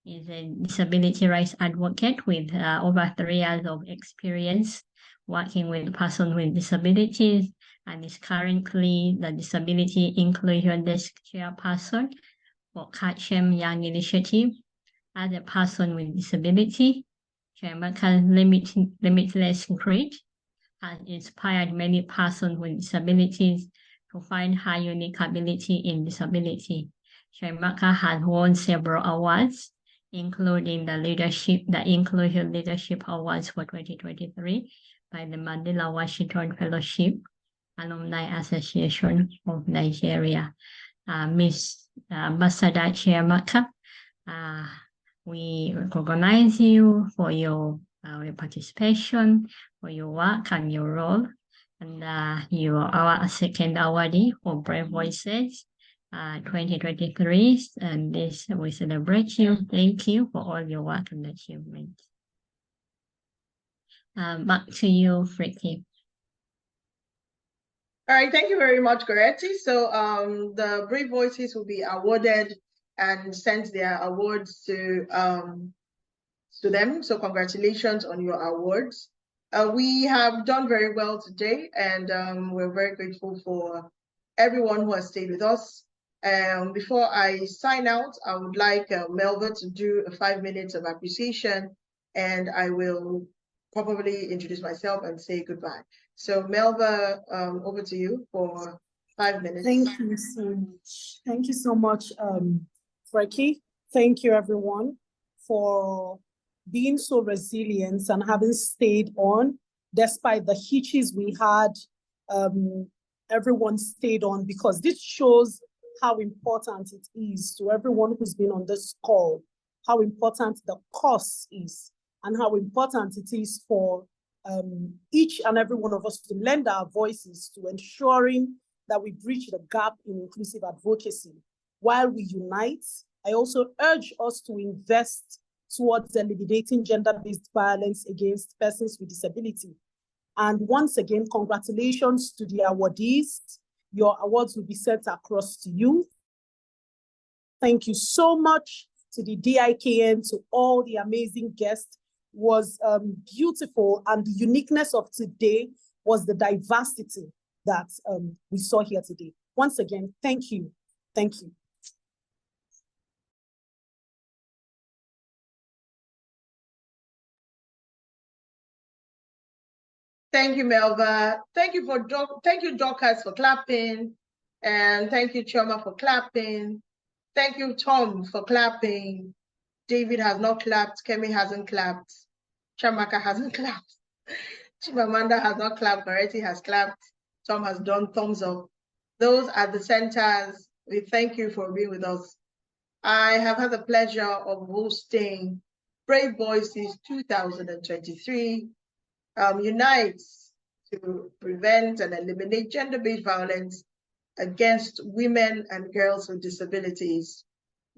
is a disability rights advocate with over 3 years of experience working with persons with disabilities, and is currently the Disability Inclusion Desk Chairperson for Kachem Young Initiative. As a person with disability, Chaimaka's limitless grit has inspired many persons with disabilities to find her unique ability in disability. Chaimaka has won several awards, including the Inclusion Leadership Awards for 2023 by the Mandela Washington Fellowship Alumni Association of Nigeria. Ms. Ambassador Chaimaka, we recognize you for your participation, for your work and your role, and you are our second awardee for Brave Voices 2023, and this we celebrate you. Thank you for all your work and achievements. Back to you, Freaky. All right, thank you very much, Goretti. So the Brave Voices will be awarded and sent their awards to them. So congratulations on your awards. We have done very well today, and we're very grateful for everyone who has stayed with us. Before I sign out, I would like Melva to do 5 minutes of appreciation, and I will probably introduce myself and say goodbye. So Melva, over to you for 5 minutes. Thank you so much. Thank you so much, Freaky. Thank you, everyone, for being so resilient and having stayed on despite the hitches we had. Everyone stayed on, because this shows how important it is to everyone who's been on this call, how important the cause is, and how important it is for each and every one of us to lend our voices to ensuring that we bridge the gap in inclusive advocacy. While we unite, I also urge us to invest towards eliminating gender-based violence against persons with disability. And once again, congratulations to the awardees. Your awards will be sent across to you. Thank you so much to the DIKN, to all the amazing guests. It was beautiful, and the uniqueness of today was the diversity that we saw here today. Once again, thank you. Thank you. Thank you, Melba. Thank you, Dorcas, for clapping. And thank you, Chioma, for clapping. Thank you, Tom, for clapping. David has not clapped. Kemi hasn't clapped. Chamaka hasn't clapped. Chimamanda has not clapped. Moretti has clapped. Tom has done thumbs up. Those at the centers, we thank you for being with us. I have had the pleasure of hosting Brave Voices 2023. Unites to prevent and eliminate gender-based violence against women and girls with disabilities.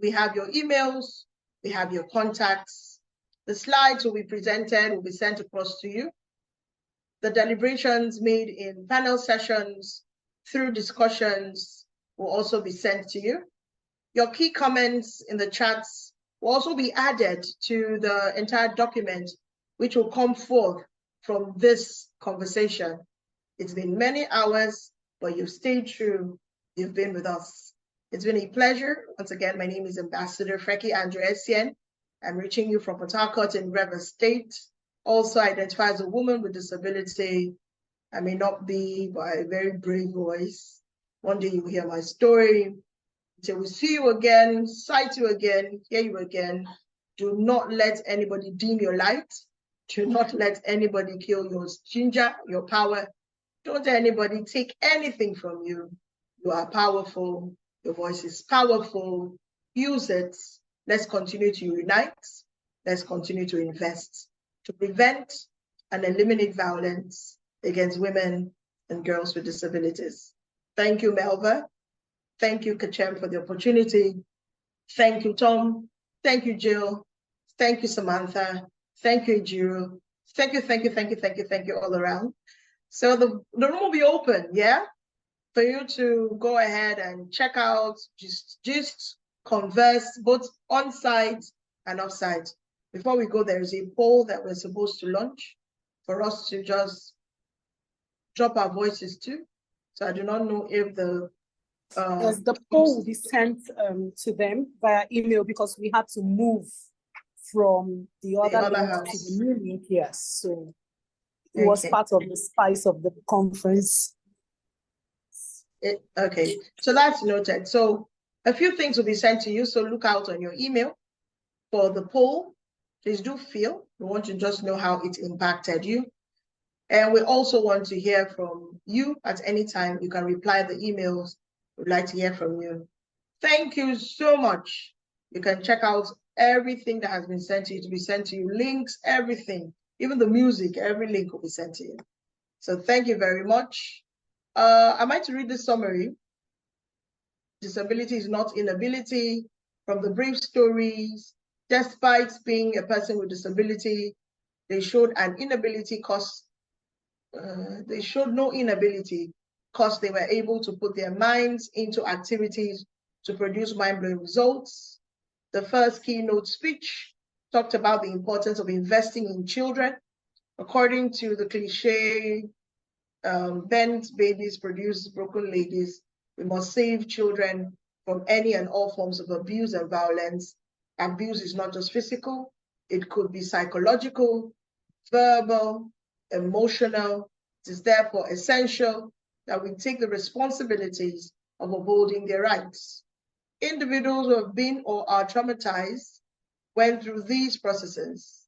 We have your emails, we have your contacts. The slides will be presented, will be sent across to you. The deliberations made in panel sessions through discussions will also be sent to you. Your key comments in the chats will also be added to the entire document, which will come forth from this conversation. It's been many hours, but you've stayed true. You've been with us. It's been a pleasure. Once again, my name is Ambassador Freki Andreasian. I'm reaching you from Port Harcourt in Rivers State. Also identify as a woman with disability. I may not be, but a very brave voice. One day you will hear my story. Until we see you again, sight you again, hear you again. Do not let anybody dim your light. Do not let anybody kill your ginger, your power. Don't let anybody take anything from you. You are powerful. Your voice is powerful. Use it. Let's continue to unite. Let's continue to invest to prevent and eliminate violence against women and girls with disabilities. Thank you, Melva. Thank you, Kachem, for the opportunity. Thank you, Tom. Thank you, Jill. Thank you, Samantha. Thank you, Ejiro. Thank you all around. So the room will be open, yeah? For you to go ahead and check out, just converse, both on-site and off-site. Before we go, there is a poll that we're supposed to launch for us to just drop our voices to. So I do not know if the yes, the poll will be sent to them via email because we had to move from the other link house to the new link. Yes, so it was part of the spice of the conference. Okay, so that's noted. So a few things will be sent to you. So look out on your email for the poll. Please do feel. We want to just know how it impacted you. And we also want to hear from you at any time. You can reply the emails. We'd like to hear from you. Thank you so much. You can check out everything that has been sent to you to be sent to you, links, everything, even the music, every link will be sent to you. So thank you very much. Am I to read the summary? Disability is not inability. From the brief stories, despite being a person with disability, they showed an inability cause, they showed no inability because they were able to put their minds into activities to produce mind-blowing results. The first keynote speech talked about the importance of investing in children. According to the cliche, bent babies produce broken ladies. We must save children from any and all forms of abuse and violence. Abuse is not just physical, it could be psychological, verbal, emotional. It is therefore essential that we take the responsibilities of upholding their rights. Individuals who have been or are traumatized went through these processes,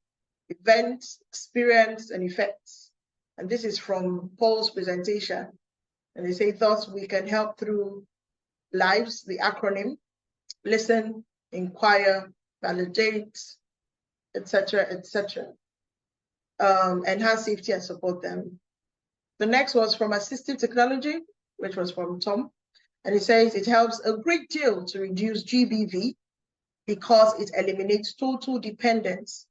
events, experience, and effects. And this is from Paul's presentation. And they say, thus we can help through lives, the acronym, listen, inquire, validate, etc., etc. enhance safety and support them. The next was from assistive technology, which was from Tom. And it says it helps a great deal to reduce GBV because it eliminates total dependence.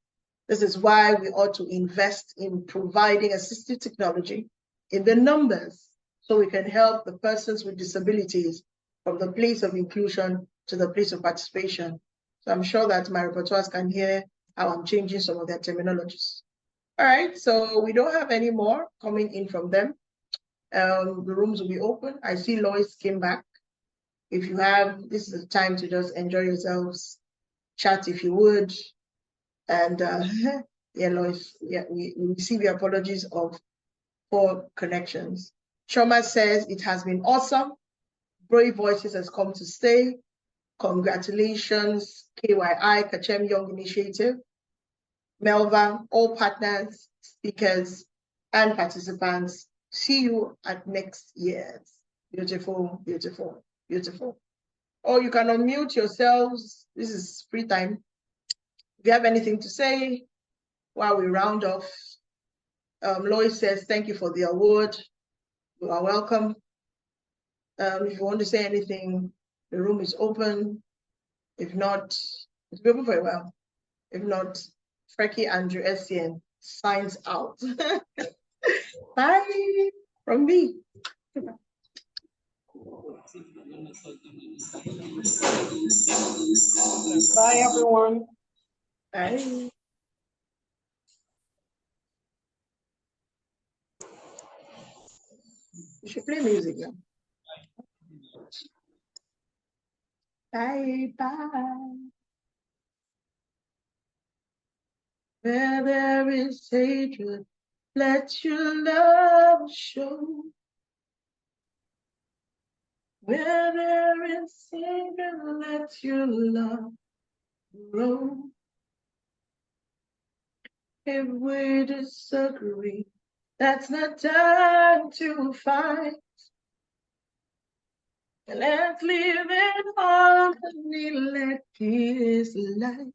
This is why we ought to invest in providing assistive technology in the numbers so we can help the persons with disabilities from the place of inclusion to the place of participation. So I'm sure that my repertoires can hear how I'm changing some of their terminologies. All right, so we don't have any more coming in from them. The rooms will be open. I see Lois came back. If you have, this is the time to just enjoy yourselves, chat if you would. And yeah, Lois, yeah, we receive your apologies of poor connections. Shoma says it has been awesome. Brave Voices has come to stay. Congratulations, KYI, Kachem Young Initiative. Melva, all partners, speakers, and participants. See you at next year's. Beautiful, beautiful, beautiful. Or you can unmute yourselves. This is free time. If you have anything to say while we round off. Lois says, thank you for the award. You are welcome. If you want to say anything, the room is open. If not, it's open for a while. If not, Frecky Andrew Essien signs out. Bye from me. Bye, everyone. Bye. You should play music now. Bye, bye. Where there is hatred, let your love show. Where there is hatred, let your love grow. If we disagree, that's not time to fight. Let's live in harmony, let peace light.